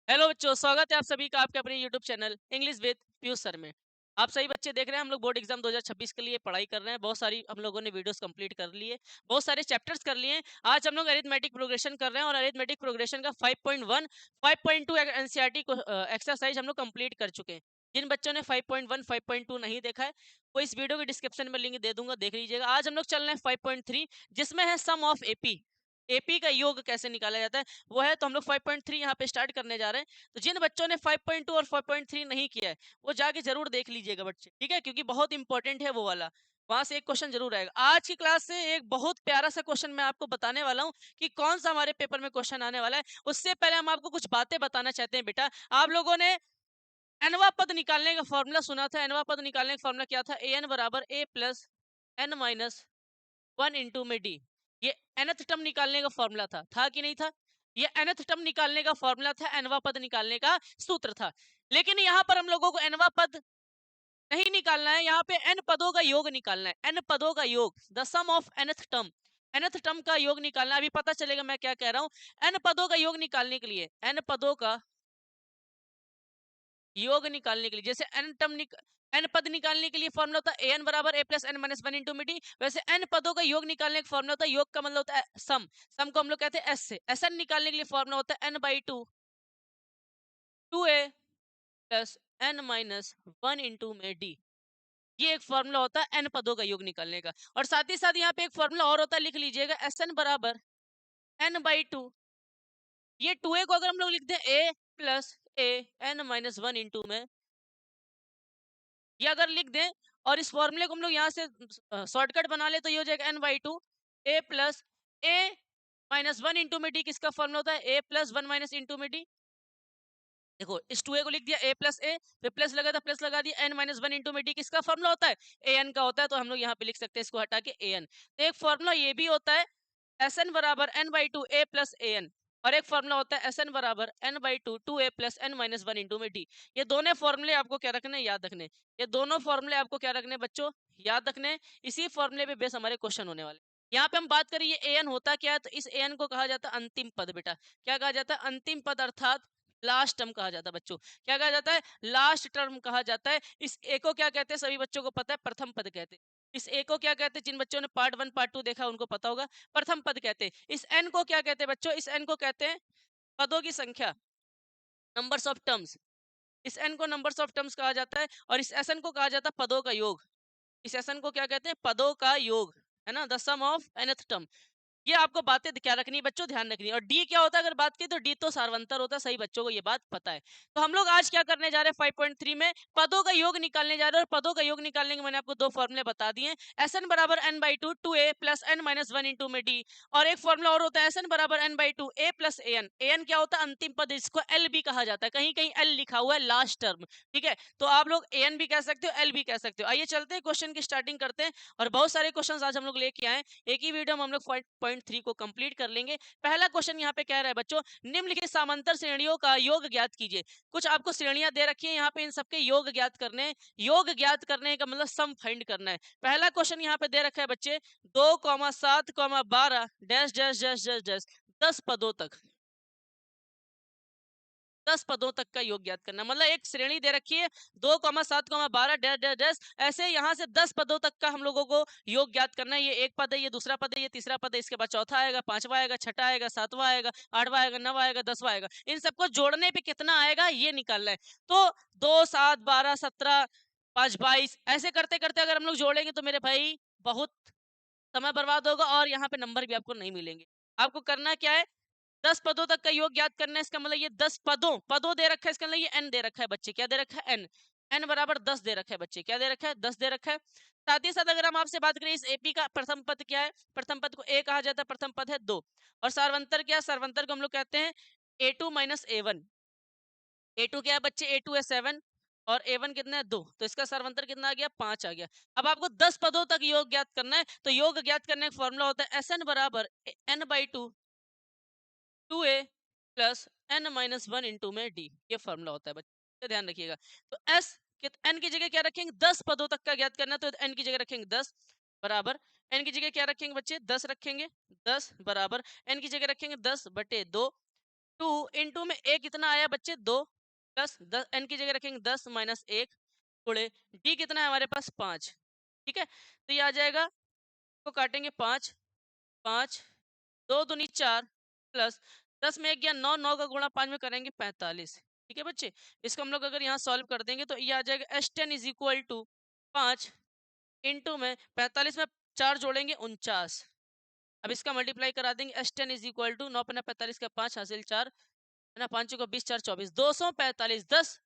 Hello बच्चों, स्वागत है आप सभी का आपके अपने YouTube channel English with Piyush sir में। आप सभी बच्चे देख रहे हैं हम लोग बोर्ड एग्जाम 2026 के लिए पढ़ाई कर रहे हैं। बहुत सारी हम लोगों ने वीडियोस कंप्लीट कर ली है, बहुत सारे चैप्टर्स कर लिए हैं। आज हम लोग अरिथमेटिक प्रोग्रेशन कर रहे हैं और अरिथमेटिक प्रोग्रेशन का 5.1 5.2 एनसीईआरटी को एक्सरसाइज हम लोग कंप्लीट कर चुके हैं। जिन बच्चों ने 5.1 5.2 नहीं देखा है, वो इस वीडियो के डिस्क्रिप्शन में लिंक दे दूंगा, देख लीजिएगा। आज हम लोग चल रहे हैं 5.3, जिसमें है सम ऑफ एपी। एपी का योग कैसे निकाला जाता है वो है, तो हम लोग 5.3 यहाँ पे स्टार्ट करने जा रहे हैं। तो जिन बच्चों ने 5.2 और 5.3 नहीं किया है, वो जाके जरूर देख लीजिएगा बच्चे, ठीक है, क्योंकि बहुत इंपॉर्टेंट है वो वाला। वहां से एक क्वेश्चन जरूर आएगा। आज की क्लास से एक बहुत प्यारा सा क्वेश्चन मैं आपको बताने वाला हूँ कि कौन सा हमारे पेपर में क्वेश्चन आने वाला है। उससे पहले हम आपको कुछ बातें बताना चाहते हैं। बेटा, आप लोगों ने एनवा पद निकालने का फॉर्मूला सुना था। एनवा पद निकालने का फॉर्मूला क्या था? ए एन बराबर ए प्लस एन माइनस 1 इंटू में डी। ये nth टर्म निकालने का फॉर्मूला था कि नहीं था? ये nth टर्म निकालने का फॉर्मूला था, एनवा पद निकालने का सूत्र था। लेकिन यहाँ पर हम लोगों को एनवा पद नहीं निकालना है, यहाँ पे एन पदों का योग निकालना है। एन पदों का योग, the sum of nth term. nth term का योग निकालना है। अभी पता चलेगा मैं क्या कह रहा हूँ। एन पदों का योग निकालने के लिए, एन पदों का योग निकालने के लिए, जैसे एन पद निकालने के लिए फॉर्मूला होता है ए एन बराबर ए प्लस एन माइनस 1 इंटू में डी। वैसे एन पदों का योग निकालने का फॉर्मूला होता है, योग का मतलब होता है सम। सम को हम लोग कहते हैं एस से। एस एन निकालने के लिए फॉर्मूला होता है n by two a plus n minus 1 into में डी। ये एक फॉर्मूला होता है एन पदों का योग निकालने का। और साथ ही साथ यहाँ पे एक फॉर्मूला और होता है, लिख लीजिएगा, एस एन बराबर n/2। ये 2a को अगर हम लोग लिख दें ए plus a N minus 1 into में, ये अगर लिख दें और इस फॉर्मूले को हम लोग यहाँ से शॉर्टकट बना ले, तो ये हो जाएगा n/2 ए प्लस ए माइनस 1 इंटू में डी। किसका फॉर्मूला होता है? ए प्लस 1 माइनस इंटू में डी। देखो, इस 2a को लिख दिया ए प्लस ए, फिर प्लस लगा था, प्लस लगा दिया, एन माइनस 1 इंटू में डी। किसका फॉर्मूला होता है? ए एन का होता है। तो हम लोग यहाँ पे लिख सकते हैं इसको हटा के ए एन। तो एक फॉर्मूला ये भी होता है, एस एन बराबर n/2 A plus a N. और एक फॉर्मूला होता है एस एन बराबर n/2 two a plus n minus 1 into में डी। ये दोनों फॉर्मूले आपको क्या रखने? याद रखने। ये दोनों फॉर्मूले आपको क्या रखने बच्चों? याद रखने। इसी फॉर्मूले पे बेस हमारे क्वेश्चन होने वाले। यहाँ पे हम बात करें ये ए एन होता क्या है, तो इस ए एन को कहा जाता है अंतिम पद। बेटा, क्या कहा जाता है? अंतिम पद, अर्थात लास्ट टर्म कहा जाता है बच्चों। क्या कहा जाता है? लास्ट टर्म कहा जाता है। इस ए को क्या कहते हैं? सभी बच्चों को पता है, प्रथम पद कहते हैं। इस ए को क्या कहते हैं? जिन बच्चों ने पार्ट 1 पार्ट 2 देखा उनको पता होगा, प्रथम पद कहते हैं। इस एन को क्या कहते हैं बच्चों? इस एन को कहते हैं पदों की संख्या, नंबर्स ऑफ टर्म्स। इस एन को नंबर्स ऑफ टर्म्स कहा जाता है। और इस एस एन को कहा जाता है पदों का योग। इस एस एन को क्या कहते हैं? पदों का योग, है ना, the sum of nth term. ये आपको बातें क्या रखनी है बच्चों? ध्यान रखनी है। और डी क्या होता है? अगर बात की तो डी तो सार्वंतर होता है। सही बच्चों को ये बात पता है। तो हम लोग आज क्या करने जा रहे हैं? 5.3 में पदों का योग निकालने जा रहे हैं। और पदों का योग निकालने के मैंने आपको दो फॉर्मूले बता दिए। एस एन बराबर n/2 two a plus n minus 1 into में डी। और एक फॉर्मूला और होता है एस एन बराबर n/2 A plus a n. A N क्या होता है? अंतिम पद, इसको एल भी कहा जाता है। कहीं कहीं एल लिखा हुआ है, लास्ट टर्म। ठीक है, तो आप लोग ए एन भी कह सकते हो, एल भी कह सकते हो। आइए चलते हैं, क्वेश्चन की स्टार्टिंग करते हैं। और बहुत सारे क्वेश्चन आज हम लोग लेके आए, एक ही वीडियो में हम लोग 5.3 को कंप्लीट कर लेंगे। पहला क्वेश्चन यहाँ पे कह रहा है बच्चों, निम्नलिखित समांतर श्रेणियों का योग ज्ञात कीजिए। कुछ आपको श्रेणियां दे रखी है यहाँ पे, इन सबके योग ज्ञात करने हैं। योग ज्ञात करने का मतलब सम फाइंड करना है। पहला क्वेश्चन यहाँ पे दे रखा है बच्चे, 2, 7, 12 dash dash dash dash dash 10 पदों तक, 10 पदों तक का योग ज्ञात करना। मतलब एक श्रेणी दे रखी है, 2, 7, 12 डैश डैश डैश, ऐसे यहाँ से 10 पदों तक का हम लोगों को योग ज्ञात करना है। ये एक पद है, ये दूसरा पद है, ये तीसरा पद है, इसके बाद चौथा आएगा, पांचवा आएगा, छठा आएगा, सातवां आएगा, आठवां आएगा, नवा आएगा, 10वां आएगा। इन सबको जोड़ने पे कितना आएगा ये निकालना है। तो 2, 7, 12, 17, 5, 22 ऐसे करते करते अगर हम लोग जोड़ेंगे तो मेरे भाई बहुत समय बर्बाद होगा और यहाँ पे नंबर भी आपको नहीं मिलेंगे। आपको करना क्या है? 10 पदों तक का योग ज्ञात करना है। इसका मतलब ये 10 पदों, पदों दे रखा है, इसका मतलब ये n दे रखा है बच्चे। क्या दे रखा है? n। n बराबर 10 दे रखा है बच्चे। क्या दे रखा है? 10 दे रखा है। साथ ही साथ अगर हम आपसे बात करें, इस एपी का प्रथम पद क्या है? प्रथम पद को ए कहा जाता है, प्रथम पद है 2। और सार्वंतर क्या है? सार्वंतर को हम लोग कहते हैं A2 माइनस A1। A2 क्या है बच्चे? A2 है 7 और A1 कितना है? 2। तो इसका सार्वंतर कितना आ गया? 5 आ गया। अब आपको 10 पदों तक योग ज्ञात करना है। तो योग ज्ञात करने का फॉर्मूला होता है SN बराबर n/2 two a plus n minus 1 into में डी। ये फॉर्मूला होता है बच्चे, ध्यान रखिएगा। तो एस एन की जगह क्या रखेंगे? 10 पदों तक का ज्ञात करना, तो एन की जगह रखेंगे 10 बराबर, एन की जगह क्या रखेंगे बच्चे? 10 रखेंगे। 10 बराबर, एन की जगह रखेंगे 10/2 2 इंटू में ए कितना आया बच्चे 2 प्लस 10 एन की जगह रखेंगे 10 माइनस 1 थोड़े डी कितना है हमारे पास 5। ठीक है, तो ये आ जाएगा, तो काटेंगे 5 5 2 दूनी 4 प्लस 10 में 1 गया 9 9 का गुणा 5 में करेंगे 45। ठीक है बच्चे, इसको हम लोग अगर यहाँ सॉल्व कर देंगे तो ये आ जाएगा S10 is equal to 5 into में 45 में 4 जोड़ेंगे 49। अब इसका मल्टीप्लाई करा देंगे S10 इज इक्वल टू 9 पन्ना 45 का 5 हासिल 4 है ना, 5 को 20 4 24 245 10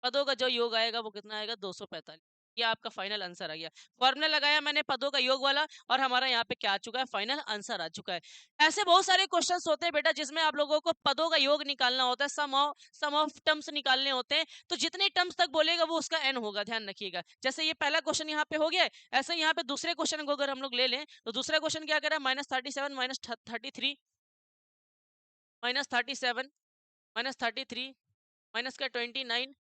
पदों का जो योग आएगा वो कितना आएगा 245। ये आपका फाइनल आंसर आ गया। फॉर्मूला लगाया मैंने पदों का योग वाला और हमारा यहाँ पे क्या आ चुका है, फाइनल आंसर आ चुका है। ऐसे बहुत सारे क्वेश्चंस होते हैं बेटा जिसमें आप लोगों को पदों का योग निकालना होता है, सम ऑफ टर्म्स निकालने होते हैं। तो जितने टर्म्स तक बोलेगा वो उसका एन होगा, ध्यान रखिएगा। जैसे ये पहला क्वेश्चन यहाँ पे हो गया है, ऐसे यहाँ पे दूसरे क्वेश्चन को अगर हम लोग ले लें तो दूसरा क्वेश्चन क्या कर रहा है, -37 -33 -37 -33 माइनस का 29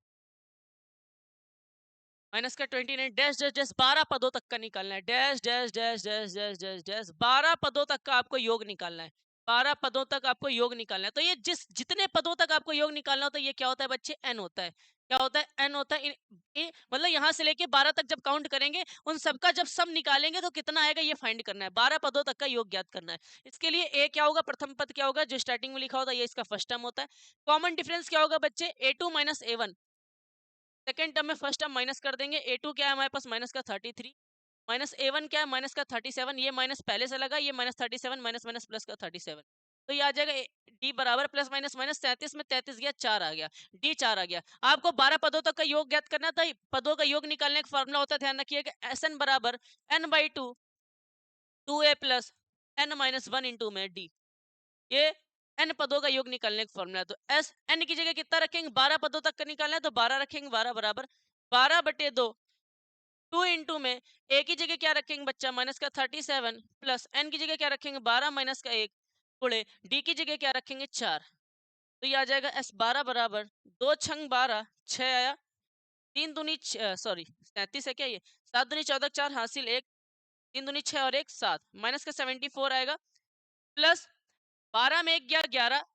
माइनस का 29 डैश डैश डैश 12 पदों तक का निकालना है। Dash dash dash dash dash dash dash 12 पदों तक का आपको योग निकालना है। 12 पदों तक आपको योग निकालना है। तो ये जितने पदों तक आपको योग निकालना होता है ये क्या होता है बच्चे, एन होता है। क्या होता है, एन होता है। मतलब यहाँ से लेके 12 तक जब काउंट करेंगे उन सबका जब सम निकालेंगे तो कितना आएगा ये फाइंड करना है। 12 पदों तक का योग ज्ञात करना है। इसके लिए ए क्या होगा, प्रथम पद क्या होगा जो स्टार्टिंग में लिखा होता है, ये इसका फर्स्ट टर्म होता है। कॉमन डिफरेंस क्या होगा बच्चे, A2 minus A1। Second term में फर्स्ट टर्म माइनस कर देंगे। A2 क्या है हमारे पास, माइनस का 33 माइनस A1 क्या है, माइनस का 37। ये माइनस पहले से लगा, ये -37 माइनस माइनस प्लस का 37। तो ये आ जाएगा डी बराबर प्लस माइनस माइनस 33 में 33 गया 4 आ गया, डी 4 आ गया। आपको 12 पदों तक का योग ज्ञात करना था। पदों का योग निकालने का फॉर्मूला होता है, ध्यान रखिएगा, SN बराबर n/2 2a plus n minus 1 into में डी। ये n पदों का योग निकालने का फॉर्मूला है। तो एस n की जगह कितना रखेंगे, 12 पदों तक का निकालना है तो 12 रखेंगे। 12 बराबर 12/2 2 इंटू में ए की जगह क्या रखेंगे बच्चा, माइनस का 37 प्लस एन की जगह क्या रखेंगे 12 माइनस का 1 गुणे डी की जगह क्या रखेंगे 4। तो ये आ जाएगा S12 बराबर 2 छंग 12 6 आया, 3 दूनी सॉरी 37 है क्या ये, 7 दूनी 14 4 हासिल 1, 3 दूनी 6 और 1 7 माइनस का 74 आएगा प्लस 12 में 1 गया 11,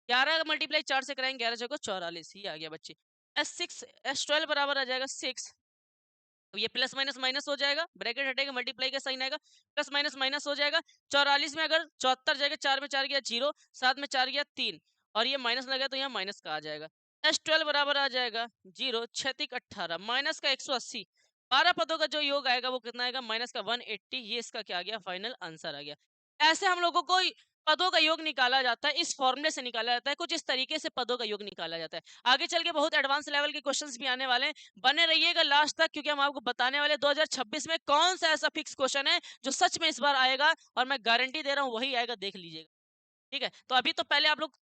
11 का मल्टीप्लाई 4 से कराएंगे 11 जगह 44, ये आ गया बच्चे। S12 बराबर आ जाएगा 6। तो ये प्लस माइनस माइनस हो जाएगा, ब्रैकेट हटेगा, मल्टीप्लाई का साइन आएगा, प्लस माइनस माइनस हो जाएगा। 44 में अगर 74 जाएगा, 4 में 4 गया 0, 7 में 4 गया 3 और ये माइनस लगा तो यहाँ माइनस का आ जाएगा। S12 बराबर आ जाएगा 0 6 18 माइनस का 180। 12 पदों का जो योग आएगा वो कितना आएगा, माइनस का 180। ये इसका क्या आ गया, फाइनल आंसर आ गया। ऐसे हम लोगों को पदों का योग निकाला जाता है, इस फॉर्मूले से निकाला जाता है। कुछ इस तरीके से पदों का योग निकाला जाता है। आगे चल के बहुत एडवांस लेवल के क्वेश्चंस भी आने वाले हैं, बने रहिएगा लास्ट तक, क्योंकि हम आपको बताने वाले 2026 में कौन सा ऐसा फिक्स क्वेश्चन है जो सच में इस बार आएगा और मैं गारंटी दे रहा हूँ वही आएगा, देख लीजिएगा। ठीक है, तो अभी तो पहले आप लोग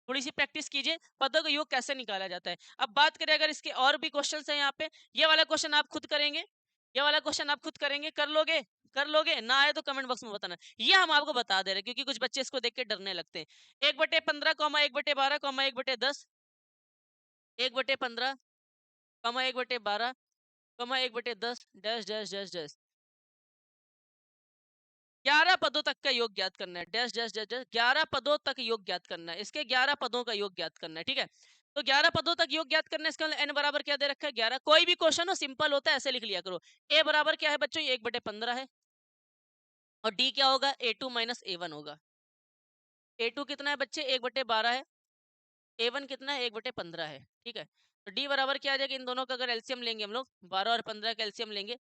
थोड़ी सी प्रैक्टिस कीजिए पदों का योग कैसे निकाला जाता है। अब बात करें अगर इसके और भी क्वेश्चन है यहाँ पे, ये वाला क्वेश्चन आप खुद करेंगे, ये वाला क्वेश्चन आप खुद करेंगे, कर लोगे, कर लोगे ना आए तो कमेंट बॉक्स में बताना। ये हम आपको बता दे रहे हैं क्योंकि कुछ बच्चे इसको देख के डरने लगते हैं। 1/15 comma 1/12 comma 1/10 1/15 comma 1/12 comma 1/10 dash dash dash dash 11 पदों तक का योग ज्ञात करना है। डैश डैश डैश डैश 11 पदों तक योग ज्ञात करना है, इसके 11 पदों का योग ज्ञात करना है। ठीक है, तो 11 पदों तक योग ज्ञात करना है। इसका n बराबर क्या दे रखा है 11। कोई भी क्वेश्चन हो सिंपल होता है, ऐसे लिख लिया करो। a बराबर क्या है बच्चों, 1/15 है और d क्या होगा, A2 माइनस A1 होगा। A2 कितना है बच्चे, 1/12 है, A1 कितना है, 1/15 है। ठीक है, तो d बराबर क्या आ जाएगा, इन दोनों का अगर एलसीएम लेंगे हम लोग, 12 और 15 का एलसीएम लेंगे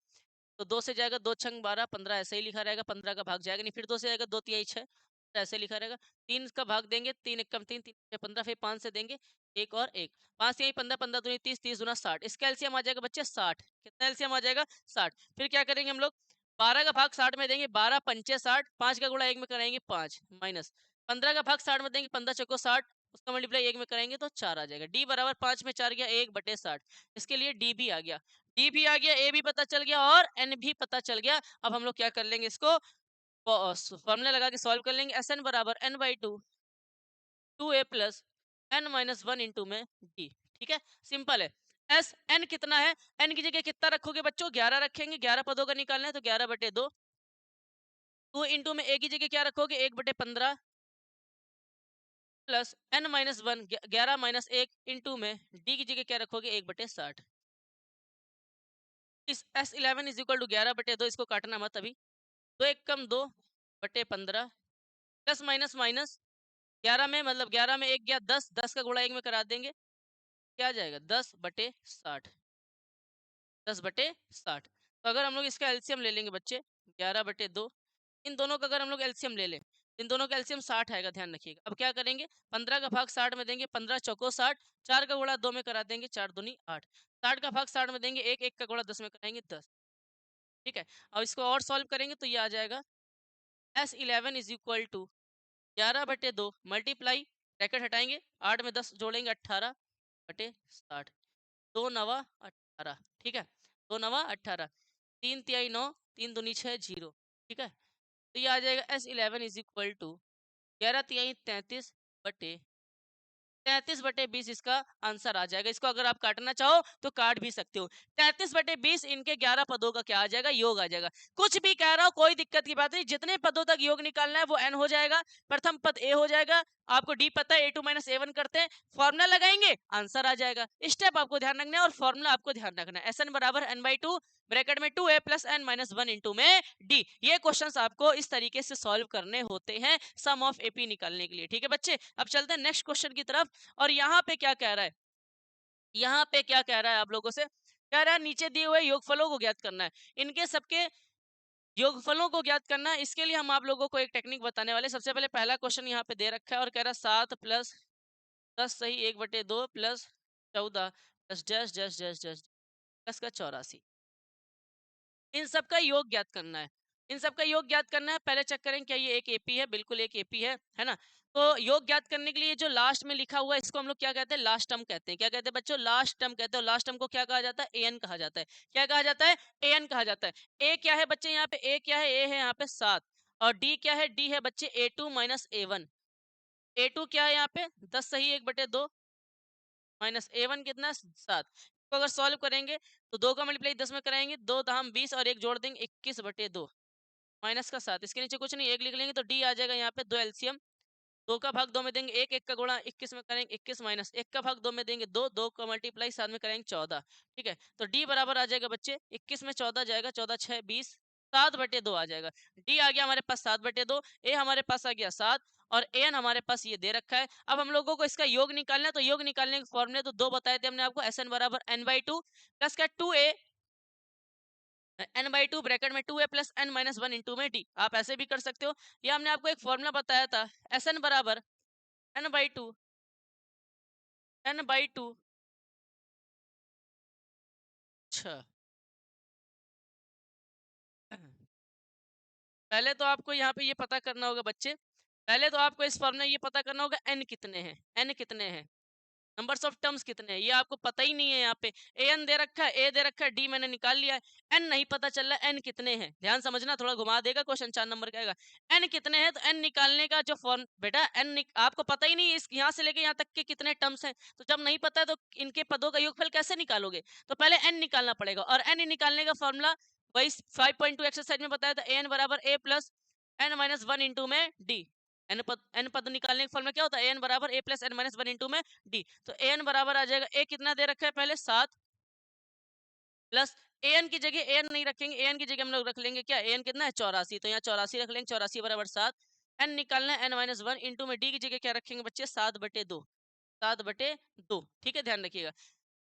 तो 2 से जाएगा, 2 छंग 12 15 ऐसे ही लिखा रहेगा, 15 का भाग जाएगा नहीं, फिर 2 से जाएगा, 2 तिहाई 6 ऐसे लिखा रहेगा। 3 का भाग देंगे, 3 एक कम 3 3 छः 15, फिर 5 से देंगे 1 और 1, 5 तिहाई 15 15 दूनी 30 30 गुना 60। इसका एलसीएम आ जाएगा बच्चे 60। कितना एलसीएम आ जाएगा 60। फिर क्या करेंगे हम लोग, 12 का भाग 60 में देंगे, 12 पंचे 60, 5 का गुणा 1 में कराएंगे 5 माइनस 15 का भाग 60 में देंगे, 15 चौको 60, उसका मल्टीप्लाई 1 में कराएंगे तो 4 आ जाएगा। डी बराबर 5 में 4 गया 1/60। इसके लिए डी भी आ गया, डी भी आ गया, ए भी पता चल गया और एन भी पता चल गया। अब हम लोग क्या कर लेंगे, इसको फॉर्मूला लगा के सॉल्व कर लेंगे। एस एन बराबर n/2 2a plus n minus 1 into में डी। ठीक है, सिंपल है। एस एन कितना है, एन की जगह कितना रखोगे बच्चों, 11 रखेंगे, 11 पदों का निकालना है तो 11/2। 2 इंटू में ए की जगह क्या रखोगे, 1/15 plus n minus 1 11 minus 1 into में d की जगह क्या रखोगे 1/60। इस S11 इज इक्वल टू 11/2, इसको काटना मत अभी। 2 1 कम 2/15 प्लस माइनस माइनस 11 में, मतलब 11 में 1 गया 10, 10 का गुणा 1 में करा देंगे, क्या आ जाएगा 10/60, 10/60। तो अगर हम लोग इसका एलसीएम ले लेंगे बच्चे 11/2, इन दोनों का अगर हम लोग एलसीएम ले लें, इन दोनों का एलसीएम 60 आएगा, ध्यान रखिएगा। अब क्या करेंगे, 15 का भाग 60 में देंगे, 15 चौको 60, 4 का गुणा 2 में करा देंगे, 4 दूनी 8, 60 का भाग 60 में देंगे, 1 1 का गुणा 10 में कराएंगे 10। ठीक है, अब इसको और सॉल्व करेंगे तो ये आ जाएगा S11 is equal to 11/2 multiply, bracket हटाएंगे, 8 में 10 जोड़ेंगे 18/60, 2 नवा 18। ठीक है, 2 नवा 18, 3 तिहाई 9, 3 दूनी 6 0। ठीक है, तो ये आ जाएगा S11 इज इक्वल टू 11 तिहाई 33/20 इसका आंसर आ जाएगा। इसको अगर आप काटना चाहो तो काट भी सकते हो। 33/20 इनके 11 पदों का क्या आ जाएगा, योग आ जाएगा। कुछ भी कह रहा हो, कोई दिक्कत की बात नहीं, जितने पदों तक योग निकालना है वो n हो जाएगा। प्रथम पद a हो जाएगा, आपको d पता है, a2 माइनस a1 करते हैं, फॉर्मूला लगाएंगे, आंसर आ जाएगा। स्टेप आपको ध्यान रखना है और फॉर्मूला आपको ध्यान रखना है। Sn बराबर n/2 ब्रैकेट में 2a plus n minus 1 into में d। ये क्वेश्चंस आपको इस तरीके से सॉल्व करने होते हैं सम ऑफ एपी निकालने के लिए। ठीक है बच्चे, अब चलते हैं नेक्स्ट क्वेश्चन की तरफ। और यहाँ पे क्या कह रहा है, यहाँ पे क्या कह रहा है आप लोगों से, कह रहा है नीचे दिए हुए योगफलों को ज्ञात करना है। इनके सबके योगफलों को ज्ञात करना है। इसके लिए हम आप लोगों को एक टेक्निक बताने वाले। सबसे पहले पहला क्वेश्चन यहाँ पे दे रखा है और कह रहा है 7 प्लस 10 सही 1/2 plus 14 plus dash dash dash dash plus का 84। इन सब का योग ज्ञात करना है। इन सब का योग ज्ञात करना है। पहले चेक करें क्या ये एक एपी है, बिल्कुल एक एपी है ना। तो योग ज्ञात करने के लिए जो लास्ट में लिखा हुआ है इसको हम लोग क्या कहते हैं, लास्ट टर्म कहते हैं। क्या कहते हैं बच्चों, लास्ट टर्म कहते हैं। लास्ट टर्म को क्या कहा जाता है, एन कहा जाता है। क्या कहा जाता है, एन कहा जाता है। ए क्या है बच्चे, यहाँ पे ए क्या है, ए है यहाँ पे 7, और डी क्या है, डी है बच्चे A2 माइनस A1। A2 क्या है यहाँ पे 10 सही 1/2 माइनस A1 कितना 7। तो अगर सॉल्व करेंगे तो 2 का मल्टीप्लाई 10 में कराएंगे, 2 दाम 20 और 1 जोड़ देंगे 21/2 माइनस का 7। इसके नीचे कुछ नहीं, 1 लिख लेंगे तो डी आ जाएगा यहाँ पे 2 एलसीएम। 2 का भाग 2 में देंगे 1, 1 का गुणा 21 में करेंगे 21 माइनस 1 का भाग 2 में देंगे 2, 2 का मल्टीप्लाई 7 में करेंगे 14। ठीक है, तो डी बराबर आ जाएगा बच्चे 21 में 14 जाएगा, 14 6 20, 7/2 आ जाएगा। डी आ गया हमारे पास 7/2, ए हमारे पास आ गया 7 और एन हमारे पास ये दे रखा है। अब हम लोगों को इसका योग निकालना है। तो योग निकालने के फॉर्मूले तो 2 बताए थे हमने आपको, एस एन बराबर n/2 प्लस का 2a n/2 ब्रैकेट में 2a plus n minus 1 into में d। आप ऐसे भी कर सकते हो। ये हमने आपको एक फॉर्मूला बताया था, Sn बराबर n/2 n/2। अच्छा, पहले तो आपको यहाँ पे ये पता करना होगा बच्चे, पहले तो आपको इस फॉर्मूला ये पता करना होगा n कितने हैं, n कितने हैं, नंबर्स ऑफ टर्म्स कितने हैं, ये आपको पता ही नहीं है। यहाँ पे an दे रखा है, a दे रखा है, d मैंने निकाल लिया है, n नहीं पता चल रहा है n कितने हैं। ध्यान समझना, थोड़ा घुमा देगा क्वेश्चन, 4 नंबर का आएगा। n कितने हैं तो n निकालने का जो फॉर्म, बेटा आपको पता ही नहीं इस यहाँ से लेके यहाँ तक के कितने टर्म्स हैं, तो जब नहीं पता है तो इनके पदों का योगफल कैसे निकालोगे। तो पहले n निकालना पड़ेगा, और n निकालने का फॉर्मूला वही 5.2 एक्सरसाइज में बताया था, an बराबर a plus n minus 1 into में d। एन पद निकालने के फॉर्मूला क्या होता है, एन बराबर ए प्लस एन माइनस 1 इंटू में डी। तो एन बराबर आ जाएगा, ए कितना दे रखा है पहले 7 प्लस एन की जगह एन नहीं रखेंगे, एन की जगह हम लोग रख लेंगे क्या, एन कितना है 84, तो यहाँ 84 रख लेंगे, 84 बराबर 7। एन निकालना है, एन माइनस 1 इंटू में डी की जगह क्या रखेंगे बच्चे 7/2, 7/2। ठीक है, ध्यान रखिएगा।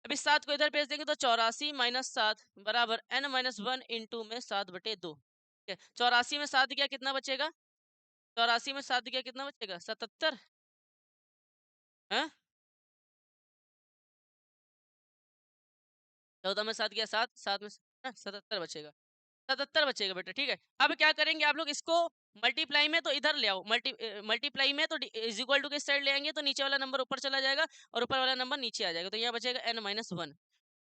अभी 7 को इधर भेज देंगे तो 84 माइनस 7 बराबर एन माइनस 1 इंटू में 7/2। ठीक है, 84 में 7 गया कितना बचेगा, 84 में 7 गया कितना बचेगा 77 है। 14 में 7 गया 7, 7 में 77 बचेगा, 77 बचेगा बेटा। ठीक है, अब क्या करेंगे आप लोग, इसको मल्टीप्लाई में तो इधर ले आओ, मल्टीप्लाई में तो इज इक्वल टू के साइड ले आएंगे तो नीचे वाला नंबर ऊपर चला जाएगा और ऊपर वाला नंबर नीचे आ जाएगा। तो यहाँ बचेगा n-1।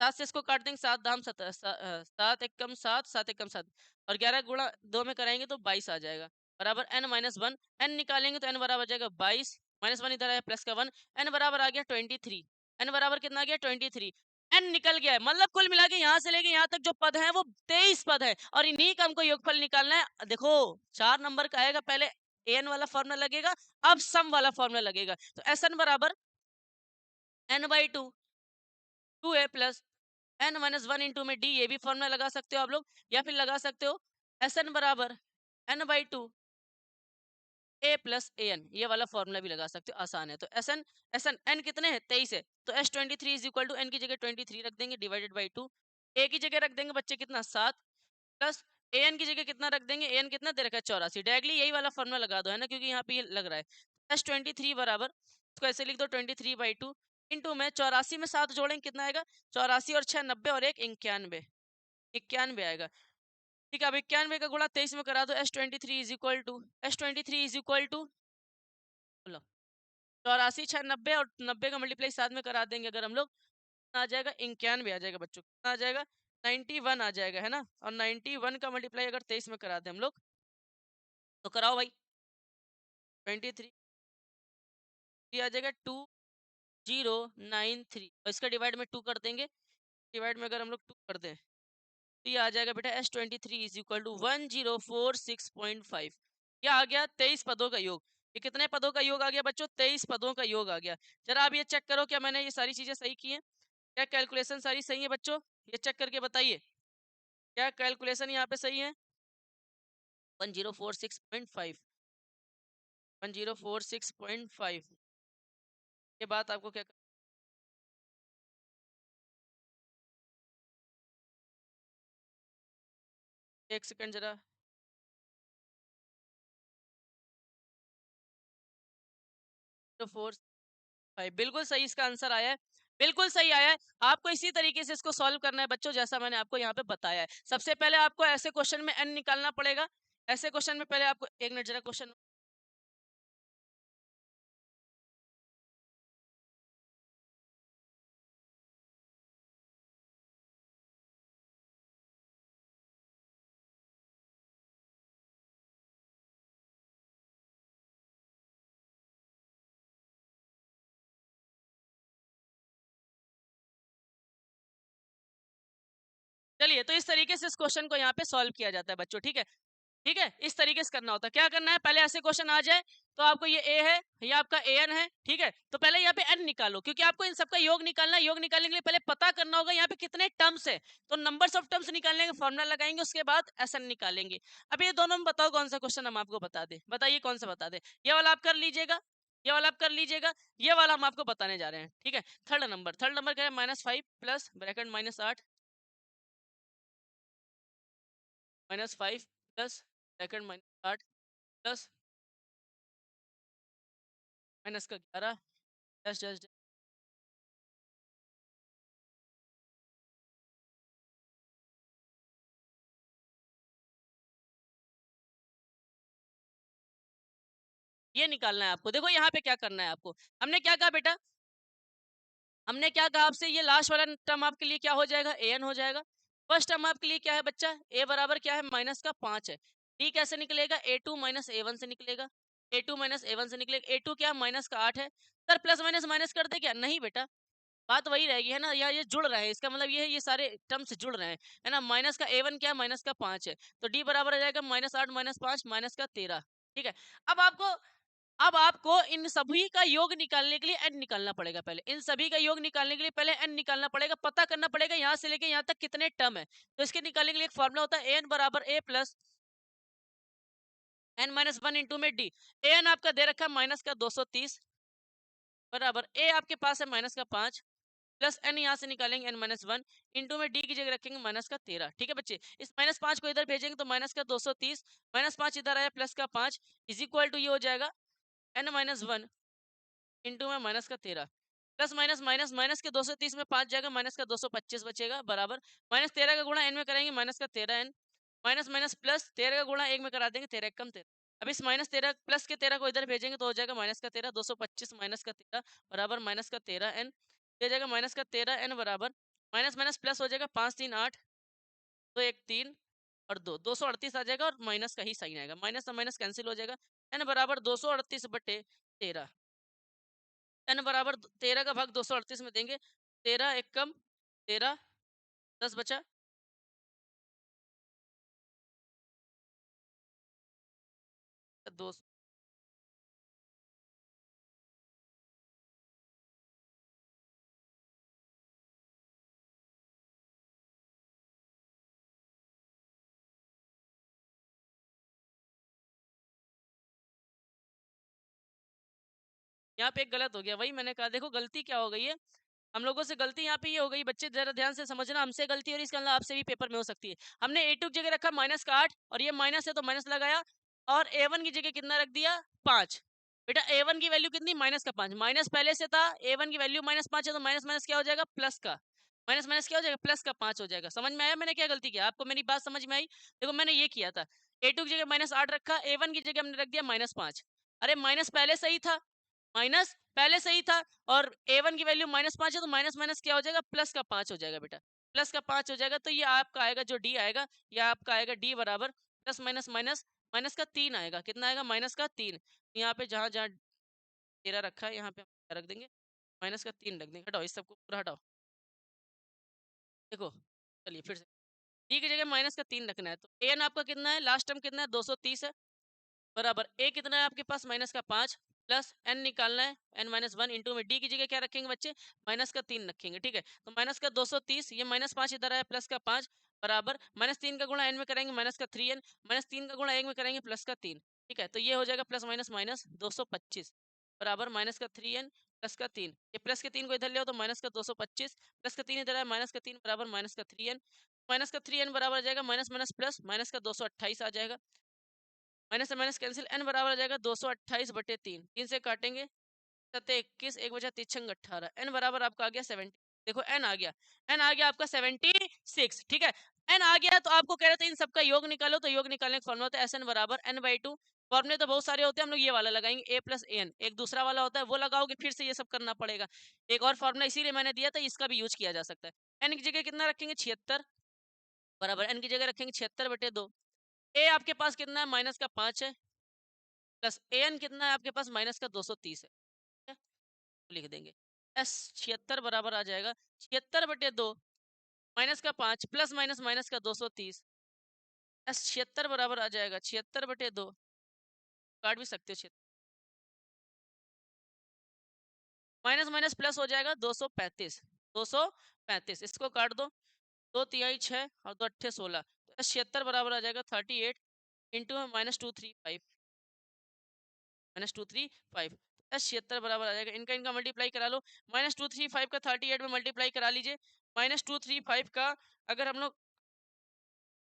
7 से इसको काट देंगे, 7 दाम 7 एक कम 7, 7 एक कम 7, और 11 गुणा 2 में कराएंगे तो 22 आ जाएगा, बराबर n-1। n निकालेंगे तो n बराबर आ जाएगा 22, माइनस 1 इधर है प्लस का 1, n बराबर आ गया 23। n बराबर कितना आ गया 23। n निकल गया है, मतलब कुल मिला के यहाँ से लेके यहाँ तक जो पद हैं वो 23 पद है, और इन्हीं का हमको योगफल निकालना है। देखो 4 नंबर का आएगा, पहले an वाला फॉर्मूला लगेगा, अब सम वाला फॉर्मूला लगेगा। तो Sn बराबर n/2 2a plus n-1 into में d, ये भी फॉर्मूला लगा सकते हो आप लोग, या फिर लगा सकते हो Sn बराबर n/2 a प्लस an, ये वाला फॉर्मूला भी लगा सकते हो, आसान है। तो Sn n कितने हैं 23 है, तो S23 is equal to n की जगह 23 रख देंगे डिवाइडेड बाई 2, a की जगह रख देंगे बच्चे कितना 7 प्लस an की जगह कितना रख देंगे, an कितना दे रखा है 84, डायरेक्टली यही वाला फॉर्मूला लगा दो है ना, क्योंकि यहाँ पे ये लग रहा है। S23 बराबर इसको ऐसे लिख दो 23/2 इंटू में 84 में 7 जोड़ेंगे कितना आएगा 84 और 6 90 और 1 91, 91 आएगा। ठीक है, अब 91 का गुणा 23 में करा दो, S23 is equal to S23 is equal to बोलो 84 6 90 और 90 का मल्टीप्लाई 7 में करा देंगे अगर हम लोग, आ जाएगा 91 आ जाएगा बच्चों, कितना आ जाएगा 91 आ जाएगा है ना, और 91 का मल्टीप्लाई अगर 23 में करा दें हम लोग तो कराओ भाई 23 आ जाएगा 2093, और इसका डिवाइड में 2 कर देंगे, डिवाइड में अगर हम लोग 2 कर दें तो ये आ जाएगा बेटा S23 इज इक्वल टू 1046.5, ये आ गया 23 पदों का योग। ये कितने पदों का योग आ गया बच्चों 23 पदों का योग आ गया। जरा आप ये चेक करो क्या मैंने ये सारी चीजें सही की हैं, क्या कैलकुलेशन सारी सही है बच्चों, ये चेक करके बताइए क्या कैलकुलेशन यहाँ पे सही है। 1046.5 1046.5 ये बात आपको क्या, एक सेकंड जरा, 4 बिल्कुल सही इसका आंसर आया है, बिल्कुल सही आया है। आपको इसी तरीके से इसको सॉल्व करना है बच्चों, जैसा मैंने आपको यहाँ पे बताया है। सबसे पहले आपको ऐसे क्वेश्चन में n निकालना पड़ेगा, ऐसे क्वेश्चन में पहले आपको, एक मिनट जरा क्वेश्चन, चलिए तो इस तरीके से इस क्वेश्चन को यहाँ पे सॉल्व किया जाता है बच्चों, ठीक है। ठीक है, इस तरीके से करना होता है। क्या करना है, पहले ऐसे क्वेश्चन आ जाए तो आपको ये a है, ये आपका an है, ठीक है, तो पहले यहाँ पे n निकालो, क्योंकि आपको इन सबका योग निकालना है। योग निकालने के लिए पहले पता करना होगा यहाँ पे कितने टर्म्स है, तो नंबर्स ऑफ टर्म्स निकालने का फॉर्मूला लगाएंगे, उसके बाद Sn निकालेंगे। अब ये दोनों में बताओ कौन सा क्वेश्चन हम आपको बता दे, बताइए कौन सा बता दे, ये वाला आप कर लीजिएगा, ये वाला आप कर लीजिएगा, ये वाला हम आपको बताने जा रहे हैं, ठीक है। थर्ड नंबर क्या है -5 plus bracket -8 -5 plus bracket -8 plus minus का 11 डैश डैश, ये निकालना है आपको। देखो यहाँ पे क्या करना है आपको, हमने क्या कहा बेटा, हमने क्या कहा आपसे, ये लास्ट वाला टर्म आपके लिए क्या हो जाएगा an हो जाएगा। फर्स्ट टर्म आपके लिए क्या है बच्चा, a बराबर क्या है -5 है, d कैसे निकलेगा a2 -a1 से निकलेगा, a2 -a1 से निकलेगा, a2 क्या -8 है। सर प्लस माइनस माइनस कर दे क्या, नहीं बेटा, बात वही रहेगी है ना, या ये जुड़ रहे हैं, इसका मतलब ये है ये सारे टर्म्स जुड़ रहे हैं, है ना। माइनस का a1 क्या -5 है, तो d बराबर हो जाएगा -8 -5 -13, ठीक है। अब आपको अब आपको इन सभी का योग निकालने के लिए n निकालना पड़ेगा, पहले इन सभी का योग निकालने के लिए पहले n निकालना पड़ेगा, पता करना पड़ेगा यहाँ से लेके यहाँ तक कितने टर्म है। तो इसके निकालने के लिए एक फॉर्मूला होता है an बराबर a प्लस n-1 इंटू में d। an आपका दे रखा है -230 बराबर a आपके पास है -5 प्लस n यहाँ से निकालेंगे n-1 इंटू में d की जगह रखेंगे -13, ठीक है बच्चे। इस -5 को इधर भेजेंगे तो -230 -5 इधर आया +5 इज इक्वल टू ये हो जाएगा n-1 इंटू में -13 प्लस माइनस माइनस माइनस के 230 में 5 जाएगा, माइनस का 225 बचेगा बराबर -13 का गुणा n में करेंगे -13n माइनस माइनस प्लस 13 का गुणा 1 में करा देंगे 13 कम 13। अब इस -13 प्लस के 13 को इधर भेजेंगे तो हो जाएगा -13 225 -13 बराबर -13n, ये जाएगा -13n बराबर माइनस माइनस प्लस हो जाएगा 5 3 8 तो 1 3 और 2 238 आ जाएगा, और माइनस का ही साइन आएगा, माइनस और माइनस कैंसिल हो जाएगा, n बराबर 238/13, n बराबर 13 का भाग 238 में देंगे, 13 एक कम 13 10 बचा, दो यहाँ पे एक गलत हो गया, वही मैंने कहा। देखो गलती क्या हो गई है, हम लोगों से गलती यहाँ पे ये हो गई, बच्चे जरा ध्यान से समझना, हमसे गलती और इसके अलावा आपसे भी पेपर में हो सकती है। हमने A2 की जगह रखा -8 और ये माइनस है तो माइनस लगाया, और A1 की जगह कितना रख दिया 5। बेटा A1 की वैल्यू कितनी, माइनस का 5, माइनस पहले से था, A1 की वैल्यू -5 है तो माइनस माइनस क्या हो जाएगा, प्लस का, माइनस माइनस क्या हो जाएगा, प्लस का 5 हो जाएगा। समझ में आया मैंने क्या गलती किया, आपको मेरी बात समझ में आई? देखो मैंने ये किया था, A2 की जगह -8 रखा, A1 की जगह हमने रख दिया -5। अरे माइनस पहले सही था, माइनस पहले सही था, और A1 की वैल्यू -5 है तो माइनस माइनस क्या हो जाएगा, प्लस का 5 हो जाएगा बेटा, प्लस का 5 हो जाएगा। तो ये आपका आएगा जो D आएगा, ये आपका आएगा D बराबर प्लस माइनस माइनस माइनस का 3 आएगा। कितना आएगा, माइनस का 3। यहाँ पे जहाँ जहाँ तेरा रखा है यहाँ पे हम रख देंगे, माइनस का 3 रख देंगे। हटाओ इस सबको पूरा हटाओ। देखो चलिए फिर से D की जगह माइनस का 3 रखना है, तो an आपका कितना है, लास्ट टर्म कितना है, 230 है, बराबर a कितना है आपके पास, माइनस का 5, प्लस n निकालना है, n माइनस 1 इंटू में d की जगह क्या रखेंगे बच्चे, माइनस का 3 रखेंगे। ठीक है, तो माइनस का 230, ये -5 इधर है, प्लस का 5, बराबर -3 का गुणा n में करेंगे माइनस का 3n, -3 का गुणा 1 में करेंगे प्लस का 3। ठीक है, तो ये हो जाएगा प्लस माइनस माइनस 225, बराबर माइनस का 3n प्लस का 3, ये प्लस के 3 को इधर ले आओ तो माइनस का 225, प्लस का 3 इधर है, माइनस का 3 बराबर माइनस का 3n, माइनस का 3n बराबर आ जाएगा माइनस माइनस प्लस, माइनस का 228 आ जाएगा, माइनस से माइनस कैंसिल, n बराबर आ जाएगा 228 बटे 3, 3 से काटेंगे 7 21, 1 बचा 3 18, n बराबर आपका आ गया 70। देखो n आ गया, n आ गया आपका 76। ठीक है, n आ गया तो आपको कह रहे थे इन सबका योग निकालो, तो योग निकालने का फॉर्मूला होता है Sn बराबर n/2। फॉर्मूले तो बहुत सारे होते हैं, हम लोग ये वाला लगाएंगे a प्लस an, एक दूसरा वाला होता है वो लगाओगे फिर से ये सब करना पड़ेगा। एक और फॉर्मूला इसीलिए मैंने दिया था, इसका भी यूज किया जा सकता है। n की जगह कितना रखेंगे 76, बराबर n की जगह रखेंगे 76 बटे 2। a आपके पास कितना है, माइनस का 5 है, प्लस an कितना है आपके पास, माइनस का 230 है। ठीक है? तो लिख देंगे s 76 बराबर आ जाएगा 76 बटे 2, माइनस का 5 प्लस माइनस माइनस का 230, s 76 बराबर आ जाएगा 76 बटे 2, काट भी सकते हो, माइनस माइनस प्लस हो जाएगा 235, 235 इसको काट दो, 2 तिहाई 6 और 2 अट्ठे 16, तो s 76 बराबर आ जाएगा 38 इंटू में -235, -235, एस 76 बराबर आ जाएगा, इनका इनका मल्टीप्लाई करा लो, -235 का 38 में मल्टीप्लाई करा लीजिए, -235 का अगर हम लोग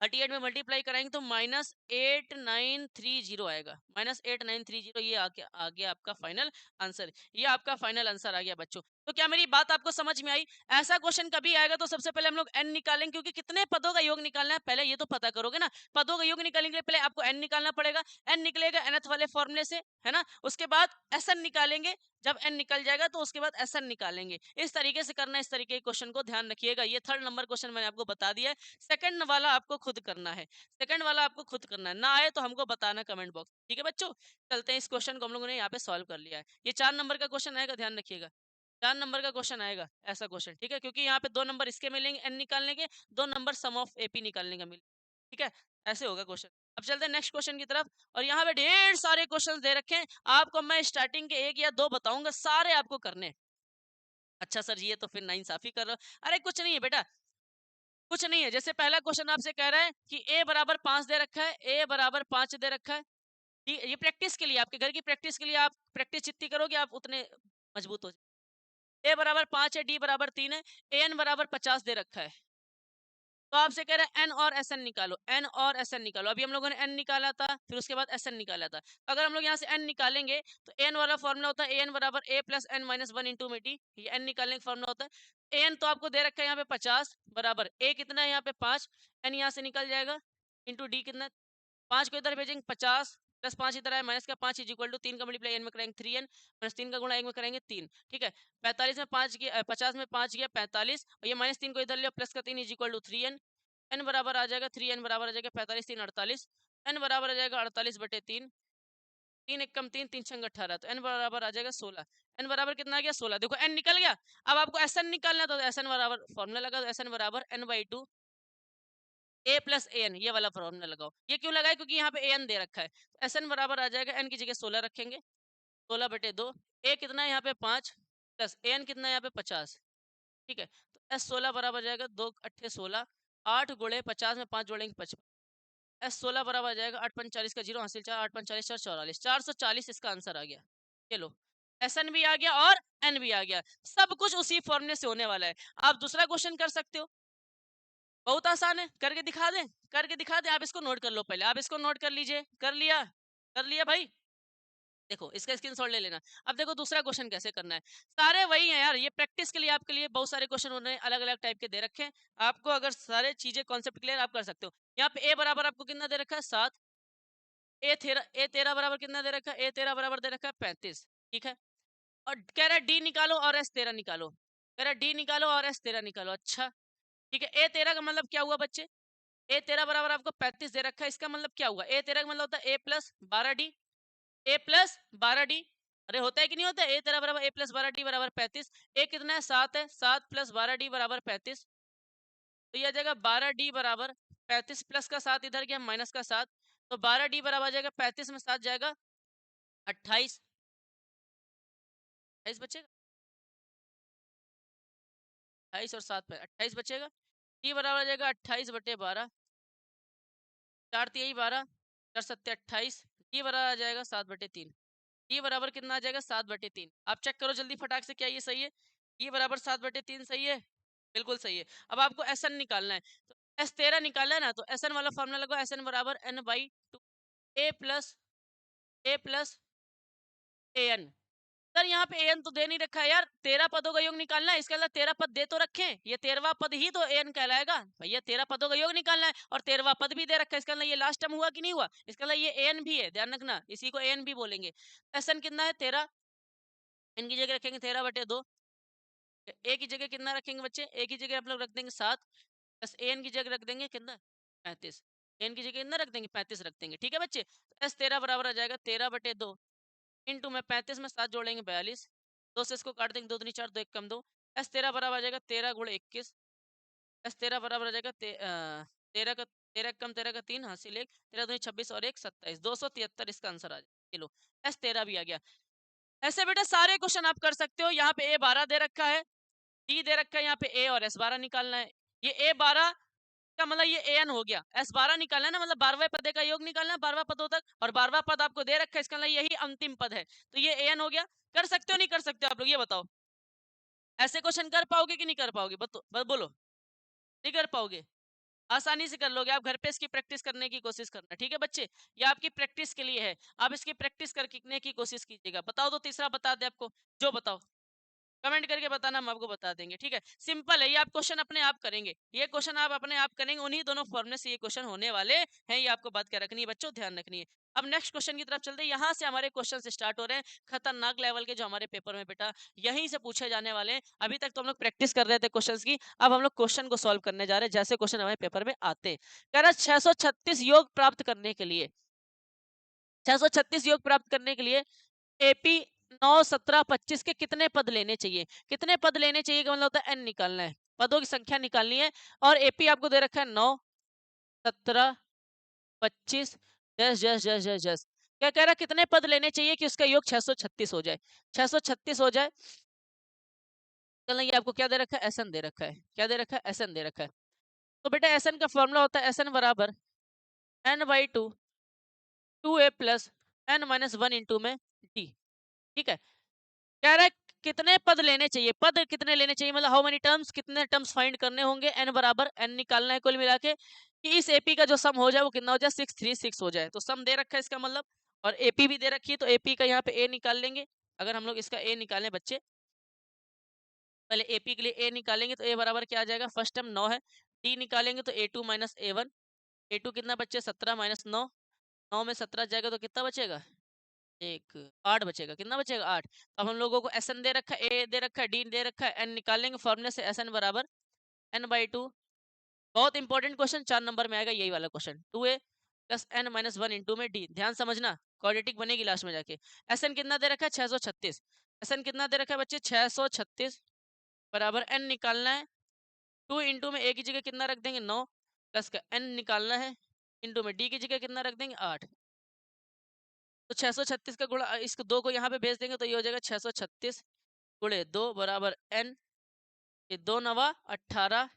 38 में मल्टीप्लाई कराएंगे तो -8930 आएगा, -8930, ये आ गया आपका फाइनल आंसर। ये आपका फाइनल आंसर आ गया बच्चों। तो क्या मेरी बात आपको समझ में आई? ऐसा क्वेश्चन कभी आएगा तो सबसे पहले हम लोग n निकालेंगे, क्योंकि कितने पदों का योग निकालना है पहले ये तो पता करोगे ना। पदों का योग निकालने के लिए पहले आपको n निकालना पड़ेगा, n निकलेगा nth वाले फॉर्मूले से, है ना। उसके बाद Sn निकालेंगे, जब n निकल जाएगा तो उसके बाद Sn निकालेंगे। इस तरीके से करना है, इस तरीके के क्वेश्चन को ध्यान रखिएगा। ये 3rd नंबर क्वेश्चन मैंने आपको बता दिया है। सेकंड वाला आपको खुद करना है, सेकंड वाला आपको खुद करना है, ना आए तो हमको बताना कमेंट बॉक्स। ठीक है बच्चों, चलते हैं, इस क्वेश्चन को हम लोगों ने यहाँ पे सॉल्व कर लिया है। ये 4 नंबर का क्वेश्चन आएगा, ध्यान रखिएगा, 4 नंबर का क्वेश्चन आएगा ऐसा क्वेश्चन। ठीक है, क्योंकि यहाँ पे 2 नंबर इसके मिलेंगे एन निकालने के, 2 नंबर सम ऑफ एपी निकालने का मिले। ठीक है, ऐसे होगा क्वेश्चन। अब चलते हैं नेक्स्ट क्वेश्चन की तरफ, और यहाँ पे ढेर सारे क्वेश्चन दे रखे हैं आपको। मैं स्टार्टिंग के 1 या 2 बताऊंगा, सारे आपको करने। अच्छा सर ये तो फिर नाइंसाफी कर रहे हो। अरे कुछ नहीं है बेटा, कुछ नहीं है। जैसे पहला क्वेश्चन आपसे कह रहा है कि a बराबर 5 दे रखा है, a बराबर 5 दे रखा है। ये प्रैक्टिस के लिए, आपके घर की प्रैक्टिस के लिए, आप प्रैक्टिस जितनी करोगे आप उतने मजबूत हो जाए। a बराबर 5 है, d बराबर 3 है, an बराबर 50 दे रखा है। तो आपसे कह रहा है n और Sn निकालो, n और Sn निकालो। अभी हम लोगों ने n निकाला था, फिर उसके बाद Sn निकाला था। तो अगर हम लोग यहाँ से n निकालेंगे तो n वाला फॉर्मूला होता है an बराबर a plus n minus 1 into में d। ये n निकालने का फॉर्मूला होता है। an तो आपको दे रखा है यहाँ पे 50, बराबर a कितना है यहाँ पे 5, n यहाँ से निकल जाएगा, इंटू d कितना, 5 को इधर भेजेंगे 50, प्लस 5 इधर है, माइनस का 5 इज इक्वल टू 3 का मल्टीप्लाई n में करेंगे 3n, माइनस 3 का गुणा 1 में करेंगे 3। ठीक है, 45 में 5 गया, 50 में 5 गया 45, और ये माइनस 3 को इधर लिया, प्लस का 3 is equal to 3n। n बराबर आ जाएगा 3n बराबर आ जाएगा 45 3 48, n बराबर आ जाएगा 48 बटे 3, 3 एक कम 3 3 छंग 18, तो n बराबर आ जाएगा 16। n बराबर कितना आ गया 16। देखो n निकल गया। अब आपको Sn निकालना है, तो Sn बराबर फॉर्मूला लगा दो, Sn बराबर n/2 a प्लस an, ये वाला फॉर्मूला लगाओ। ये क्यों लगाए, क्योंकि यहाँ पे an दे रखा है। तो Sn बराबर आ जाएगा, n की जगह 16 रखेंगे, 16 बटे 2, a कितना है यहाँ पे 5, प्लस an कितना है यहाँ पे 50। ठीक है, तो S16 बराबर आ जाएगा 2 अट्ठे 16, 8 गुणे 50 में 5 जोड़ेंगे 55, S16 बराबर आ जाएगा 8 45 का जीरो हासिल 4, 8 45 4 44, 440 इसका आंसर आ गया। ये लो, SN भी आ गया और N भी आ गया, सब कुछ उसी फॉर्मूले से होने वाला है। आप दूसरा क्वेश्चन कर सकते हो, बहुत आसान है, करके दिखा दें, करके दिखा दें। आप इसको नोट कर लो, पहले आप इसको नोट कर लीजिए। कर लिया भाई, देखो इसका स्क्रीनशॉट ले लेना। अब देखो दूसरा क्वेश्चन कैसे करना है, सारे वही हैं यार, ये प्रैक्टिस के लिए आपके लिए बहुत सारे क्वेश्चन उन्होंने अलग अलग टाइप के दे रखे हैं। आपको अगर सारे चीजें कॉन्सेप्ट क्लियर आप कर सकते हो। यहाँ पे ए बराबर आपको कितना दे रखा है 7, ए तेरह बराबर कितना दे रखा है, ए तेरह बराबर दे रखा है 35, ठीक है। और कह रहा है डी निकालो और एस तेरह निकालो, कह रहा है डी निकालो और एस तेरह निकालो। अच्छा ठीक है, ए तेरह का मतलब क्या हुआ बच्चे, ए तेरह बराबर आपको 35 दे रखा है, इसका मतलब क्या हुआ, ए तेरह का मतलब होता है ए प्लस 12 डी, ए प्लस 12 डी। अरे होता है कि नहीं होता है, ए तेरह बराबर ए प्लस 12 डी बराबर 35। ए कितना है 7 है, 7 प्लस 12 डी बराबर 35। तो यह आ जाएगा 12 डी बराबर 35 प्लस का 7 इधर गया माइनस का 7, तो 12 डी बराबर आ जाएगा 35 में 7 जाएगा 28, 28 बचेगा, 28 और 7 पे 28 बचेगा। डी बराबर आ जाएगा 28/12, 4 यही 12, 4 सत्ते 28। डी बराबर आ जाएगा 7/3, डी बराबर कितना आ जाएगा 7/3। आप चेक करो जल्दी फटाक से, क्या ये सही है, डी बराबर 7/3 सही है, बिल्कुल सही है। अब आपको एस एन निकालना है, तो एस तेरह निकालना है ना, तो एस एन वाला फॉर्मूला लगाओ, एस एन बराबर n/2, A plus a N. Sir यहाँ पे एन तो दे नहीं रखा है यार, 13 पदों का योग निकालना है, इसके अंदर 13 पद दे तो रखे, ये 13वां पद ही तो एन कहलाएगा भैया, 13 पदों का योग निकालना है और 13वां पद भी दे रखा है, इसके अंदर ये लास्ट टर्म हुआ कि नहीं हुआ, इसके अंदर ये एन भी है, ध्यान रखना, इसी को एन भी बोलेंगे। एस एन कितना है 13, एन की जगह रखेंगे 13/2, ए की जगह कितना रखेंगे बच्चे, ए की जगह आप लोग रख देंगे 7, प्लस एन की जगह रख देंगे कितना 35, एन की जगह कितना रख देंगे 35 रख देंगे, ठीक है बच्चे। एस तेरह बराबर आ जाएगा 13/2 इंटू में 35 में 7 जोड़ेंगे 42, 2 से इसको काट देंगे, 2 दूनी 4, 2 1 कम 2, एस तेरह बराबर आ जाएगा 13 × 21, एस तेरह बराबर आ जाएगा 13 कम 13 का 3 हासिल 1, 13 दूनी 26 और 1 27, 273 इसका आंसर आ जाएगा। चलो एस तेरह भी आ गया। ऐसे बेटा सारे क्वेश्चन आप कर सकते हो। यहाँ पे ए 12 दे रखा है, डी दे रखा है, यहाँ पे ए और एस 12 निकालना है। ये ए 12 का मतलब ये ए एन हो गया, एस 12 निकालना है ना, मतलब 12वें पद का योग निकालना है 12वां पदों तक, और 12वां पद आपको दे रखा है, इसका मतलब यही अंतिम पद है, तो ये ए एन हो गया। कर सकते हो नहीं कर सकते हो आप लोग ये बताओ, ऐसे क्वेश्चन कर पाओगे कि नहीं कर पाओगे, बोलो, नहीं कर पाओगे, आसानी से कर लोगे आप, घर पे इसकी प्रैक्टिस करने की कोशिश करना, ठीक है बच्चे, ये आपकी प्रैक्टिस के लिए है, आप इसकी प्रैक्टिस करने की कोशिश कीजिएगा। बताओ तो तीसरा बता दे आपको, जो बताओ कमेंट करके बताना, हम आपको बता देंगे, ठीक है। सिंपल है, ये आप क्वेश्चन अपने आप करेंगे, ये क्वेश्चन आप अपने आप करेंगे, उन्हीं दोनों फॉर्मूले से ये क्वेश्चन होने वाले हैं, ये आपको बात क्या रखनी है बच्चों, ध्यान रखनी है। अब नेक्स्ट क्वेश्चन की तरफ चलते हैं, यहाँ से हमारे क्वेश्चन स्टार्ट हो रहे हैं, खतरनाक लेवल के जो हमारे पेपर में बेटा यहीं से पूछे जाने वाले हैं। अभी तक तो हम लोग प्रैक्टिस कर रहे थे क्वेश्चंस की, अब हम लोग क्वेश्चन को सॉल्व करने जा रहे हैं, जैसे क्वेश्चन हमारे पेपर में आते हैं। कह रहा है 636 योग प्राप्त करने के लिए, 636 योग प्राप्त करने के लिए एपी 9 17 25 के कितने पद लेने चाहिए, कितने पद लेने चाहिए का मतलब होता है एन निकालना है, पदों की संख्या निकालनी है। और एपी आपको दे रखा है 9 17 25 10 10 10 10 10, क्या कह रहा है कितने पद लेने चाहिए कि उसका योग 636 हो जाए, 636 हो जाए। चलो ये आपको क्या दे रखा है, एसएन दे रखा है, क्या दे रखा है, एसएन दे रखा है। तो बेटा एसएन का फॉर्मूला होता है एसएन बराबर n/2 2a plus n-1 into में डी, ठीक है। कह रहा है कितने पद लेने चाहिए, पद कितने लेने चाहिए मतलब हाउ मेनी टर्म्स, कितने टर्म्स फाइंड करने होंगे, n बराबर n निकालना है कुल मिला के, कि इस एपी का जो सम हो जाए वो कितना हो जाए 636 हो जाए, तो सम दे रखा है इसका मतलब, और एपी भी दे रखी है, तो एपी का यहाँ पे ए निकाल लेंगे। अगर हम लोग इसका ए निकालें बच्चे, पहले एपी के लिए ए निकालेंगे, तो ए बराबर क्या आ जाएगा, फर्स्ट टर्म 9 है, डी निकालेंगे तो a2 माइनस a1, a2 कितना बच्चे 17 माइनस 9, 9 में 17 जाएगा तो कितना बचेगा, एक 8 बचेगा, कितना बचेगा 8। अब हम लोगों को एस एन दे रखा है, ए दे रखा है, डी दे रखा है, एन निकालेंगे फॉर्मूले से, एस एन बराबर n/2, बहुत इंपॉर्टेंट क्वेश्चन 4 नंबर में आएगा यही वाला question, 2a plus n-1 into में डी, ध्यान समझना क्वाड्रेटिक बनेगी लास्ट में जाके। एस एन कितना दे रखा है 636, एस एन कितना दे रखा है बच्चे 636 बराबर n निकालना है, 2 इंटू में ए की जगह कितना रख देंगे 9, प्लस का n निकालना है, इंटू में डी की जगह कितना रख देंगे 8, तो 636 का गुणा इसको 2 को यहाँ पे भेज देंगे तो ये हो जाएगा 636 गुणे 2 बराबर n, ये 2 नवा 18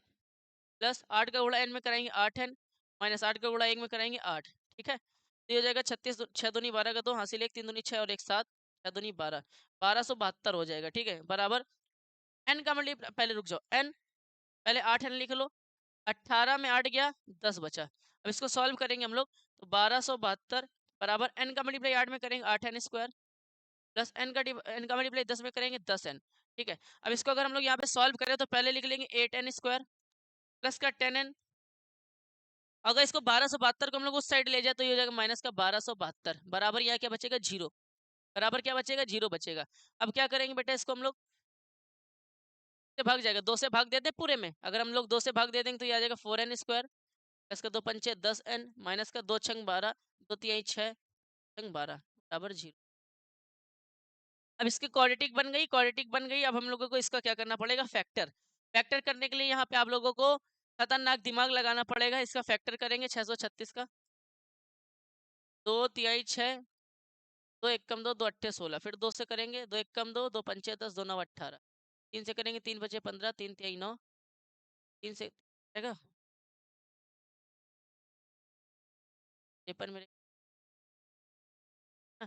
प्लस 8 का गुणा n में कराएंगे 8n, माइनस 8 का गुणा 1 में कराएंगे 8, ठीक है। तो ये हो जाएगा 36, 6 दूनी 12 का 2 हासिल 1, 3 दूनी 6 और 1 7, 6 दूनी 12, 1272 हो जाएगा। ठीक है, बराबर n का मल्टीप्लाई, पहले रुक जाओ, n पहले 8 n लिख लो, 18 में 8 गया 10 बचा। अब इसको सॉल्व करेंगे हम लोग, तो 1272 बराबर n का मल्टीप्लाई 8 में करेंगे 8n स्क्वायर प्लस n का मल्टीप्लाई 10 में करेंगे 10n। ठीक है, अब इसको अगर हम लोग यहाँ पे सॉल्व करें तो पहले लिख लेंगे 8n स्क्वायर प्लस का 10n। अगर इसको 1272 को हम लोग उस साइड ले जाए तो ये हो जाएगा माइनस का 1272 बराबर यहाँ क्या बचेगा, जीरो। बराबर क्या बचेगा, जीरो बचेगा। अब क्या करेंगे बेटा, इसको हम लोग से भाग जाएगा, 2 से भाग देते पूरे में। अगर हम लोग 2 से भाग दे देंगे तो ये आ जाएगा 4n स्क्वायर प्लस का 2 पंचे 10n माइनस का 2 छंग 12, 2 तिहाई 6 छंग 12 बराबर जीरो। अब इसकी क्वाड्रेटिक बन गई, क्वाड्रेटिक बन गई। अब हम लोगों को इसका क्या करना पड़ेगा, फैक्टर। फैक्टर करने के लिए यहाँ पे आप लोगों को खतरनाक दिमाग लगाना पड़ेगा। इसका फैक्टर करेंगे 636 का, 2 तिहाई 6, 2 एकम 2, 2 अट्ठे 16, फिर 2 से करेंगे, 2 एकम 2, 2 पंचे 10, 2 नौ 18, 3 से करेंगे 3 बचे 15, 3 तिहाई 9, 3 से रहेगा 53 मेरे ना,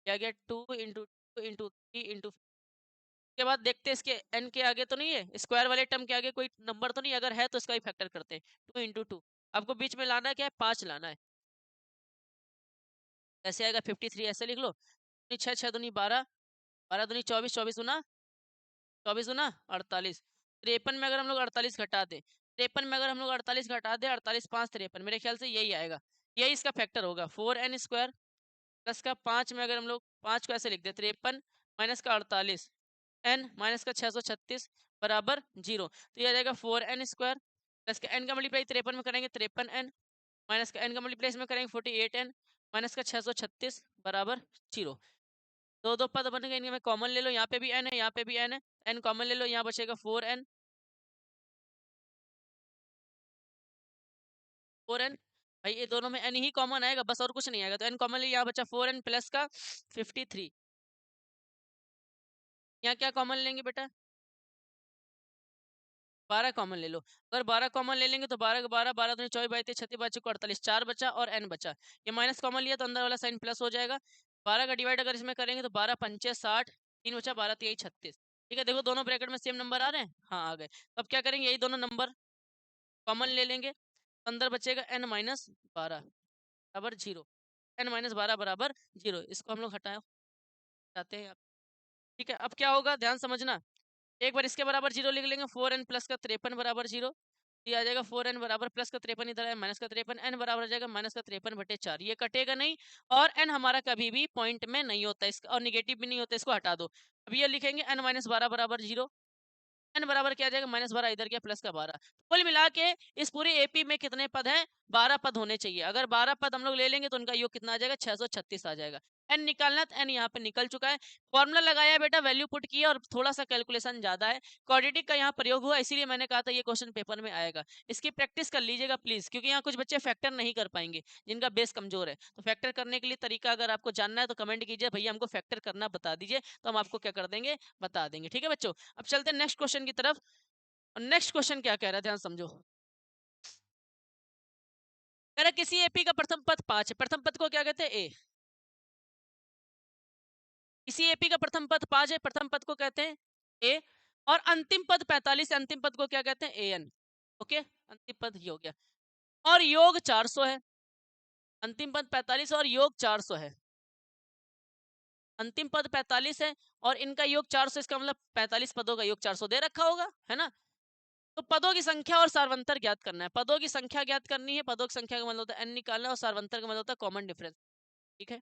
क्या गया 2 इंटू 2 इंटू 3 इंटू के बाद देखते हैं इसके n के आगे तो नहीं है, स्क्वायर वाले टर्म के आगे कोई नंबर तो नहीं, अगर है तो इसका ही फैक्टर करते हैं। 2 इंटू 2 आपको बीच में लाना है, क्या है, 5 लाना है। ऐसे आएगा 53, ऐसे लिख लो। 6 6 दूनी 12, 12 दूनी 24, 24 दूना 24 दूना 48, 53 में अगर हम लोग 48 घटा दे, 53 में अगर हम लोग 48 घटा दे, 48 5 53, मेरे ख्याल से यही आएगा, यही इसका फैक्टर होगा। 4n स्क्वायर प्लस का 5 में अगर हम लोग 5 को ऐसे लिख दे, 53 माइनस का 48 n माइनस का 636 बराबर जीरो। तो ये आ जाएगा 4n स्क्वायर प्लस का n का मल्टीप्लाई 53 में करेंगे 53n माइनस का n का मल्टीप्लाई इसमें करेंगे 48n माइनस का 636 बराबर जीरो। दो दो पद बन गए, इनमें में कॉमन ले लो, यहाँ पे भी n है, यहाँ पे भी n है, n कॉमन ले लो, यहाँ बचेगा 4n, 4n भाई ये दोनों में n ही कॉमन आएगा बस, और कुछ नहीं आएगा। तो n कॉमन ले, यहाँ बचा 4n प्लस का 53, यहाँ क्या कॉमन लेंगे बेटा, 12 कॉमन ले लो। अगर 12 कॉमन ले लेंगे तो 12 का 12, 12 दूनी 24, 22 36 बचे को 48, 4 बचा और n बचा। ये माइनस कॉमन लिया तो अंदर वाला साइन प्लस हो जाएगा। 12 का डिवाइड अगर इसमें करेंगे तो 12 पंचे 60, 3 बचा 12 तिहाई 36। ठीक है, देखो दोनों ब्रैकेट में सेम नंबर आ रहे हैं, हाँ आ गए। तो अब क्या करेंगे, यही दोनों नंबर कॉमन ले लेंगे, अंदर बचेगा n माइनस 12 बराबर जीरो, n माइनस 12 बराबर जीरो। इसको हम लोग हटाते हैं। ठीक है, अब क्या होगा ध्यान समझना, एक बार इसके बराबर जीरो लिख लेंगे, 4n प्लस का 53 बराबर जीरो। ये आ जाएगा 4n बराबर प्लस का 53, इधर है माइनस का 53, n बराबर आ जाएगा माइनस का 53 बटे 4, ये कटेगा नहीं। और n हमारा कभी भी पॉइंट में नहीं होता इसका, और निगेटिव भी नहीं होता, इसको हटा दो। अब ये लिखेंगे n माइनस 12 बराबर जीरो, n बराबर क्या आ जाएगा माइनस 12, इधर क्या प्लस का 12। कुल मिला के इस पूरी एपी में कितने पद हैं, 12 पद होने चाहिए। अगर 12 पद हम लोग ले लेंगे तो उनका योग कितना आ जाएगा, 636 आ जाएगा। n निकालना, तो n यहाँ पे निकल चुका है। फॉर्मूला लगाया बेटा, वैल्यू पुट किया, और थोड़ा सा कैलकुलेशन ज्यादा है, क्वाड्रेटिक का यहाँ प्रयोग हुआ, इसीलिए मैंने कहा था ये क्वेश्चन पेपर में आएगा। इसकी प्रैक्टिस कर लीजिएगा प्लीज, क्योंकि यहाँ कुछ बच्चे फैक्टर नहीं कर पाएंगे जिनका बेस कमजोर है। तो फैक्टर करने के लिए तरीका अगर आपको जानना है तो कमेंट कीजिए, भैया हमको फैक्टर करना बता दीजिए, तो हम आपको क्या कर देंगे, बता देंगे। ठीक है बच्चों, अब चलते हैं नेक्स्ट क्वेश्चन की तरफ। और नेक्स्ट क्वेश्चन क्या कह रहा है, ध्यान समझो। कह रहा है किसी एपी का प्रथम पद 5 है, प्रथम पद को क्या कहते हैं, ए। किसी एपी का प्रथम पद 5 है, प्रथम पद को कहते हैं ए। और अंतिम पद 45 है, अंतिम पद को क्या कहते हैं, ए एन। ओके, अंतिम पद ये हो गया। और योग 400 है, अंतिम पद 45 और योग 400 है। अंतिम पद 45 है और इनका योग 400, इसका मतलब 45 पदों का योग 400 दे रखा होगा, है ना। तो पदों की संख्या और सार्वंतर ज्ञात करना है। पदों की संख्या ज्ञात करनी है, पदों की संख्या का मतलब होता है n निकालना, और सार्वंतर का मतलब होता है कॉमन डिफरेंस। ठीक है,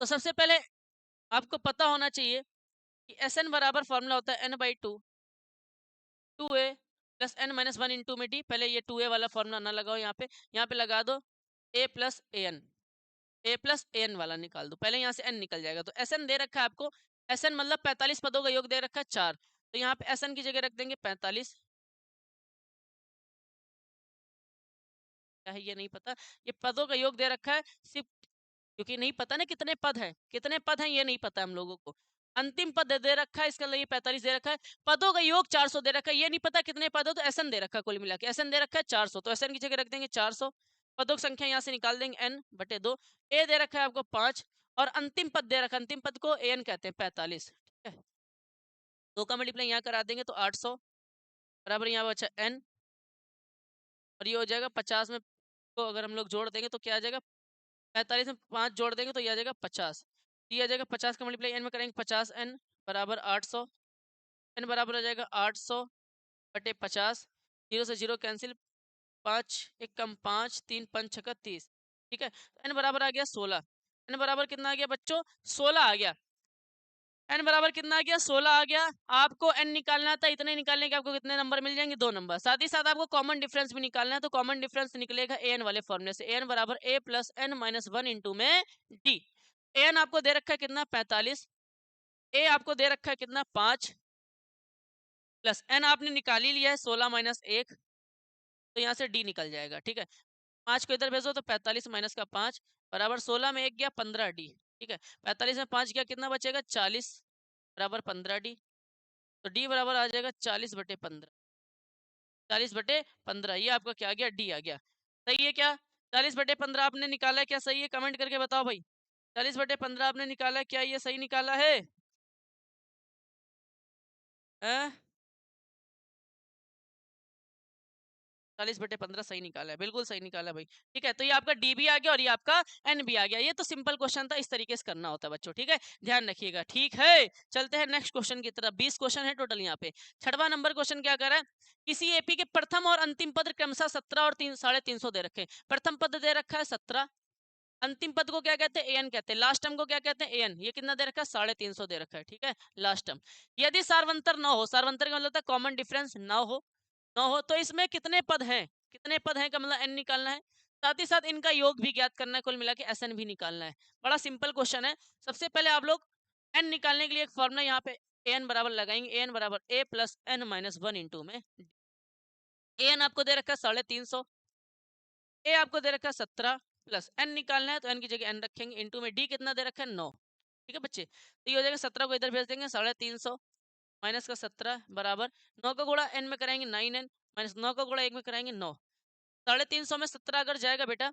तो सबसे पहले आपको पता होना चाहिए कि एस एन बराबर फॉर्मूला होता है n/2 2a plus n minus 1 into में डी। पहले ये 2a वाला फॉर्मूला ना लगाओ, यहाँ पे लगा दो a plus a n, a plus a n वाला निकाल दो, पहले यहाँ से n निकल जाएगा। तो एस एन दे रखा है आपको, एस एन मतलब 45 पदों का योग दे रखा है 4, तो यहाँ पे एस एन की जगह रख देंगे 45। क्या है ये नहीं पता, ये पदों का योग दे रखा है सिर्फ, क्योंकि नहीं पता ना कितने पद हैं, कितने पद हैं ये नहीं पता हम लोगों को। अंतिम पद दे रखा है, इसका लिए 45 दे रखा है, पदों का योग 400 दे रखा है, ये नहीं पता कितने पद है, तो एसएन दे रखा है, कुल मिला के एसएन दे रखा है 400, तो एसएन की जगह रख देंगे 400। पदों की संख्या यहाँ से निकाल देंगे n/2। ए दे रखा है आपको 5 और अंतिम पद दे रखा, अंतिम पद को an कहते हैं 45, ठीक है। 2 का मल्टीप्लाई यहाँ करा देंगे तो 800 बराबर यहाँ बचा n, और ये हो जाएगा 50 में को अगर हम लोग जोड़ देंगे तो क्या आ जाएगा, 45 में 5 जोड़ देंगे तो ये आ जाएगा 50, ये आ जाएगा 50 का मल्टीप्लाई n में करेंगे 50n बराबर 800, n बराबर आ जाएगा 800 बटे 50, 0 से 0 कैंसिल, 5 एक कम 5, 3 5 छक्का 30, ठीक है। n बराबर आ गया 16, n बराबर कितना आ गया बच्चों, 16 आ गया। n बराबर कितना आ गया, 16 आ गया। आपको n निकालना था, इतने निकालने के आपको कितने नंबर मिल जाएंगे, 2 नंबर। साथ ही साथ आपको कॉमन डिफरेंस भी निकालना है, तो कॉमन डिफरेंस निकलेगा an वाले फॉर्मूले से, an बराबर a plus n minus 1 into में d। an आपको दे रखा है कितना 45, a आपको दे रखा है कितना 5, प्लस n आपने निकाल ही लिया है 16 माइनस 1, तो यहाँ से d निकल जाएगा, ठीक है। 5 को इधर भेजो तो 45 माइनस का 5 बराबर 16 में 1 गया 15d, ठीक है। 45 में 5 गया कितना बचेगा 40 बराबर 15d, तो d बराबर आ जाएगा 40 बटे 15, 40 बटे 15, ये आपका क्या आ गया, d आ गया। सही है क्या, 40 बटे 15 आपने निकाला है क्या, सही है, कमेंट करके बताओ भाई। 40 बटे 15 आपने निकाला है क्या, ये सही निकाला है? 40/15 सही निकाला है, बिल्कुल सही निकाला है भाई, ठीक है। तो ये आपका डी भी आ गया और ये आपका एन भी आ गया। ये तो सिंपल क्वेश्चन था, इस तरीके से करना होता है बच्चों, ठीक है, ध्यान रखिएगा, ठीक है। चलते हैं नेक्स्ट क्वेश्चन की तरफ। 20 क्वेश्चन है टोटल यहाँ पे। 6वां नंबर क्वेश्चन क्या कर रहा है, किसी एपी के प्रथम और अंतिम पद क्रमशः 17 और 350 दे रखे। प्रथम पद दे रखा है 17, अंतिम पद को क्या कहते हैं, एन कहते हैं, लास्ट टर्म को क्या कहते हैं, एन। ये कितना दे रखा है 350 दे रखा है, ठीक है, लास्ट टर्म। यदि सार्वंतर न हो, सार्वंतर का मतलब होता है कॉमन डिफरेंस ना हो, न हो तो इसमें कितने पद हैं, कितने पद हैं का मतलब एन निकालना है, साथ ही साथ इनका योग भी ज्ञात करना है, कुल मिला के एस एन भी निकालना है। बड़ा सिंपल क्वेश्चन है। सबसे पहले आप लोग एन निकालने के लिए एक फॉर्मूला यहाँ पे एन बराबर लगाएंगे, एन बराबर ए प्लस एन माइनस 1 इंटू में एन आपको दे रखा है 350, ए आपको दे रखा है 17, प्लस एन निकालना है तो एन की जगह एन रखेंगे, इंटू में डी कितना दे रखा है 9, ठीक है बच्चे। तो ये हो जाएगा 17 को इधर भेज देंगे 350 माइनस का 17 बराबर 9 का गुणा एन में कराएंगे 9n माइनस 9 का गुणा 1 में कराएंगे 9। 350 में 17 अगर जाएगा बेटा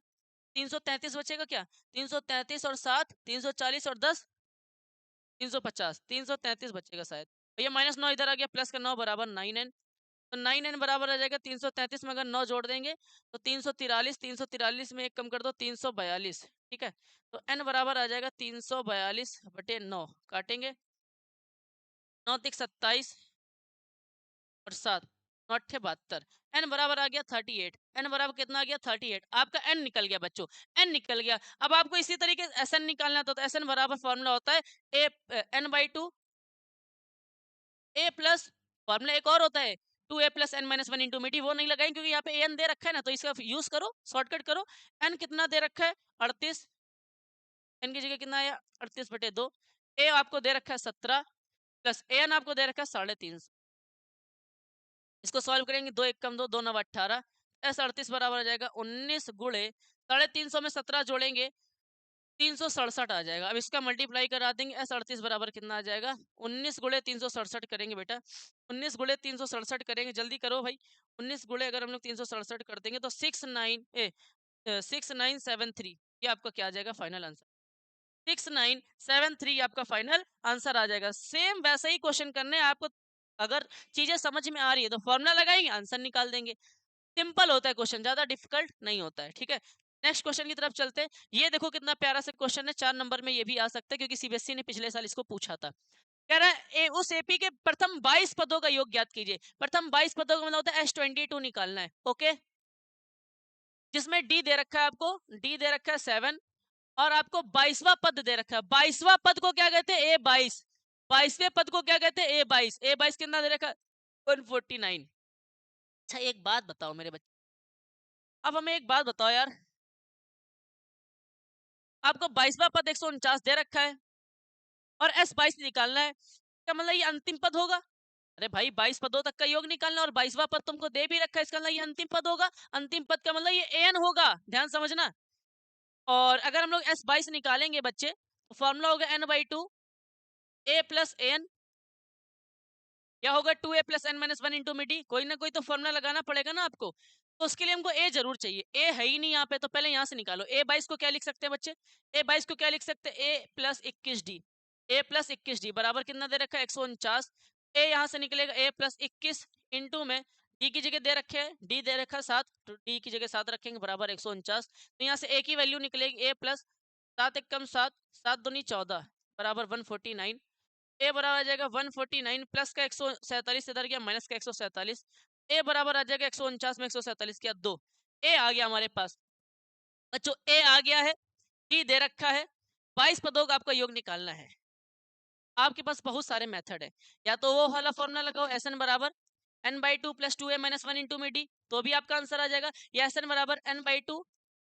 333 बचेगा क्या, 333 और 7 340 और 10 350, 333 बचेगा शायद। भैया माइनस 9 इधर आ गया, प्लस का 9 बराबर 9n, तो 9n बराबर आ जाएगा 333 में अगर 9 जोड़ देंगे तो 343, 343 में एक कम कर दो 342, ठीक है। तो n बराबर आ जाएगा 342 बटे 9, काटेंगे 9 तिक 27 और 7 9 अट्ठे 72, n बराबर आ गया 38, n बराबर कितना आ गया 38, आपका n निकल गया बच्चों, n निकल गया। अब आपको इसी तरीके से एस एन निकालना था, तो एस एन बराबर फॉर्मूला होता है ए n/2 ए प्लस, फॉर्मूला एक और होता है 2a plus n minus 1 into में डी, वो नहीं लगाएंगे क्योंकि यहाँ पे एन दे रखा है ना, तो इसका यूज करो, शॉर्टकट करो। एन कितना दे रखा है 38, एन की जगह कितना आया 38/2, ए आपको दे रखा है 17 प्लस एन आपको दे रखा है 350, इसको सॉल्व करेंगे 2 1 कम 2 2 9 18, एस 38 बराबर आ जाएगा 19 गुणे 350 में 17 जोड़ेंगे 367 आ जाएगा। अब इसका मल्टीप्लाई करा देंगे, एस 38 बराबर कितना आ जाएगा 19 गुणे 367 करेंगे बेटा, 19 गुणे 367 करेंगे, जल्दी करो भाई। 19 गुणे अगर हम लोग 367 कर देंगे तो 6973, ये आपका क्या आ जाएगा फाइनल आंसर, 6973 आपका फाइनल आंसर आ जाएगा। सेम वैसे ही क्वेश्चन करने आपको, अगर चीजें समझ में आ रही है तो फॉर्मूला लगाएंगे आंसर निकाल देंगे। सिंपल होता है क्वेश्चन, ज्यादा डिफिकल्ट नहीं होता है, ठीक है। नेक्स्ट क्वेश्चन की तरफ चलते हैं। ये देखो कितना प्यारा सा क्वेश्चन है, 4 नंबर में ये भी आ सकता है क्योंकि सीबीएसई ने पिछले साल इसको पूछा था। कह रहा है उस एपी के प्रथम 22 पदों का योग ज्ञात कीजिए। प्रथम 22 पदों का मतलब होता है S22 निकालना है, ओके। जिसमें डी दे रखा है, आपको डी दे रखा है 7 और आपको 22वां पद दे रखा है। 22वां पद को क्या कहते हैं, A22। 22वें पद को क्या कहते हैं, A22। A22 कितना दे रखा है 149। अच्छा एक बात बताओ मेरे बच्चे, अब हमें एक बात बताओ यार, आपको 22वां पद 149 दे रखा है और S22 निकालना है, क्या मतलब ये अंतिम पद होगा? अरे भाई 22 पदों तक का योग निकालना और 22वां पद तुमको दे भी रखा है, इसका मतलब ये अंतिम पद होगा। अंतिम पद का मतलब ये एन होगा, ध्यान समझना। और अगर हम लोग S22 निकालेंगे बच्चे तो फॉर्मूला होगा n/2 a प्लस एन या होगा 2a plus n minus 1 into में डी। कोई ना कोई तो फॉर्मूला लगाना पड़ेगा ना आपको, तो उसके लिए हमको a जरूर चाहिए। a है ही नहीं यहाँ पे, तो पहले यहाँ से निकालो। a 22 को क्या लिख सकते हैं बच्चे? a 22 को क्या लिख सकते हैं? a plus 21 D. a plus 21 D बराबर कितना दे रखा है? 149। a यहाँ से निकलेगा a प्लस 21 इंटू में डी की जगह दे रखे हैं, डी दे रखा है 7, तो डी की जगह 7 रखेंगे बराबर 149। तो यहाँ से a की वैल्यू निकलेगी a प्लस 7 एक कम 7, 7 दूनी 14 बराबर 149। ए बराबर आ जाएगा 149 प्लस का 147 इधर गया, माइनस का 147। ए बराबर आ जाएगा 149 में 147 किया 2। ए आ गया हमारे पास बच्चों, ए आ गया है, डी दे रखा है, 22 पदों का आपका योग निकालना है। आपके पास बहुत सारे मेथड है, या तो वो वाला फॉर्मूला लगाओ एस एन बराबर n by two plus two a minus one into में डी, तो भी आपका आंसर आ जाएगा, या एस एन बराबर n by two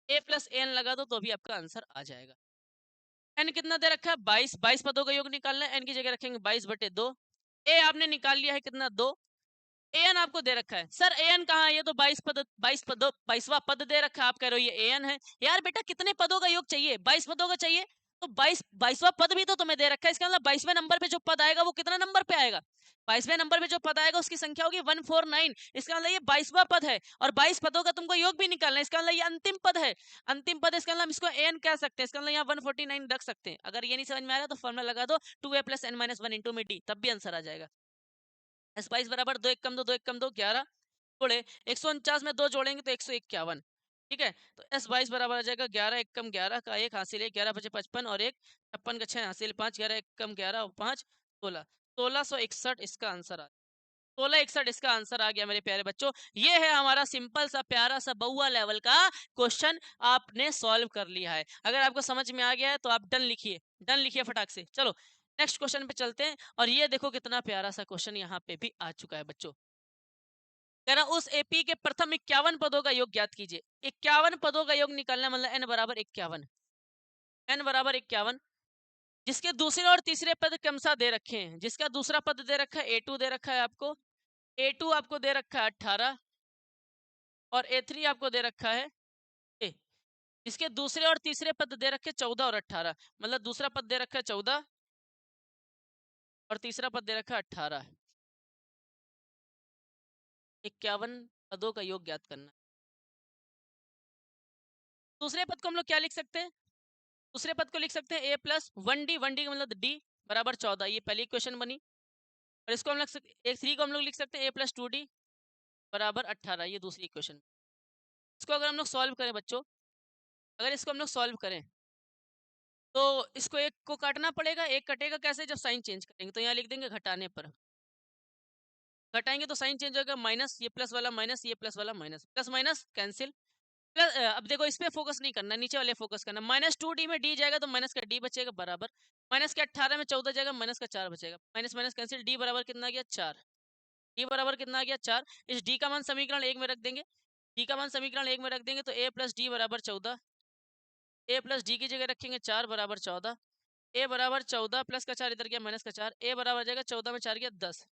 a plus a n लगा दो तो भी आपका आंसर आ जाएगा। एन कितना दे रखा है? 22, 22 पदों का योग निकालना है, एन की जगह रखेंगे 22/2। ए आपने निकाल लिया है कितना? 2। एन आपको दे रखा है, सर एन कहाँ है? ये तो 22वां पद दे रखा है, आप कह रहे हो ये एन है। यार बेटा कितने पदों का योग चाहिए? 22 पदों का चाहिए, तो 22वां पद भी तो तुम्हें दे रखा है। इसका मतलब 22वें नंबर पे जो पद आएगा वो कितना नंबर पे आएगा? 22वें नंबर पे जो पद आएगा उसकी संख्या होगी 149। इसका मतलब ये 22वां पद है, और 22 पदों का तुमको योग भी निकालना है। इसका मतलब ये अंतिम पद है, अंतिम पद। इसका मतलब इसको एन कह सकते हैं, इसका मतलब यहाँ 149 रख सकते हैं। अगर ये नहीं समझ में आ रहा तो फॉर्मुला लगा दो 2a plus n minus 1 into में डी, तब भी आंसर आ जाएगा। एस 22 बराबर 2 1 कम 2 2 1 कम 2 11 जोड़े 149 में 2 जोड़ेंगे तो 151। ठीक है, तो एस 22 बराबर आ जाएगा 11 1 कम 11 का 1 हासिल है, 11 बचे 55 और 1 56 का 6 हासिल 5, 11 1 कम 11 और 5 16, 1661 इसका आंसर आ 1661 इसका आंसर आ गया मेरे प्यारे बच्चों। ये है हमारा सिंपल सा प्यारा सा बउआ लेवल का क्वेश्चन, आपने सॉल्व कर लिया है। अगर आपको समझ में आ गया है तो आप डन लिखिए, डन लिखिए फटाक से। चलो नेक्स्ट क्वेश्चन पे चलते हैं, और ये देखो कितना प्यारा सा क्वेश्चन यहाँ पे भी आ चुका है बच्चों। कह रहा उस एपी के प्रथम 51 पदों का योग ज्ञात कीजिए। 51 पदों का योग निकालना मतलब n बराबर 51, n बराबर 51, जिसके दूसरे और तीसरे पद क्रमशः दे रखे हैं। जिसका दूसरा पद दे रखा है A2 दे रखा है आपको, A2 आपको दे रखा है 18 और A3 आपको दे रखा है A। इसके दूसरे और तीसरे पद दे रखे 14 और 18, मतलब दूसरा पद दे रखा है 14 और तीसरा पद दे रखा है 18। 51 पदों का योग ज्ञात करना। दूसरे पद को हम लोग क्या लिख सकते हैं? दूसरे पद को लिख सकते हैं a प्लस 1d, 1d का मतलब d बराबर 14, ये पहली इक्वेशन बनी। और इसको हम लोग एक 3 को हम लोग लिख सकते हैं a प्लस 2d बराबर 18, ये दूसरी इक्वेशन। इसको अगर हम लोग सॉल्व करें बच्चों, अगर इसको हम लोग सॉल्व करें तो इसको एक को काटना पड़ेगा। एक कटेगा कैसे? जब साइन चेंज करेंगे, तो यहाँ लिख देंगे घटाने पर। घटाएंगे तो साइन चेंज होगा, माइनस, ये प्लस वाला माइनस, ये प्लस वाला minus, plus minus cancel. Plus अब देखो इस पे फोकस नहीं करना, नीचे वाले फोकस करना। -2d में d जाएगा तो माइनस का d बचेगा बराबर, माइनस के 18 में 14 जाएगा, माइनस का 4 बचेगा, माइनस माइनस कैंसिल, d बराबर कितना आ गया? 4। d बराबर कितना आ गया? 4। इस d का मान समीकरण 1 में रख देंगे, d का मान समीकरण 1 में रख देंगे तो a प्लस डी बराबर 14, a प्लस डी की जगह रखेंगे 4 बराबर 14, a बराबर 14 प्लस का 4 इधर गया माइनस का 4, a बराबर आ जाएगा 14 में 4 गया 10,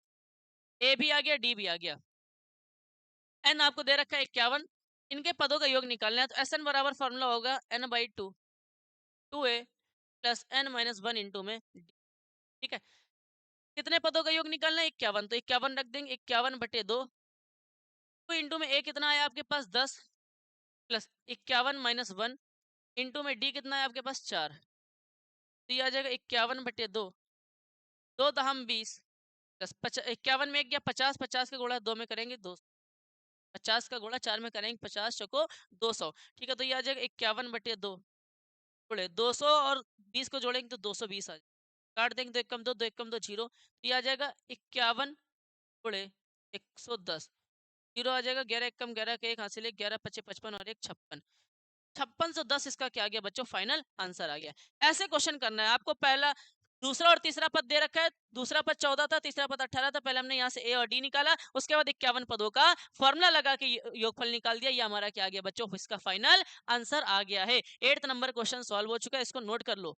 a भी आ गया d भी आ गया। n आपको दे रखा है 51, इनके पदों का योग निकालना है, तो एस एन बराबर फॉर्मूला होगा n by 2 2a plus n minus 1 into में d। ठीक है, कितने पदों का योग निकालना है? 51, तो 51 रख देंगे, 51/2 तो इंटू में a कितना है आपके पास? 10 प्लस 51 माइनस 1 इंटू में d कितना है आपके पास? 4, तो ये आ जाएगा 51/2, 2 दहम 20 प्लस 51 में 1 गया 50, 50 का गुणा 2 में करेंगे 200, 50 का गुणा 4 में करेंगे 50 चौको 200। ठीक है, तो ये आ जाएगा 51/2 जोड़े 200 और 20 को जोड़ेंगे तो 220 आ जाएगा। काट देंगे तो 1 कम 2, 2 1 कम 2 0, तो ये आ जाएगा 51 जोड़े 110, जीरो आ जाएगा। 11 1 कम 11 का 1 हासिल है, 11 5 55 और 1 56, 5610 इसका क्या आ गया बच्चों? फाइनल आंसर आ गया। ऐसे क्वेश्चन करना है आपको। पहला, दूसरा और तीसरा पद दे रखा है, दूसरा पद 14 था, तीसरा पद 18 था। पहले हमने यहाँ से ए और डी निकाला, उसके बाद 51 पदों का फॉर्मूला लगा के योगफल निकाल दिया। ये हमारा क्या आ गया बच्चों? इसका फाइनल आंसर आ गया है। 8th नंबर क्वेश्चन सॉल्व हो चुका है, इसको नोट कर लो।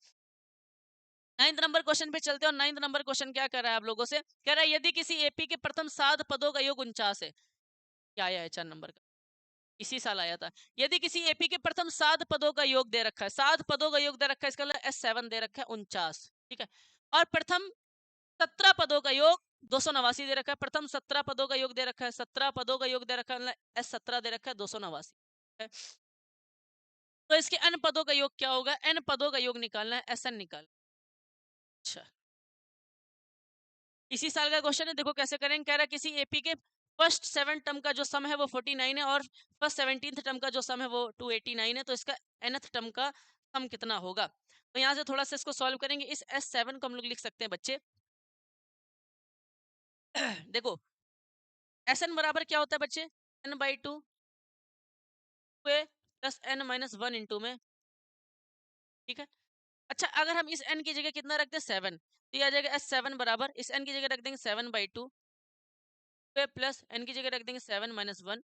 9th नंबर क्वेश्चन पे चलते हैं, और 9th नंबर क्वेश्चन क्या कर रहा है आप लोगों से? कह रहा है यदि किसी एपी के प्रथम 7 पदों का योग 49 है। क्या आया है 4 नंबर का? इसी साल आया था। यदि किसी एपी के प्रथम 7 पदों का योग दे रखा है, 7 पदों का योग दे रखा है, इसका मतलब S7 दे रखा है 49। ठीक है, और प्रथम 17 पदों का योग 289 दे रखा है, प्रथम 17 पदों का योग दे रखा है, 17 पदों का योग दे रखा है, S17 दे रखा है 289। तो इसके n पदों का योग क्या होगा, n पदों का योग निकालना है, SN निकाल। अच्छा, इसी साल का क्वेश्चन है, देखो कैसे करेंगे। कह रहा है किसी एपी के फर्स्ट 7 टर्म का जो सम है वो 49 है और फर्स्ट 17th टर्म का जो सम है वो 289 है, तो इसका nth टर्म का सम कितना होगा। तो यहाँ से थोड़ा सा इसको सॉल्व करेंगे। इस S7 को हम लोग लिख सकते हैं बच्चे देखो SN बराबर क्या होता है बच्चे, n/2 plus n minus 1 into में, ठीक है। अच्छा, अगर हम इस n की जगह कितना रखते हैं 7, तो ये आ जाएगा S7 बराबर, इस n की जगह रख देंगे 7/2 प्लस n की जगह रख देंगे 7 माइनस 1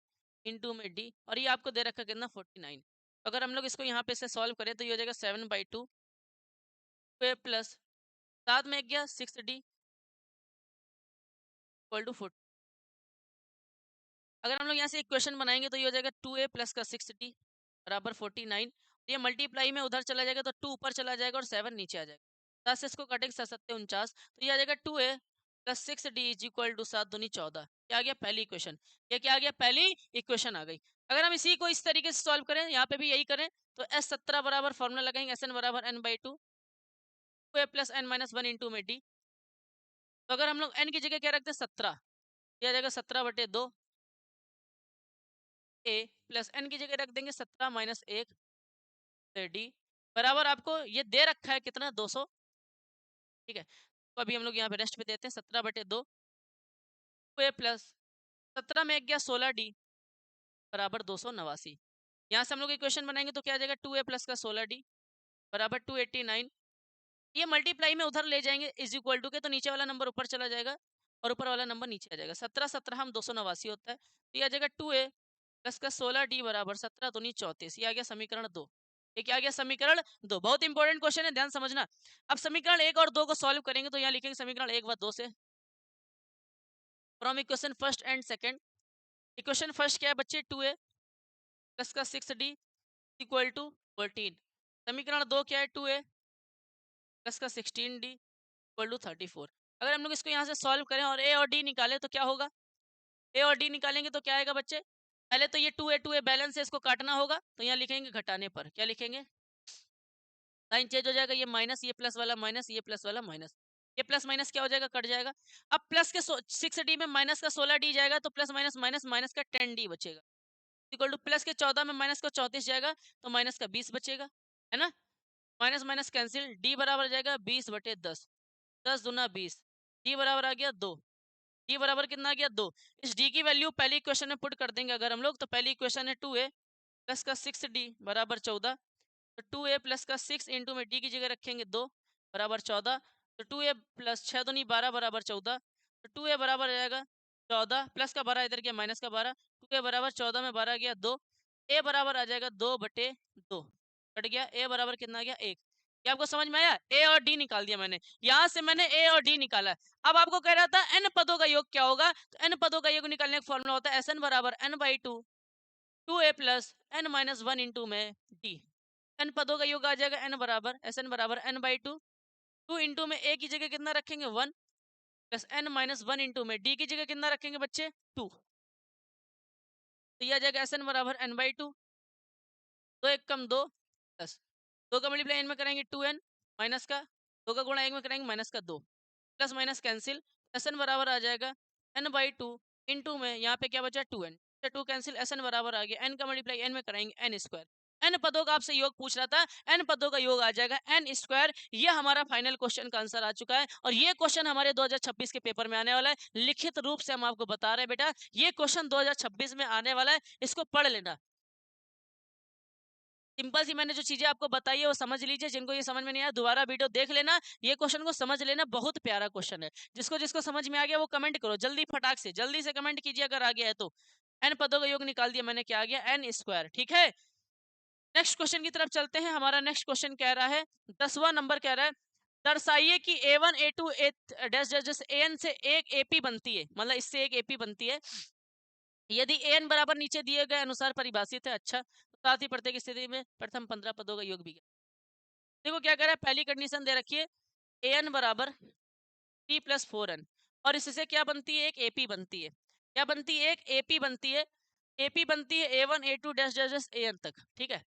इंटू में d, और ये आपको दे रखा कितना 49। अगर हम लोग इसको यहाँ पे से सॉल्व करें तो ये हो जाएगा 7/2 प्लस 7 में 1 गया 6d इक्वल टू 40। अगर हम लोग यहाँ से इक्वेशन बनाएंगे तो ये हो जाएगा 2a प्लस का 6d बराबर 49। ये मल्टीप्लाई में उधर चला जाएगा तो 2 ऊपर चला जाएगा और 7 नीचे आ जाएगा, 10 से इसको कटेंगे 7 7 49, तो ये आ जाएगा 2a plus 6d is equal to 7 दूनी 14। क्या आ गया, पहली इक्वेशन। ये क्या आ गया, पहली इक्वेशन आ गई। अगर हम इसी को इस तरीके से सॉल्व करें, यहाँ पे भी यही करें, तो S17 बराबर फॉर्मूला लगाएंगे SN बराबर n/2 2a plus n minus 1 into में d। तो अगर हम लोग n की जगह क्या रखते हैं 17, यह आ जाएगा 17/2 a प्लस n की जगह रख देंगे 17 माइनस 1 डी बराबर आपको ये दे रखा है कितना 200, ठीक है। तो अभी हम लोग यहाँ पे रेस्ट पे देते हैं 17/2 ए प्लस 17 में 1 गया 16d बराबर 289। यहाँ से हम लोग इक्वेशन बनाएंगे तो क्या आ जाएगा 2a प्लस का 16d बराबर 289। ये मल्टीप्लाई में उधर ले जाएंगे इज इक्वल टू के, तो नीचे वाला नंबर ऊपर चला जाएगा और ऊपर वाला नंबर नीचे आ जाएगा। 17 17 हम 289 होता है, तो ये आ जाएगा 2a प्लस का 16d बराबर 17 दूनी 34। ये आ गया समीकरण 2। ये क्या आ गया, समीकरण 2। बहुत इंपॉर्टेंट क्वेश्चन है, ध्यान समझना। अब समीकरण 1 और 2 को सॉल्व करेंगे तो यहाँ लिखेंगे समीकरण 1 व 2 से from equation first and second. Equation first क्या है बच्चे, 2a प्लस का 6d इक्वल टू 14। समीकरण 2 क्या है, 2a प्लस का 16d इक्वल टू 34। अगर हम लोग इसको यहाँ से सॉल्व करें और a और d निकालें तो क्या होगा, a और d निकालेंगे तो क्या आएगा बच्चे, पहले तो ये 2a बैलेंस है, इसको काटना होगा, तो यहाँ लिखेंगे घटाने पर क्या लिखेंगे, साइन चेंज हो जाएगा, ये माइनस, ये प्लस वाला माइनस, ये प्लस वाला माइनस, ये प्लस माइनस क्या हो जाएगा, कट जाएगा। अब प्लस के 6d में माइनस का 16d जाएगा तो प्लस माइनस माइनस माइनस का 10d बचेगा इक्वल टू प्लस के 14 में माइनस का 34 जाएगा तो माइनस का 20 बचेगा, है ना। माइनस माइनस कैंसिल, d बराबर जाएगा 20/10, 10 दूना 20, d बराबर आ गया 2, d बराबर कितना आ गया 2। इस d की वैल्यू पहली इक्वेशन में पुट कर देंगे अगर हम लोग, तो पहली इक्वेशन है 2a प्लस का 6d बराबर 14, तो 2a प्लस का 6 इंटू में d की जगह रखेंगे 2 बराबर 14, तो 2a प्लस 6 दूनी 12 बराबर 14, तो 2a बराबर आ जाएगा 14 प्लस का 12 इधर गया माइनस का 12, 2a बराबर 14 में 12 गया 2, a बराबर आ जाएगा 2/2, कट गया, a बराबर कितना गया 1। क्या आपको समझ में आया, a और d निकाल दिया मैंने, यहाँ से मैंने a और d निकाला है। अब आपको कह रहा था n पदों का योग क्या होगा, तो n पदों का योग निकालने का फॉर्मूला होता है Sn बराबर n/2 2a plus n minus 1 into में d। n पदों का योग आ जाएगा n बराबर Sn बराबर n/2 2 इंटू में a की जगह कितना रखेंगे 1 प्लस n माइनस 1 इंटू में d की जगह कितना रखेंगे बच्चे 2, तो ये आ जाएगा Sn बराबर n/2, 2 1 कम 2 प्लस 2 का मल्टीप्लाई n में करेंगे 2n माइनस का 2 का गुणा 1 में करेंगे माइनस का 2, प्लस माइनस कैंसिल, Sn बराबर आ जाएगा n/2 इंटू में यहाँ पे क्या बचा 2n, 2 कैंसिल, Sn बराबर आ गया n का मल्टीप्लाई n में कराएंगे n स्क्वायर। n पदों का आपसे योग पूछ रहा था, n पदों का योग आ जाएगा n स्क्वायर। ये हमारा फाइनल क्वेश्चन का आंसर आ चुका है और ये क्वेश्चन हमारे 2026 के पेपर में आने वाला है। लिखित रूप से हम आपको बता रहे हैं बेटा, ये क्वेश्चन 2026 में आने वाला है, इसको पढ़ लेना। सिंपल सी मैंने जो चीजें आपको बताई है वो समझ लीजिए, जिनको ये समझ में नहीं आया दोबारा वीडियो देख लेना, ये क्वेश्चन को समझ लेना, बहुत प्यारा क्वेश्चन है। जिसको जिसको समझ में आ गया वो कमेंट करो जल्दी, फटाक से जल्दी से कमेंट कीजिए अगर आ गया है तो। n पदों का योग निकाल दिया मैंने, क्या आ गया n स्क्वायर, ठीक है। नेक्स्ट क्वेश्चन की तरफ चलते हैं। हमारा नेक्स्ट क्वेश्चन कह रहा है 10वां नंबर कह रहा है, दर्शाइए कि a1 a2 a dash dash dash an से एक ap बनती है, मतलब इससे एक ap बनती है यदि an बराबर नीचे दिए गए अनुसार परिभाषित है। अच्छा, तो साथ ही प्रत्येक स्थिति में प्रथम 15 पदों का योग भी। देखो क्या कह रहा है, पहली कंडीशन दे रखी है an बराबर 3 + 4n और इससे क्या बनती है, एक एपी बनती है। क्या बनती है, एक एपी बनती है। एपी बनती है A1 A2 dash dash dash AN तक, ठीक है।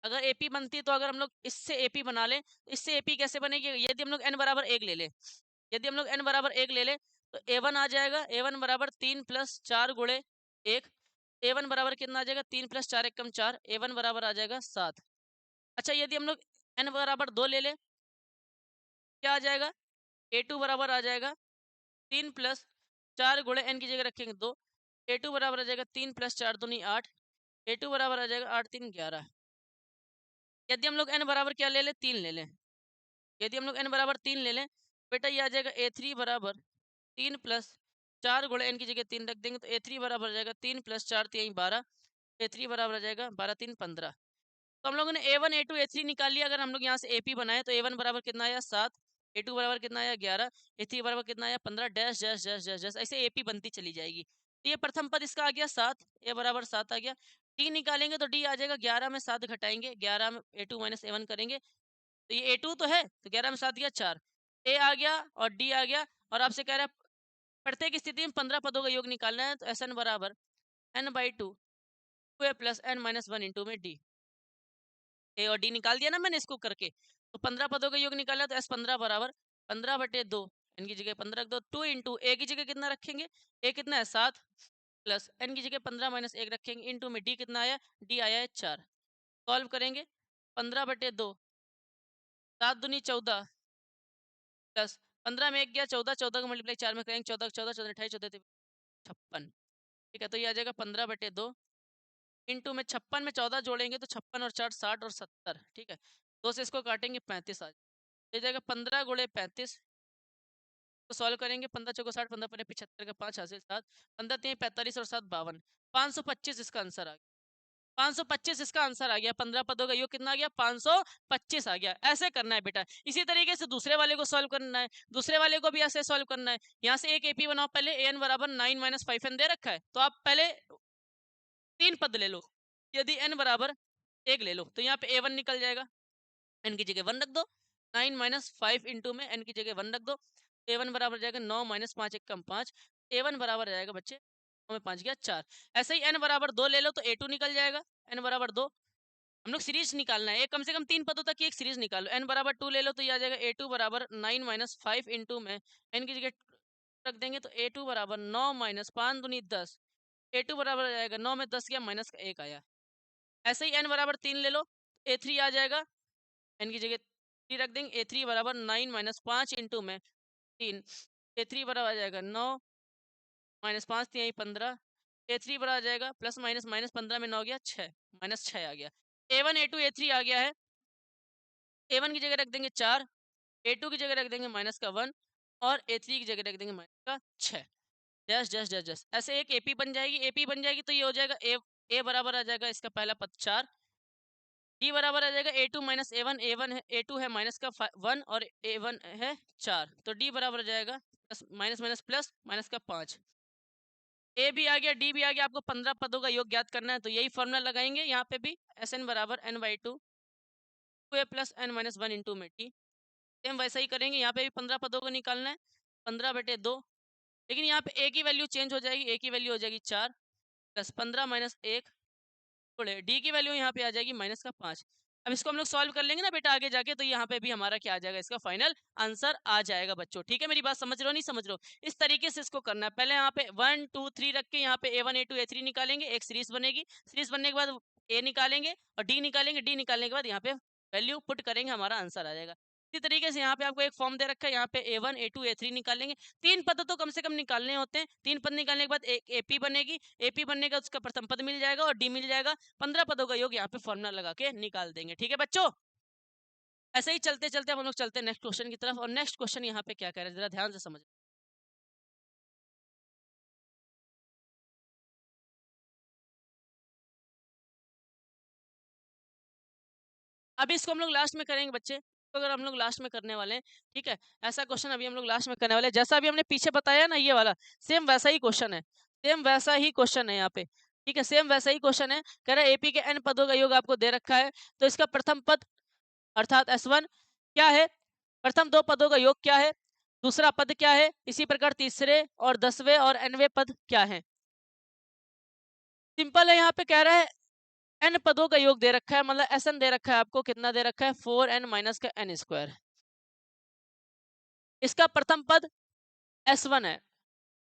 अगर एपी बनती है तो अगर हम लोग इससे एपी बना लें, इससे एपी कैसे बनेगी, यदि हम लोग n बराबर 1 ले लें, यदि हम लोग n बराबर 1 ले लें तो A1 आ जाएगा, A1 बराबर 3 प्लस 4 गुणे 1। A1 बराबर कितना आ जाएगा, 3 प्लस 4 1 कम 4, A1 बराबर आ जाएगा 7। अच्छा, यदि हम लोग n बराबर 2 ले लें, क्या आ जाएगा, A2 बराबर आ जाएगा 3 प्लस 4 गुणे n की जगह रखेंगे 2, A2 बराबर आ जाएगा 3 प्लस 4 दूनी 8, A2 बराबर आ जाएगा 8 3 11। यदि हम लोग n बराबर क्या ले लें, 3 ले लें, यदि हम लोग n बराबर 3 ले लें, बेटा ये आ जाएगा A3 बराबर 3 प्लस 4 गुणे n की जगह 3 रख देंगे तो A3 बराबर आ जाएगा 3 प्लस 4 3 12, A3 बराबर आ जाएगा 12 3 15। तो हम लोगों ने A1 A2 A3 निकाल लिया। अगर हम लोग यहाँ से AP बनाए तो A1 बराबर कितना आया 7, A2 बराबर कितना आया 11, A3 बराबर कितना आया 15 dash dash dash dash dash, ऐसे AP बनती चली जाएगी। तो ये प्रथम पद इसका आ गया 7, A बराबर 7 आ गया। D निकालेंगे तो D आ जाएगा 11 में 7 घटाएंगे, 11 में A2 माइनस A1 करेंगे तो ये A2 तो है, तो 11 में 7 गया 4, A आ गया और D आ गया। और आपसे कह रहा है प्रत्येक स्थिति में 15 पदों का योग निकालना है, तो Sn बराबर n/2 2a plus n minus 1 into में D। ए और डी निकाल दिया ना मैंने इसको करके, तो 15 पदों का योग निकाला तो S15 बराबर 15/2, एन की जगह 15 रख दो, 2 इंटू ए की जगह कितना रखेंगे, ए कितना है 7 प्लस एन की जगह 15 माइनस 1 रखेंगे इंटू में डी कितना आया, डी आया है 4। सॉल्व करेंगे 15/2, 7 दूनी 14 प्लस 15 में 1 गया 14, 14 का मल्टीप्लाई 4 में करेंगे 14 14 14 28 14 56, ठीक है। तो ये आ जाएगा 15/2 इंटू में 56 में 14 जोड़ेंगे तो 56 और 4 60 और 70, ठीक है। 2 से इसको काटेंगे 35 आ जाएगा 15 गुणे 35। तो सॉल्व करेंगे 15 चौको 60, 15 पन्ने 75 का 5 हासिल 7, 15 3 45 और 7 52, 525 इसका आंसर आ गया। 525 इसका आंसर आ गया। 15 पदों का योग कितना आ गया, 525 आ गया। ऐसे करना है बेटा। इसी तरीके से दूसरे वाले को सॉल्व करना है, दूसरे वाले को भी ऐसे सॉल्व करना है। यहाँ से एक एपी बनाओ पहले, एन बराबर 9 माइनस 5 दे रखा है, तो आप पहले 3 पद ले लो। यदि n बराबर 1 ले लो तो यहाँ पे A1 निकल जाएगा, n की जगह 1 रख दो, 9 माइनस 5 इंटू में n की जगह 1 रख दो, A1 बराबर जाएगा 9 माइनस 5 1 कम 5, A1 बराबर जाएगा बच्चे 9 में 5 गया 4। ऐसे ही n बराबर 2 ले लो तो A2 निकल जाएगा, n बराबर 2। हम लोग सीरीज निकालना है, कम से कम 3 पदों तक की एक सीरीज निकालो। n बराबर 2 ले लो तो ये आ जाएगा A2 बराबर 9 माइनस 5 इंटू में n की जगह रख देंगे तो A2 बराबर 9 माइनस 5 दूनी 10, A2 बराबर आ जाएगा 9 में 10 गया माइनस का 1 आया। ऐसे ही n बराबर 3 ले लो, A3 आ जाएगा, n की जगह 3 रख देंगे, A3 बराबर 9 माइनस 5 इंटू में 3, A3 बराबर आ जाएगा 9 माइनस 5 3 15, A3 बराबर आ जाएगा प्लस माइनस माइनस 15 में 9 गया 6, माइनस 6 आ गया। A1 A2 A3 आ गया है, A1 की जगह रख देंगे 4, A2 की जगह रख देंगे माइनस का 1 और A3 की जगह रख देंगे माइनस का 6। जस्ट जस्ट जस्ट जस्ट ऐसे एक AP बन जाएगी, AP बन जाएगी तो ये हो जाएगा A बराबर आ जाएगा इसका पहला पद 4, D बराबर आ जाएगा A2 माइनस A1, A1 है A2 है माइनस का 1 और A1 है 4, तो D बराबर आ जाएगा plus minus minus plus minus का 5। ए भी आ गया, डी भी आ गया। आपको 15 पदों का योग ज्ञात करना है तो यही फॉर्मूला लगाएंगे यहाँ पे भी, Sn बराबर n/2 2a plus n minus 1 into में टी। सेम वैसा ही करेंगे, यहाँ पे भी 15 पदों को निकालना है, 15/2, लेकिन यहाँ पे ए की वैल्यू चेंज हो जाएगी, ए की वैल्यू हो जाएगी 4 प्लस 15 माइनस 1 थोड़े, डी की वैल्यू यहाँ पे आ जाएगी माइनस का 5। अब इसको हम लोग सॉल्व कर लेंगे ना बेटा आगे जाके, तो यहाँ पे भी हमारा क्या आ जाएगा, इसका फाइनल आंसर आ जाएगा बच्चों। ठीक है, मेरी बात समझ रहे हो नहीं समझ रहे हो, इस तरीके से इसको करना है। पहले यहाँ पे 1 2 3 रख के यहाँ पे A1 A2 A3 निकालेंगे, एक सीरीज बनेगी, सीरीज बनने के बाद ए निकालेंगे और डी निकालेंगे, डी निकालने के बाद यहाँ पे वैल्यू पुट करेंगे, हमारा आंसर आ जाएगा। इसी तरीके से यहाँ पे आपको एक फॉर्म दे रखा है, यहाँ पे A1 A2 A3 निकालेंगे। 3 पद तो कम से कम निकालने होते हैं, 3 पद निकालने के बाद एक एपी बनेगी, एपी बनने का उसका प्रथम पद मिल जाएगा और डी मिल जाएगा। 15 पदों का योग यहाँ पे फॉर्मूला लगा के निकाल देंगे। ठीक है बच्चों, ऐसे ही चलते चलते हम लोग चलते हैं नेक्स्ट क्वेश्चन की तरफ। और नेक्स्ट क्वेश्चन यहाँ पे क्या कह रहे हैं, जरा ध्यान से समझ। अभी इसको हम लोग लास्ट में करेंगे बच्चे, तो अगर हम लोग लास्ट में करने वाले हैं, ठीक है, ऐसा क्वेश्चन अभी हम लोग लास्ट में करने वाले हैं। जैसा अभी हमने पीछे बताया ना ये वाला, सेम वैसा ही क्वेश्चन है, सेम वैसा ही क्वेश्चन है यहाँ पे। ठीक है, सेम वैसा ही क्वेश्चन है। कह रहा है एपी के n पदों का योग आपको दे रखा है, तो इसका प्रथम पद अर्थात S1 क्या है, प्रथम 2 पदों का योग क्या है, दूसरा पद क्या है, इसी प्रकार तीसरे और 10वें और nवें पद क्या है। सिंपल है, यहाँ पे कह रहा है n पदों का योग दे रखा है, मतलब Sn दे रखा है आपको, कितना दे रखा है 4n माइनस का n स्क्वायर। इसका प्रथम पद S1 है,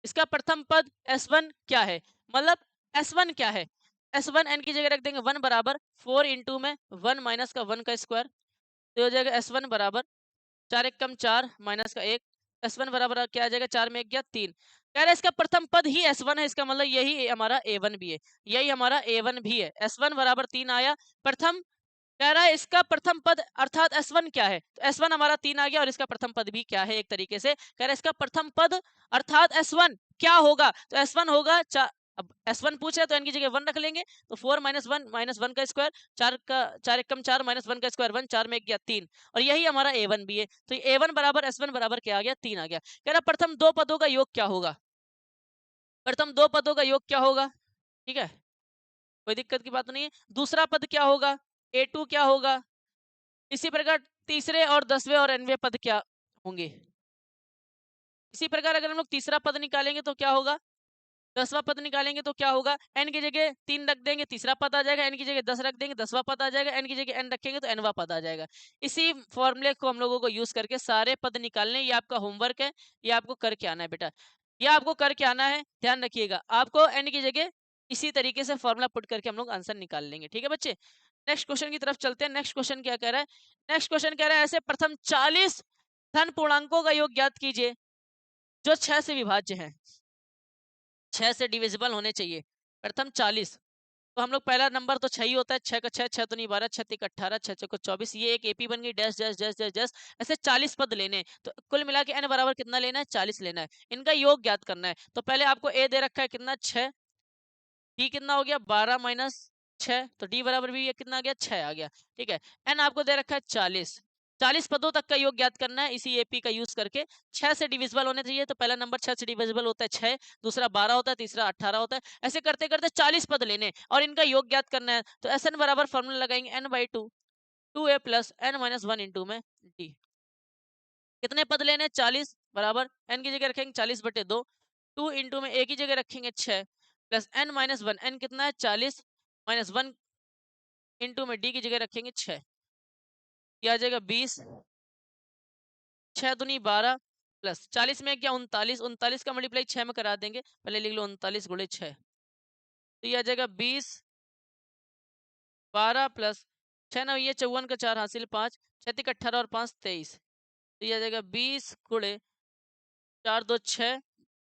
इसका प्रथम पद S1 क्या है, मतलब S1 क्या है, S1 n की जगह रख देंगे 1 बराबर 4 इंटू में 1 माइनस का 1 का स्क्वायर, तो हो जाएगा S1 बराबर 4 एक कम 4 माइनस का 1, S1 बराबर क्या आ जाएगा 4 में 1 गया 3। कह रहा है इसका प्रथम पद ही S1 है, इसका मतलब यही हमारा A1 भी है, यही हमारा A1 भी है। S1 बराबर 3 आया प्रथम, कह रहा है इसका प्रथम पद अर्थात S1 क्या है, तो S1 हमारा 3 आ गया और इसका प्रथम पद भी क्या है, एक तरीके से कह रहा है इसका प्रथम पद अर्थात S1 क्या होगा, तो S1 होगा अब S1 पूछ रहा है तो n की जगह 1 रख लेंगे, तो 4 माइनस 1 का स्क्वायर, 4 एक कम 4 माइनस 1 का स्क्वायर 1, 4 में 1 गया 3, और यही हमारा A1 भी है, तो A1 बराबर S1 बराबर क्या आ गया 3 आ गया। कह रहा प्रथम दो पदों का योग क्या होगा, प्रथम दो पदों का योग क्या होगा, ठीक है, कोई दिक्कत की बात तो नहीं है। दूसरा पद क्या होगा, A2 क्या होगा, इसी प्रकार तीसरे और 10वें और nवें पद क्या होंगे। इसी प्रकार अगर हम लोग तीसरा पद निकालेंगे तो क्या होगा, 10वां पद निकालेंगे तो क्या होगा, n की जगह 3 रख देंगे तीसरा पद आ जाएगा, n की जगह 10 रख देंगे 10वां पद आ जाएगा, n की जगह n रखेंगे तो nवां पद आ जाएगा। इसी फॉर्मूले को हम लोगों को यूज करके सारे पद निकालने, ये आपका होमवर्क है, ये आपको करके आना है बेटा, ये आपको करके आना है, ध्यान रखिएगा। आपको n की जगह इसी तरीके से फॉर्मूला पुट करके हम लोग आंसर निकाल लेंगे, ठीक है बच्चे। नेक्स्ट क्वेश्चन की तरफ चलते हैं। नेक्स्ट क्वेश्चन क्या कह रहा है, नेक्स्ट क्वेश्चन कह रहा है ऐसे प्रथम 40 धन पूर्णांकों का योग ज्ञात कीजिए जो 6 से विभाज्य है, 6 से डिविजिबल होने चाहिए। प्रथम 40, तो हम लोग पहला नंबर तो 6 ही होता है, 6 का 6, 6 तो नहीं 12, 6 तिक 18, 6 चौको 24, ये एक एपी बन गई, dash dash dash dash dash, ऐसे 40 पद लेने हैं। तो कुल मिला के n बराबर कितना लेना है, 40 लेना है, इनका योग ज्ञात करना है। तो पहले आपको a दे रखा है कितना 6, डी कितना हो गया 12 माइनस 6, तो डी बराबर भी ये कितना आ गया 6 आ गया, ठीक है। एन आपको दे रखा है 40, 40 पदों तक का योग ज्ञात करना है इसी एपी का यूज करके। 6 से डिविजिबल होने चाहिए, तो पहला नंबर 6 से डिविजिबल होता है 6, दूसरा 12 होता है, तीसरा 18 होता है, ऐसे करते करते 40 पद लेने और इनका योग ज्ञात करना है। तो एस एन बराबर फॉर्मूला लगाएंगे n/2, 2a plus n minus 1 into में डी। कितने पद लेने, 40 बराबर n की जगह रखेंगे 40/2, 2 इंटू में a की जगह रखेंगे 6 प्लस n माइनस 1, n कितना है 40 माइनस 1 इंटू में d की जगह रखेंगे 6, यह आ जाएगा 20, 6 दूनी 12 प्लस 40 में क्या 39, 39 का मल्टीप्लाई 6 में करा देंगे, पहले लिख लो 39 गुणे 6, तो यह आ जाएगा 20, 12 प्लस 6 ना, ये 54 का 4 हासिल 5, 6 18 और 5 23, तो यह आ जाएगा 20 गुणे 4 2 6,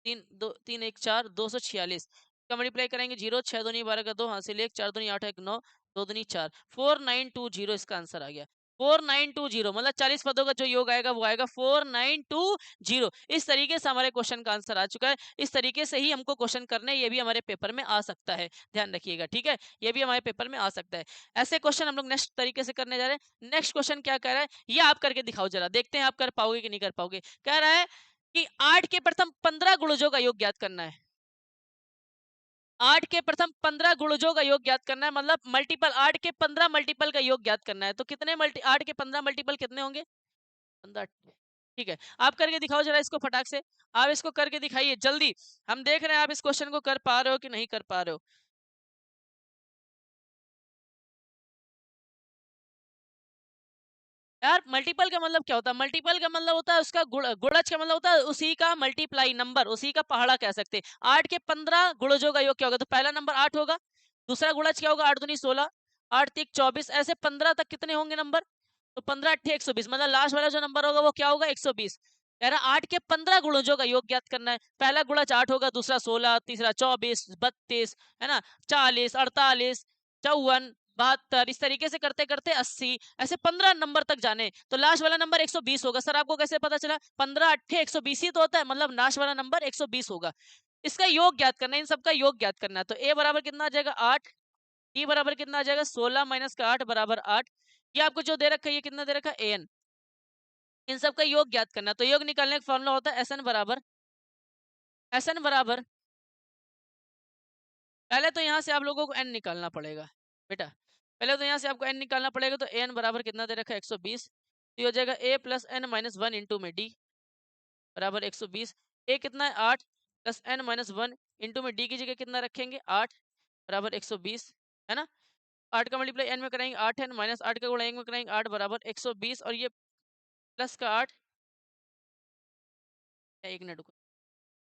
3 2 3 1 4, 246 का मल्टीप्लाई करेंगे, 0 6 दूनी 12 का 2 हासिल 1, 4 दूनी 8 1 9, 2 दूनी 4, 4920 इसका आंसर आ गया। 4920 मतलब 40 पदों का जो योग आएगा वो आएगा 4920। इस तरीके से हमारे क्वेश्चन का आंसर आ चुका है। इस तरीके से ही हमको क्वेश्चन करने, ये भी हमारे पेपर में आ सकता है, ध्यान रखिएगा, ठीक है, ये भी हमारे पेपर में आ सकता है। ऐसे क्वेश्चन हम लोग नेक्स्ट तरीके से करने जा रहे हैं। नेक्स्ट क्वेश्चन क्या कह रहा है, ये आप करके दिखाओ जरा, देखते हैं आप कर पाओगे कि नहीं कर पाओगे। कह रहा है कि 8 के प्रथम 15 गुणजों का योग ज्ञात करना है। 8 के प्रथम 15 गुणजों का योग ज्ञात करना है, मतलब मल्टीपल 8 के 15 मल्टीपल का योग ज्ञात करना है। तो कितने 8 के 15 मल्टीपल कितने होंगे, 15, ठीक है। आप करके दिखाओ जरा इसको फटाक से, आप इसको करके दिखाइए जल्दी, हम देख रहे हैं आप इस क्वेश्चन को कर पा रहे हो कि नहीं कर पा रहे हो। यार मल्टीपल का मतलब क्या होता है, मल्टीपल का मतलब होता है उसका गुणज का मतलब होता है उसी का मल्टीप्लाई नंबर, उसी का पहाड़ा कह सकते हैं। 8 के 15 गुणजों का योग क्या होगा, तो पहला नंबर 8 होगा, दूसरा गुणज क्या होगा 8 दूनी 16, 8 तिक 24, ऐसे 15 तक कितने होंगे नंबर, तो 15 8 120, मतलब लास्ट वाला जो नंबर होगा वो क्या होगा 120। कह रहा 8 के 15 गुणजों का योग ज्ञात करना है। पहला गुणज 8 होगा, दूसरा 16, तीसरा 24, 32, है ना, 40, 48, 54, 72, इस तरीके से करते करते 80, ऐसे 15 नंबर तक जाने, तो लास्ट वाला नंबर 120 होगा। सर आपको कैसे पता चला, 15 अट्ठे 120 ही तो होता है, मतलब लास्ट वाला नंबर 120 होगा। इसका योग ज्ञात करना है, इन सबका योग ज्ञात करना है। तो a बराबर कितना आ जाएगा 8, e बराबर कितना आ जाएगा 16 माइनस का 8 बराबर 8, ये आपको जो दे रखा है ये कितना दे रखा है an, इन सबका योग ज्ञात करना है। तो योग निकालने का फॉर्मूला होता है एस एन बराबर, पहले तो यहाँ से आप लोगों को n निकालना पड़ेगा बेटा, पहले तो यहाँ से आपको n निकालना पड़ेगा। तो an बराबर कितना दे रखा है 120, तो ये हो जाएगा a plus n minus 1 into में d बराबर 120। ए कितना है 8 प्लस n माइनस 1 इंटू में डी की जगह कितना रखेंगे 8 बराबर 120 है ना। 8 का मल्टीप्लाई n में कराएंगे 8 n माइनस 8 का गुणा n में कराएंगे 8 बराबर 120 और ये प्लस का 8 एक मिनट रुको।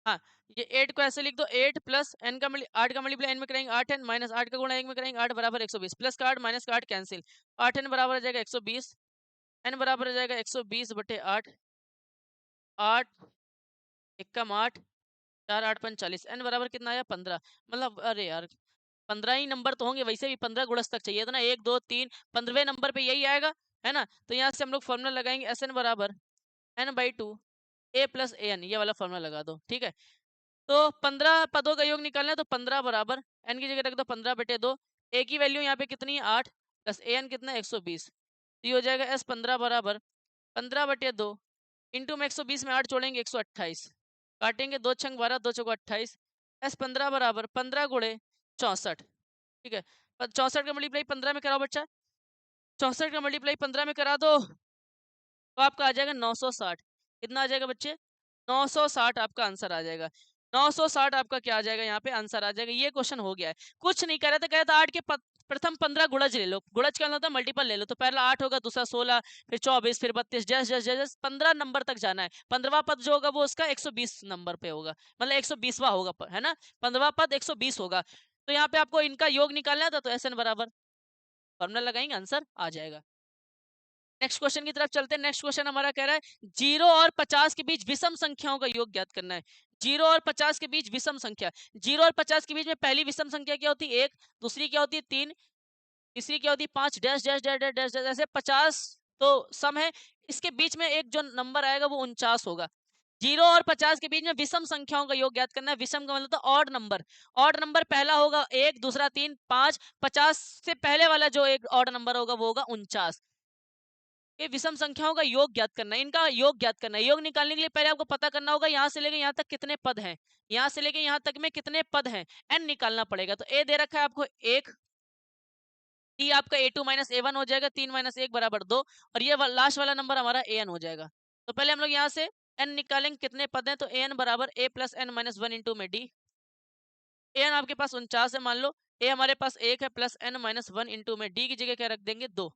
हाँ ये 8 को ऐसे लिख दो 8 प्लस n का 8 का मल्टीप्लाई n में करेंगे 8 n माइनस 8 का गुणा 1 में करेंगे 8 बराबर 120 प्लस का 8 माइनस का 8 कैंसिल 8 n बराबर आ जाएगा 120 n बराबर आ जाएगा 120 बटे 8 8 एकम 8 4 8 5 40 n बराबर कितना आया 15। मतलब अरे यार 15 ही नंबर तो होंगे वैसे भी 15 गुणज तक चाहिए था ना 1 2 3 15वें नंबर पे यही आएगा है ना। तो यहाँ से हम लोग फॉर्मूला लगाएंगे एस एन बराबर n/2 a plus a N ये वाला फॉर्मूला लगा दो ठीक है। तो 15 पदों का योग निकालना है तो 15 बराबर n की जगह रख दो 15 बटे 2 a की वैल्यू यहाँ पे कितनी है 8 प्लस ए एन कितना है 120 तो ये हो जाएगा s 15 बराबर 15 बटे 2 इंटू में 120 में 8 जोड़ेंगे 128 काटेंगे 2 छंग 12 2 चौको 28 s 15 बराबर 15 गुणे 64 ठीक है। 64 का मल्टीप्लाई 15 में कराओ बच्चा 64 का मल्टीप्लाई 15 में करा दो तो आपका आ जाएगा 960। कितना आ जाएगा बच्चे 960 आपका आंसर आ जाएगा। 960 आपका क्या आ जाएगा यहाँ पे आंसर आ जाएगा। ये क्वेश्चन हो गया है कुछ नहीं कह रहा था, कह रहा था 8 के प्रथम 15 गुणज ले लो। गुणज क्या होता है मल्टीपल ले लो। तो पहला 8 होगा दूसरा 16 फिर 24 फिर 32 जैसे जैसे जैसे 15 नंबर तक जाना है। 15वां पद जो होगा वो उसका 120 नंबर पे होगा मतलब 120वां होगा है ना। 15वां पद 120 होगा। तो यहाँ पे आपको इनका योग निकालना था तो एस एन बराबर फॉर्मूला लगाएंगे आंसर आ जाएगा। नेक्स्ट क्वेश्चन की तरफ चलते हैं। नेक्स्ट क्वेश्चन हमारा कह रहा है 0 और 50 के बीच विषम संख्याओं का योग ज्ञात करना है। 0 और 50 के बीच विषम संख्या 0 और 50 के बीच में पहली विषम संख्या क्या होती है 1 दूसरी क्या होती है 3 तीसरी क्या होती है 5 dash dash dash dash dash dash ऐसे 50 तो सम है। इसके बीच में एक जो नंबर आएगा वो 49 होगा। 0 और 50 के बीच में विषम संख्याओं का योग ज्ञात करना है। विषम का मतलब तो ऑड नंबर। ऑड नंबर पहला होगा 1 दूसरा 3 5 50 से पहले वाला जो एक ऑड नंबर होगा वो होगा 49। ये विषम संख्याओं का योग ज्ञात करना है। इनका योग ज्ञात करना है। योग निकालने के लिए पहले आपको पता करना होगा यहाँ से लेके यहाँ तक कितने पद हैं। यहाँ से लेके यहाँ तक में कितने पद हैं एन निकालना पड़ेगा। तो ए दे रखा है आपको 1 टी आपका a2 माइनस a1 हो जाएगा 3 माइनस 1 बराबर 2 और ये लास्ट वाला नंबर हमारा an हो जाएगा। तो पहले हम लोग यहाँ से n निकालेंगे कितने पद हैं तो an बराबर a plus n minus 1 into में डी। an आपके पास 49 है मान लो a हमारे पास 1 है प्लस n माइनस 1 इंटू में डी की जगह क्या रख देंगे 2।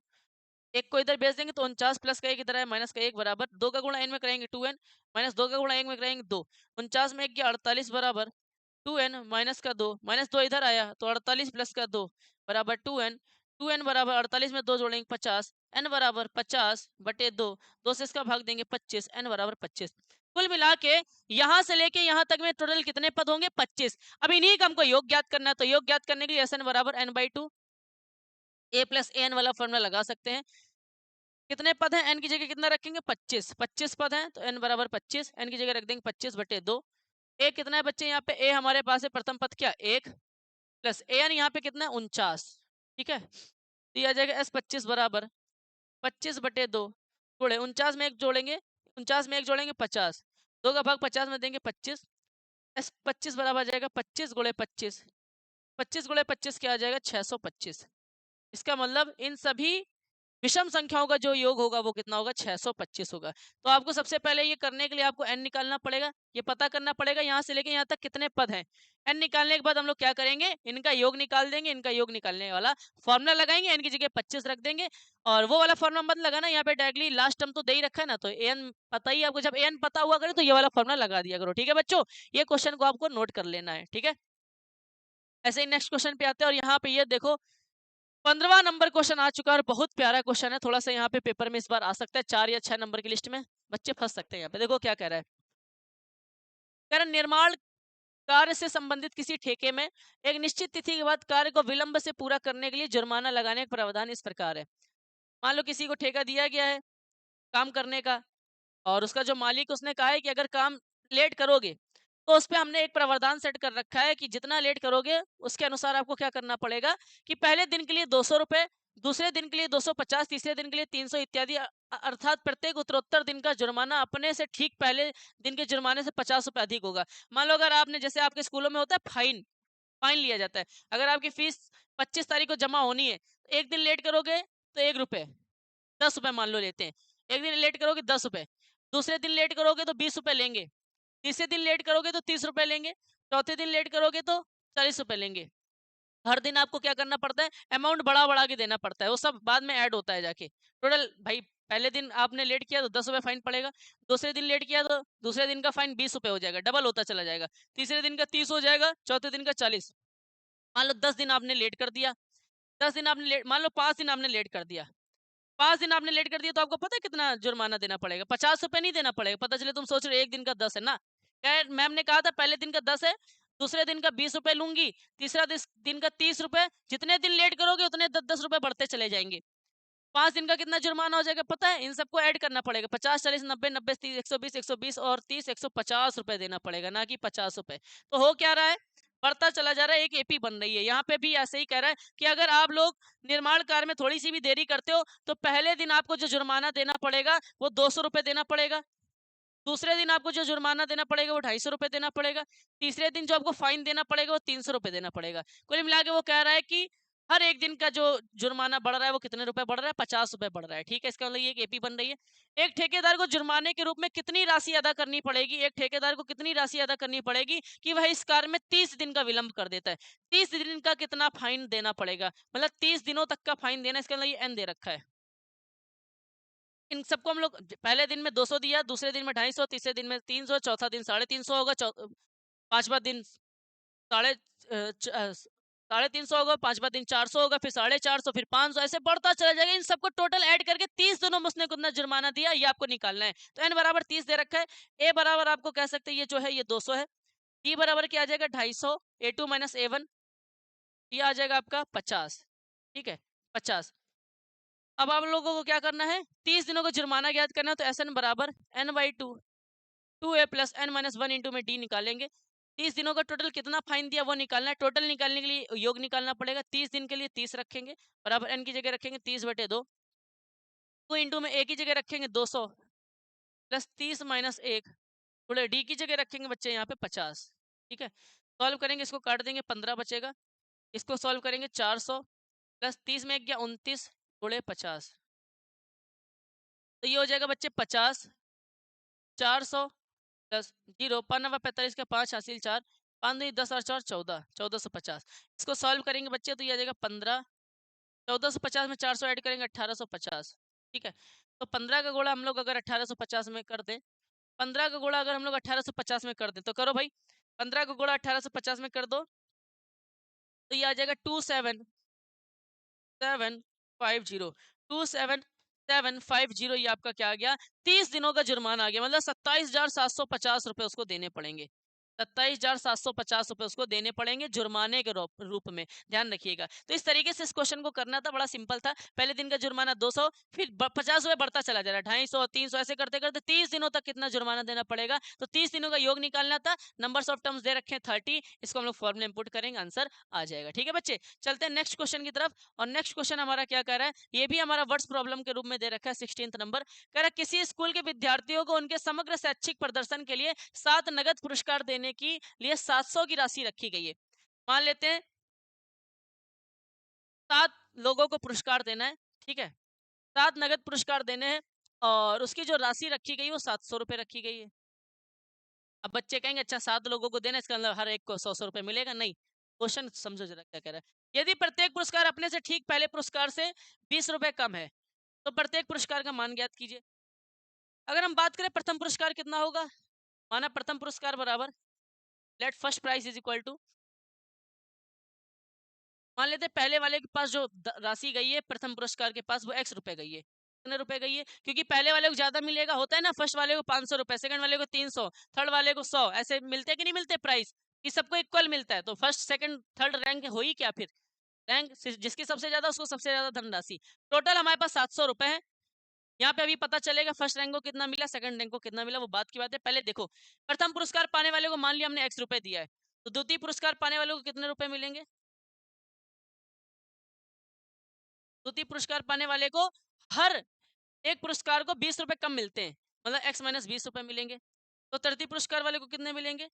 एक को इधर भेज देंगे तो 49 प्लस का एक इधर है माइनस का 1 बराबर 2 का गुणा n में करेंगे 2n माइनस 2 का गुणा 1 में करेंगे 2। 49 में 1 गया 48 बराबर 2n माइनस का 2 माइनस 2 इधर आया तो 48 प्लस का 2 बराबर 2n 2n बराबर 48 में 2 जोड़ेंगे 50 n बराबर 50 बटे 2 2 से इसका भाग देंगे 25 n बराबर 25। कुल मिला के यहाँ से लेके यहाँ तक में टोटल कितने पद होंगे 25। अब इन्हीं का हमको योग ज्ञात करना है। तो योग ज्ञात करने के लिए Sn बराबर n/2 a प्लस an वाला फॉर्मूला लगा सकते हैं। कितने पद हैं n की जगह कितना रखेंगे 25 25 पद हैं तो n बराबर 25 n की जगह रख देंगे 25 बटे 2। a कितना है बच्चे यहाँ पे a हमारे पास है प्रथम पद क्या 1 प्लस ए एन यहाँ पे कितना है 49 ठीक है। तो ये आ जाएगा s 25 बराबर 25 बटे 2 गुणे 49 में एक जोड़ेंगे 49 में एक जोड़ेंगे 50 2 का भाग 50 में देंगे 25 s 25 बराबर आ जाएगा 25 गुणे 25 25 गुणे 25 क्या आ जाएगा 625। इसका मतलब इन सभी विषम संख्याओं का जो योग होगा वो कितना होगा 625 होगा। तो आपको सबसे पहले ये करने के लिए आपको n निकालना पड़ेगा। ये पता करना पड़ेगा यहाँ से लेके यहाँ तक कितने पद हैं। n निकालने के बाद हम लोग क्या करेंगे इनका योग निकाल देंगे। इनका योग निकालने वाला फॉर्मूला लगाएंगे n की जगह 25 रख देंगे और वो वाला फॉर्मूला मत लगाना यहाँ पे डायरेक्टली लास्ट टर्म तो दे ही रखा है ना। तो an पता ही आपको जब an पता हुआ करे तो ये वाला फॉर्मूला लगा दिया करो ठीक है बच्चों। ये क्वेश्चन को आपको नोट कर लेना है ठीक है। ऐसे ही नेक्स्ट क्वेश्चन पे आते हैं और यहाँ पे ये देखो 15वां नंबर क्वेश्चन आ चुका है और बहुत प्यारा क्वेश्चन है। थोड़ा सा यहाँ पे पेपर में इस बार आ सकता है 4 या 6 नंबर की लिस्ट में बच्चे फंस सकते हैं। यहाँ पे देखो क्या कह रहा है। कह रहा निर्माण कार्य से संबंधित किसी ठेके में एक निश्चित तिथि के बाद कार्य को विलंब से पूरा करने के लिए जुर्माना लगाने का प्रावधान इस प्रकार है। मान लो किसी को ठेका दिया गया है काम करने का और उसका जो मालिक उसने कहा है कि अगर काम लेट करोगे तो उस पे हमने एक प्रावधान सेट कर रखा है कि जितना लेट करोगे उसके अनुसार आपको क्या करना पड़ेगा कि पहले दिन के लिए 200 रुपए दूसरे दिन के लिए 250 तीसरे दिन के लिए 300 इत्यादि अर्थात प्रत्येक उत्तरोत्तर दिन का जुर्माना अपने से ठीक पहले दिन के जुर्माने से 50 रुपए अधिक होगा। मान लो अगर आपने जैसे आपके स्कूलों में होता है फाइन फाइन लिया जाता है। अगर आपकी फीस 25 तारीख को जमा होनी है एक दिन लेट करोगे तो 1 रुपए 10 रुपए मान लो लेते हैं। एक दिन लेट करोगे 10 रुपए दूसरे दिन लेट करोगे तो 20 रुपए लेंगे, तीसरे दिन लेट करोगे तो 30 रुपए लेंगे, चौथे दिन लेट करोगे तो 40 रुपए लेंगे। हर दिन आपको क्या करना पड़ता है, अमाउंट बढ़ा-बढ़ा के देना पड़ता है, वो सब बाद में ऐड होता है जाके। टोटल भाई पहले दिन आपने लेट किया तो 10 रुपए फाइन पड़ेगा, दूसरे दिन लेट किया तो दूसरे दिन का फाइन 20 रुपए हो जाएगा, डबल होता चला जाएगा। तीसरे दिन का 30 हो जाएगा, चौथे दिन का 40। मान लो 10 दिन आपने लेट कर दिया, 10 दिन आपने लेट, मान लो 5 दिन आपने लेट कर दिया, 5 दिन आपने लेट कर दिया तो आपको पता है कितना जुर्माना देना पड़ेगा? 50 रुपए नहीं देना पड़ेगा। पता चले तुम सोच रहे हो 1 दिन का 10 है ना। क्या है, मैम ने कहा था पहले दिन का 10 है, दूसरे दिन का 20 रुपए लूँगी, तीसरा दिन का 30 रुपए, जितने दिन लेट करोगे उतने 10-10 रुपए बढ़ते चले जाएँगे। 5 दिन का कितना जुर्माना हो जाएगा पता है? इन सबको ऐड करना पड़ेगा। 50, 40, 90, 90, 30, 120 और 30, 150 रुपए देना पड़ेगा, ना कि 50 रुपए। तो हो क्या रहा है? बढ़ता चला जा रहा है, एक एपी बन रही है। यहाँ पे भी ऐसे ही कह रहा है कि अगर आप लोग निर्माण कार्य में थोड़ी-सी भी देरी करते हो, तो पहले दिन आपको जो जुर्माना देना पड़ेगा, वो 200 रुपए देना पड़ेगा। दूसरे दिन आपको जो जुर्माना देना पड़ेगा, वो 250 रुपए देना पड़ेगा। तीसरे दिन जो आपको फाइन देना पड़ेगा, वो 300 रुपए देना पड़ेगा। कुल मिला के वो कह रहा है कि हर एक दिन का जो जुर्माना बढ़ रहा है, वो कितने रुपए बढ़ रहा है? 50 रुपए बढ़ रहा है। ठीक है? इसका मतलब ये एक एपी बन रही है। एक ठेकेदार को जुर्माने के रूप में कितनी राशि अदा करनी पड़ेगी? एक ठेकेदार को कितनी राशि अदा करनी पड़ेगी कि वह इस कार्य में 30 दिन का विलंब कर देता है? 30 दिन का कितना फाइन देना पड़ेगा? मतलब 30 दिनों तक का फाइन देना, इसका मतलब ये एन दे रखा है। इन सबको हम लोग पहले दिन में 200 दिया, दूसरे दिन में 250, तीसरे दिन में 300, चौथा दिन 350 होगा, पांचवा दिन साढ़े 350 होगा, पांचवा दिन 400 होगा, फिर 450, फिर 500, ऐसे बढ़ता चला जाएगा। इन सबको टोटल ऐड करके 30 दिनों में उसने कितना जुर्माना दिया, ये आपको निकालना है। तो एन बराबर 30 दे रखा है, ए बराबर आपको कह सकते हैं ये जो है ये 200 है, डी बराबर क्या आ जाएगा 250, A2 माइनस A1, ये आ जाएगा आपका 50। ठीक है, 50। अब आप लोगों को क्या करना है, 30 दिनों का जुर्माना ज्ञात करना है, तो एस एन बराबर n/2, 2a plus n minus 1 into में डी निकालेंगे। 30 दिनों का टोटल कितना फाइन दिया वो निकालना है। टोटल निकालने के लिए योग निकालना पड़ेगा। 30 दिन के लिए 30 रखेंगे, बराबर n की जगह रखेंगे 30/2, 2 इंटू में a की जगह रखेंगे 200 प्लस 30 माइनस 1, थोड़े डी की जगह रखेंगे बच्चे यहाँ पे 50। ठीक है, सॉल्व करेंगे, इसको काट देंगे, 15 बचेगा। इसको सॉल्व करेंगे, 400 प्लस 30 में 1 गया 29, थोड़े 50, तो ये हो जाएगा बच्चे 50, 400 प्लस 0, 5×9 = 45 का 5 हासिल 4, 5 दूनी 10 और 4 14, 1450। इसको सॉल्व करेंगे बच्चे तो ये आ जाएगा 15, 1450 में 400 ऐड करेंगे 1850। ठीक है, तो 15 का गुणा हम लोग अगर 1850 में कर दें, 15 का गुणा अगर हम लोग 1850 में कर दें, तो करो भाई, 15 का गुणा 1850 में कर दो, तो ये आ जाएगा 27750, 27750, ये आपका क्या आ गया, 30 दिनों का जुर्माना आ गया। मतलब 27,750 रुपए उसको देने पड़ेंगे। 27,750 रुपए उसको देने पड़ेंगे जुर्माने के रूप में, ध्यान रखिएगा। तो इस तरीके से इस क्वेश्चन को करना था, बड़ा सिंपल था। पहले दिन का जुर्माना 200, फिर 50 रुपए बढ़ता चला जा रहा है, 250, 300, ऐसे करते करते 30 दिनों तक कितना जुर्माना देना पड़ेगा, तो 30 दिनों का योग निकालना था। नंबर्स ऑफ टर्म्स दे रखे हैं 30, इसको हम लोग फॉर्मूला इंपुट करेंगे, आंसर आ जाएगा। ठीक है बच्चे, चलते हैं नेक्स्ट क्वेश्चन की तरफ। और नेक्स्ट क्वेश्चन हमारा क्या कह रहा है, ये भी हमारा वर्ड्स प्रॉब्लम के रूप में दे रखा है, 16th नंबर। कह रहा है किसी स्कूल के विद्यार्थियों को उनके समग्र शैक्षिक प्रदर्शन के लिए 7 नगद पुरस्कार देने की लिए 700 की राशि रखी गई है। मान लेते हैं 7 लोगों को पुरस्कार देना है, ठीक है, 7 नगद पुरस्कार देने हैं, और उसकी जो राशि रखी गई वो 700 रुपए रखी गई है। अब बच्चे कहेंगे अच्छा 7 लोगों को देना, इसका मतलब हर एक को 100-100 रुपए मिलेगा? नहीं, क्वेश्चन समझो जरा क्या कह रहा है। यदि प्रत्येक पुरस्कार अपने से ठीक पहले पुरस्कार से 20 रुपए कम है, तो प्रत्येक पुरस्कार का मान ज्ञात कीजिए। अगर हम बात करें प्रथम पुरस्कार कितना होगा, माना प्रथम पुरस्कार बराबर, let first prize is equal to, मान लेते हैं पहले वाले के पास जो राशि गई है, प्रथम पुरस्कार के पास वो x रुपए गई है। कितने रुपए गई है? क्योंकि पहले वाले को ज्यादा मिलेगा, होता है ना, फर्स्ट वाले को 500 रुपए, सेकंड वाले को 300, थर्ड वाले को 100, ऐसे मिलते कि नहीं मिलते प्राइस, कि सबको इक्वल मिलता है। तो फर्स्ट सेकंड थर्ड रैंक हो ही क्या, फिर रैंक जिसकी सबसे ज्यादा उसको सबसे ज्यादा धनराशि। टोटल हमारे पास 700 रुपए है। यहाँ पे अभी पता चलेगा फर्स्ट रैंक को कितना मिला, सेकंड रैंक को कितना मिला, वो बात की बात है। पहले देखो, प्रथम पुरस्कार पाने वाले को मान लिया हमने x रुपए दिया है, तो द्वितीय पुरस्कार पाने वाले को कितने रुपए मिलेंगे? द्वितीय पुरस्कार पाने वाले को हर एक पुरस्कार को 20 रुपए कम मिलते हैं, मतलब x माइनस 20 रुपए मिलेंगे। तो तृतीय पुरस्कार वाले को कितने मिलेंगे?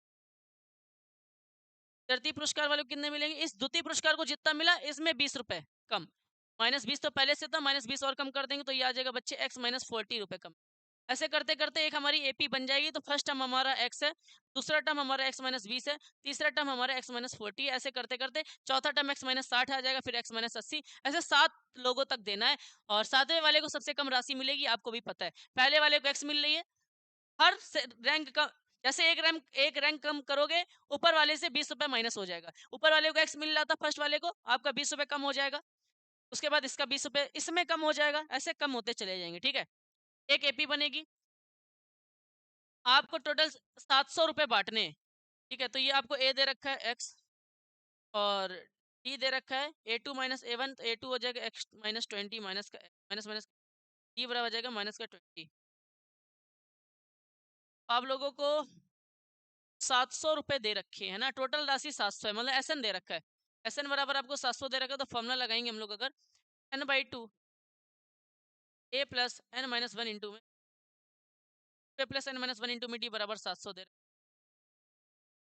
तृतीय पुरस्कार वाले को कितने मिलेंगे? इस द्वितीय पुरस्कार को जितना मिला इसमें 20 रुपए कम, -20 तो पहले से था, -20 और कम कर देंगे तो ये आ जाएगा बच्चे x माइनस 40 रुपए कम। ऐसे करते करते एक हमारी एपी बन जाएगी। तो फर्स्ट टर्म हमारा एक्स है, दूसरा टर्म हमारा एक्स माइनस 20 है, तीसरा टर्म हमारा एक्स माइनस 40 है। ऐसे करते करते चौथा टर्म एक्स माइनस 60 आ जाएगा, फिर एक्स माइनस 80। ऐसे 7 लोगों तक देना है और सातवें वाले को सबसे कम राशि मिलेगी, आपको भी पता है। पहले वाले को एक्स मिल रही है, हर रैंक का जैसे एक रैंक कम करोगे, ऊपर वाले से 20 रुपए माइनस हो जाएगा। ऊपर वाले को एक्स मिल रहा था फर्स्ट वाले को, आपका 20 रुपए कम हो जाएगा। उसके बाद इसका 20 रुपए इसमें कम हो जाएगा, ऐसे कम होते चले जाएंगे। ठीक है, एक एपी बनेगी, आपको टोटल 700 रुपए बांटने हैं। ठीक है, तो ये आपको ए दे रखा है एक्स और डी दे रखा है ए टू माइनस ए वन। तो ए टू हो जाएगा एक्स माइनस 20 माइनस का माइनस माइनस डी बराबर हो जाएगा माइनस का 20। आप लोगों को 700 रुपए दे रखे है ना, टोटल राशि 700 है, मतलब एसएन दे रखा है। एसएन बराबर आपको 700 दे रखा है, तो फॉर्मूला लगाएंगे हम लोग। अगर n by two a plus n minus one into में a plus n minus one into में डी बराबर 700 दे रखा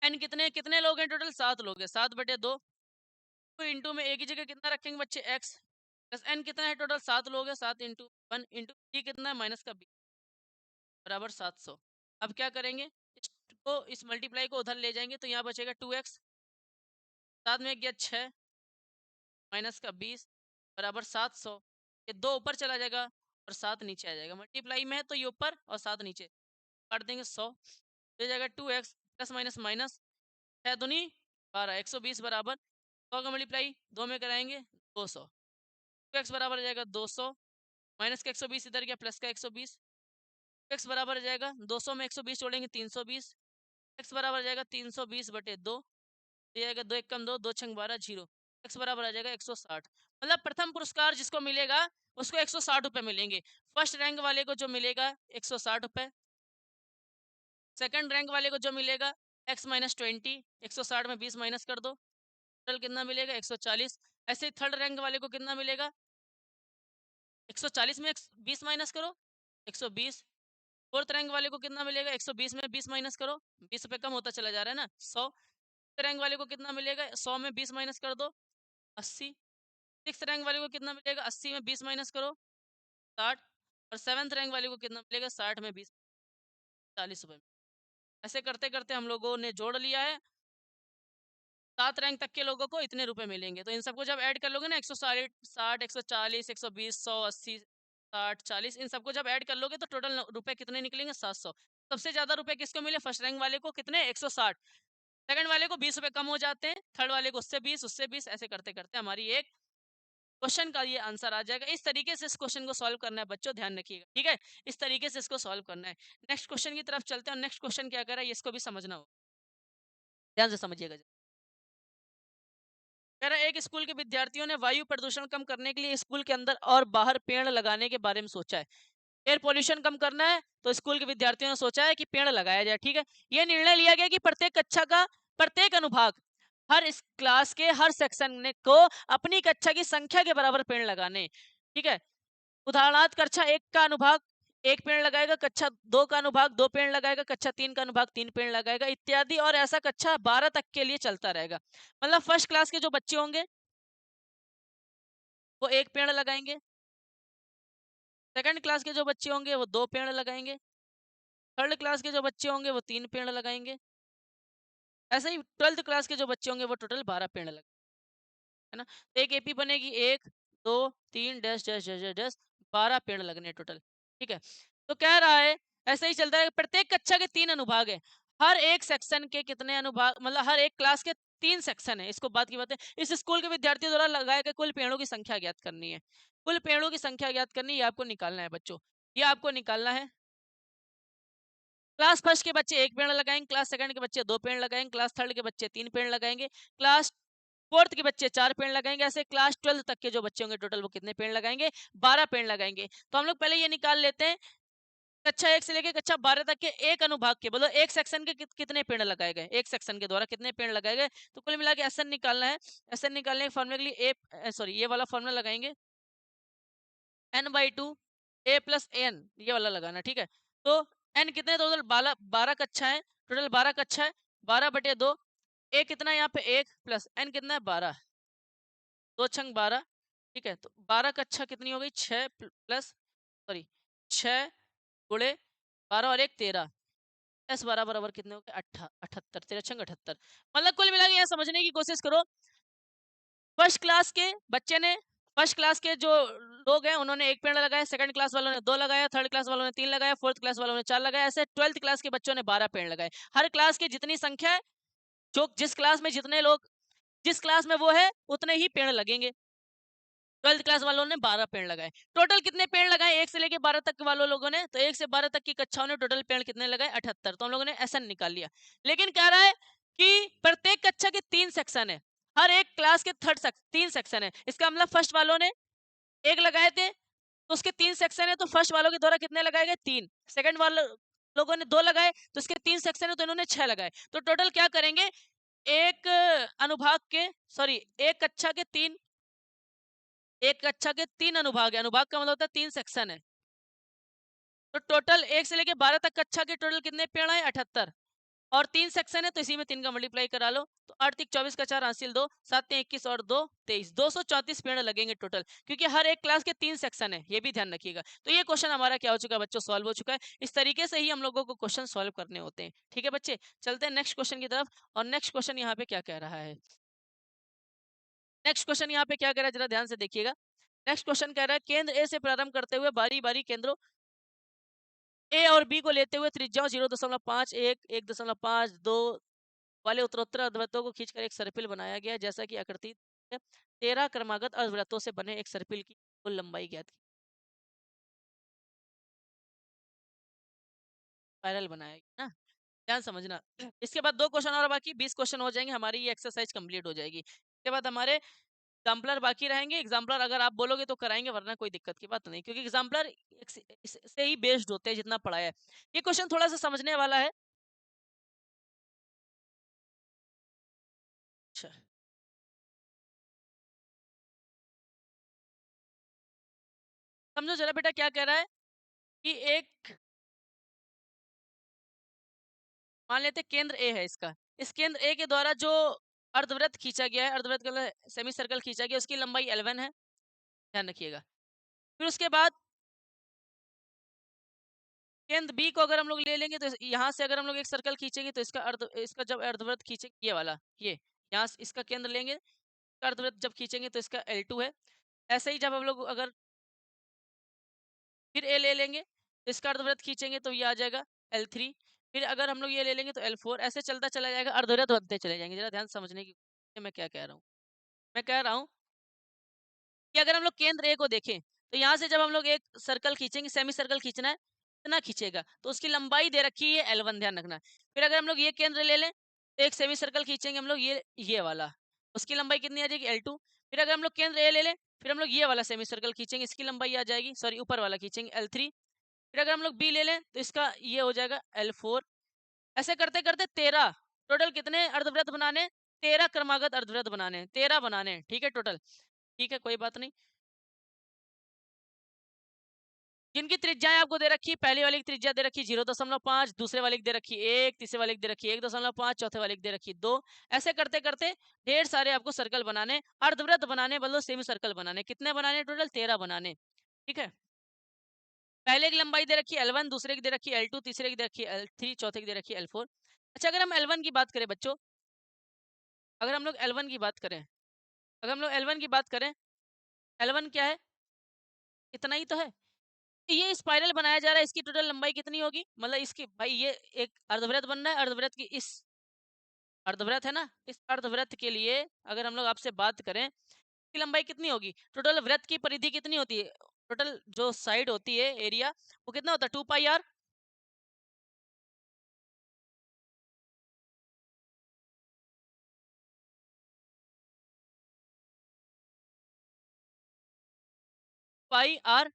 है। एन कितने कितने लोग हैं टोटल? 7 लोग हैं, 7/2 तो इंटू में एक ही जगह कितना रखेंगे बच्चे? एक्स प्लस एन कितना है टोटल? 7 लोग हैं, 7 इंटू 1 इंटू डी कितना है? माइनस का 20 बराबर 700। अब क्या करेंगे, इसको इस मल्टीप्लाई को उधर ले जाएंगे, तो यहाँ बचेगा 2x, साथ में गया 6 माइनस का 20 बराबर 700। ये 2 ऊपर चला जाएगा और 7 नीचे आ जाएगा। मल्टीप्लाई में है तो ये ऊपर और 7 नीचे, काट देंगे 100, हो जाएगा 2x प्लस माइनस माइनस 6 दूनी 12, 120 बराबर 100 का मल्टीप्लाई 2 में कराएंगे 200। 2x बराबर हो जाएगा 200, माइनस का 120 इधर गया, प्लस का 120। x बराबर हो जाएगा 200 में 120 जोड़ेंगे 320। x बराबर हो जाएगा 320/2, ये आएगा 2 1 2, 2 6 12 0। x बराबर आ जाएगा 160। मतलब प्रथम पुरस्कार जिसको मिलेगा उसको 160 रुपए मिलेंगे। फर्स्ट रैंक वाले को जो मिलेगा 160 रुपए, सेकंड रैंक वाले को जो मिलेगा x माइनस 20, 160 में 20 माइनस कर दो, टोटल कितना मिलेगा? 140। ऐसे ही थर्ड रैंक वाले को कितना मिलेगा? 140 में 20 माइनस करो 120। फोर्थ रैंक वाले को कितना मिलेगा? 120 में 20 माइनस करो, 20 रुपए कम होता चला जा रहा है ना, 100। रैंक वाले को कितना मिलेगा? 100 में 20 माइनस कर दो, 80। सिक्स रैंक वाले को कितना मिलेगा? 80 में 20 माइनस करो, 60। और सेवन्थ रैंक वाले को कितना मिलेगा? 60 में 20, 40 रुपए। ऐसे करते करते हम लोगों ने जोड़ लिया है, 7 रैंक तक के लोगों को इतने रुपए मिलेंगे। तो इन सबको जब ऐड कर लोगे ना, 160 60 140 120 100 80 60 40, इन सबको जब ऐड कर लोगे तो टोटल रुपए कितने निकलेंगे? 700। सबसे ज्यादा रुपए किसको मिले? फर्स्ट रैंक वाले को। कितने? 160। सेकंड वाले को 20 रुपए कम हो जाते हैं, थर्ड वाले को उससे 20 उससे 20, ऐसे करते करते हमारी एक क्वेश्चन का ये आंसर आ जाएगा। इस तरीके से इस क्वेश्चन को सॉल्व करना है बच्चों, ध्यान रखिएगा। ठीक है, इस तरीके से इसको सॉल्व करना है। नेक्स्ट क्वेश्चन की तरफ चलते हैं। नेक्स्ट क्वेश्चन क्या कर रहा है इसको भी समझना हो, ध्यान से समझिएगा। कह रहा है एक स्कूल के विद्यार्थियों ने वायु प्रदूषण कम करने के लिए स्कूल के अंदर और बाहर पेड़ लगाने के बारे में सोचा है। एयर पोल्यूशन कम करना है तो स्कूल के विद्यार्थियों ने सोचा है कि पेड़ लगाया जाए। ठीक है, यह निर्णय लिया गया कि प्रत्येक कक्षा का प्रत्येक अनुभाग हर इस क्लास के हर सेक्शन ने को अपनी कक्षा की संख्या के बराबर पेड़ लगाने। ठीक है, उदाहरणार्थ कक्षा 1 का अनुभाग 1 पेड़ लगाएगा, कक्षा 2 का अनुभाग 2 पेड़ लगाएगा, कक्षा 3 का अनुभाग 3 पेड़ लगाएगा, इत्यादि। और ऐसा कक्षा 12 तक के लिए चलता रहेगा। मतलब फर्स्ट क्लास के जो बच्चे होंगे वो 1 पेड़ लगाएंगे, सेकंड क्लास के जो बच्चे होंगे वो 2 पेड़ लगाएंगे, थर्ड क्लास के जो बच्चे होंगे वो 3 पेड़ लगाएंगे। ऐसे ही 12th क्लास के जो बच्चे होंगे वो टोटल 12 पेड़ लगाएंगे, है ना। तो एक एपी बनेगी 1 2 3 dash dash dash dash dash, 12 पेड़ लगने टोटल। ठीक है, तो कह रहा है ऐसे ही चलता है। प्रत्येक कक्षा के 3 अनुभाग है, हर एक सेक्शन के कितने अनुभाग, मतलब हर एक क्लास के 3 सेक्शन है। इसको बात की बात है, इस स्कूल के विद्यार्थियों द्वारा लगाए गए कुल पेड़ों की संख्या ज्ञात करनी है। कुल पेड़ों की संख्या ज्ञात करनी है, ये आपको निकालना है बच्चों, ये आपको निकालना है। क्लास फर्स्ट के बच्चे 1 पेड़ लगाएंगे, क्लास सेकंड के बच्चे 2 पेड़ लगाएंगे, क्लास थर्ड के बच्चे 3 पेड़ लगाएंगे, क्लास फोर्थ के बच्चे 4 पेड़ लगाएंगे। ऐसे क्लास 12 तक के जो बच्चे होंगे टोटल वो कितने पेड़ लगाएंगे? 12 पेड़ लगाएंगे। तो हम लोग पहले ये निकाल लेते हैं, कक्षा 1 से लेकर कक्षा 12 तक के एक अनुभाग के, बोलो एक सेक्शन के कितने पेड़ लगाए गए, एक सेक्शन के द्वारा कितने पेड़ लगाए गए। तो कुल मिला के एसएन निकालना है। एसएन निकालने के फॉर्मूले के लिए ये वाला फॉर्मूला लगाएंगे, n/2 a प्लस एन, ये वाला लगाना। ठीक है, तो n कितने? टोटल 12 कक्षा है, टोटल 12 कक्षा है, 12/2। a कितना है यहाँ पे? 1 प्लस n कितना है? 12, 2 छंग 12। ठीक है, तो 12 कक्षा कितनी हो गई? 6 प्लस सॉरी 6 गुणे 12 और 1 13, S 12 बराबर कितने हो गए 78, 13 छंग 78। मतलब कुल मिला के यहाँ समझने की कोशिश करो, फर्स्ट क्लास के बच्चे ने, फर्स्ट क्लास के जो लोग हैं उन्होंने 1 पेड़ लगाया, सेकंड क्लास वालों ने 2 लगाया, थर्ड क्लास वालों ने 3 लगाया, फोर्थ क्लास वालों ने 4 लगाया, ऐसे 12th क्लास के बच्चों ने 12 पेड़ लगाए। हर क्लास की जितनी संख्या है, जो जिस क्लास में जितने लोग, जिस क्लास में वो है उतने ही पेड़ लगेंगे। 12th क्लास वालों ने 12 पेड़ लगाए। टोटल कितने पेड़ लगाए 1 से लेके 12 तक वालों लोगों ने? तो 1 से 12 तक की कक्षाओं ने टोटल पेड़ कितने लगाए? 78। तो हम लोगों ने एसएन निकाल लिया। लेकिन कह रहा है कि प्रत्येक कक्षा के 3 सेक्शन है, हर एक क्लास के 3 सेक्शन है। इसका मतलब फर्स्ट वालों ने 1 लगाए थे, तो उसके 3 सेक्शन है, तो फर्स्ट वालों के द्वारा कितने लगाए गए? 3। सेकंड वाले लोगों ने 2 लगाए, तो उसके 3 सेक्शन है, तो इन्होंने 6 लगाए। तो टोटल क्या करेंगे? एक अनुभाग के, सॉरी, एक कक्षा के 3, एक कक्षा के 3 अनुभाग है। अनुभाग का मतलब होता है 3 सेक्शन है। तो टोटल 1 से लेके 12 तक कक्षा के टोटल कितने पेड़ आए? 78। और 3 सेक्शन है, तो इसी में 3 का मल्टीप्लाई करा लो। तो 8 3 24 का 4 हासिल 2, 7 3 21 और 2 23, 234 पेड़ लगेंगे टोटल, क्योंकि हर एक क्लास के 3 सेक्शन है, ये भी ध्यान रखिएगा। तो ये क्वेश्चन हमारा क्या हो चुका है बच्चों? सॉल्व हो चुका है। इस तरीके से ही हम लोगों को क्वेश्चन सॉल्व करने होते हैं। ठीक है बच्चे, चलते हैं नेक्स्ट क्वेश्चन की तरफ। और नेक्स्ट क्वेश्चन यहाँ पे क्या कह रहा है? नेक्स्ट क्वेश्चन यहाँ पे क्या कह रहा है, जरा ध्यान से देखिएगा। नेक्स्ट क्वेश्चन कह रहा है, केंद्र ए से प्रारंभ करते हुए बारी बारी केंद्रों ए और बी को लेते हुए त्रिज्याओं 0.5, 1, 1.5, 2 वाले उत्तरोत्तर अर्धवृत्तों को खींचकर एक सर्पिल बनाया गया, जैसा कि आकृति 13 क्रमागत अर्धवृत्तों से बने एक सर्पिल की कुल लंबाई ज्ञात की। स्पाइरल बनाया गया ना, ध्यान समझना। इसके बाद 2 क्वेश्चन और बाकी, 20 क्वेश्चन हो जाएंगे, हमारी ये एक्सरसाइज कंप्लीट हो जाएगी। इसके बाद हमारे एग्जाम्पलर बाकी रहेंगे। एग्जाम्पलर अगर आप बोलोगे तो कराएंगे, वरना कोई दिक्कत की बात नहीं, क्योंकि एग्जाम्पलर से ही बेस्ड होते हैं जितना पढ़ाया है। ये क्वेश्चन थोड़ा सा समझने वाला है। अच्छा, समझो जरा बेटा क्या कह रहा है कि एक, मान लेते केंद्र ए है इसका, इस केंद्र ए के द्वारा जो अर्धवृत्त खींचा गया है, अर्धवृत्त का सेमी सर्कल खींचा गया, उसकी लंबाई L1 है, ध्यान रखिएगा। फिर उसके बाद केंद्र बी को अगर हम लोग ले लेंगे, तो यहाँ से अगर हम लोग एक सर्कल खींचेंगे, तो इसका जब अर्धवृत्त खींचेंगे, ये वाला, ये यहाँ से इसका केंद्र लेंगे, अर्धवृत्त जब खींचेंगे तो इसका L2 है। ऐसे ही जब हम लोग अगर फिर ए ले लेंगे, तो इसका अर्धवृत्त खींचेंगे तो ये आ जाएगा L3। फिर अगर हम लोग ये ले लेंगे तो L4, ऐसे चलता चला जाएगा, अर्धवृत्त बनते चले जाएंगे। जरा ध्यान समझने की, मैं क्या कह रहा हूँ? मैं कह रहा हूँ कि अगर हम लोग केंद्र ए को देखें, तो यहाँ से जब हम लोग एक सर्कल खींचेंगे, सेमी सर्कल खींचना है, कितना खींचेगा? तो उसकी लंबाई दे रखी है L1, ध्यान रखना। फिर अगर हम लोग ये केंद्र ले लें, तो एक सेमी सर्कल खींचेंगे हम लोग, ये वाला, उसकी लंबाई कितनी आ जाएगी? L2। फिर अगर हम लोग केंद्र ए ले लें, फिर हम लोग ये वाला सेमी सर्कल खींचेंगे, इसकी लंबाई आ जाएगी, सॉरी ऊपर वाला खींचेंगे, L3। फिर अगर हम लोग बी ले लें, तो इसका ये हो जाएगा L4। ऐसे करते करते 13, टोटल कितने अर्धवृत्त बनाने? 13 क्रमागत अर्धवृत्त बनाने, 13 बनाने, ठीक है टोटल। ठीक है, कोई बात नहीं। जिनकी त्रिज्याएं आपको दे रखी, पहली वाली की त्रिज्या दे रखी 0.5, दूसरे वाले की दे रखी 1, तीसरे वाले की दे रखी 1.5, चौथे वाले की दे रखी 2। ऐसे करते करते ढेर सारे आपको सर्कल बनाने, अर्धवृत्त बनाने, बदलो सेमी सर्कल बनाने। कितने बनाने? टोटल 13 बनाने। ठीक है, पहले की लंबाई दे रखी L1, दूसरे की दे रखी L2, तीसरे की दे रखी L3, चौथे की दे रखी L4। अच्छा, अगर हम L1 की बात करें बच्चों, अगर हम लोग L1 की बात करें, अगर हम लोग L1 की बात करें, L1 क्या है? इतना ही तो है। ये स्पाइरल बनाया जा रहा है, इसकी टोटल लंबाई कितनी होगी? मतलब इसकी, भाई ये एक अर्धवृत्त बन रहा है, अर्धवृत्त की इस, अर्धवृत्त है ना, इस अर्धवृत्त के लिए अगर हम लोग आपसे बात करें, इसकी लंबाई कितनी होगी? टोटल वृत्त की परिधि कितनी होती है? टोटल जो साइड होती है, एरिया, वो कितना होता है? 2πr। Pi r.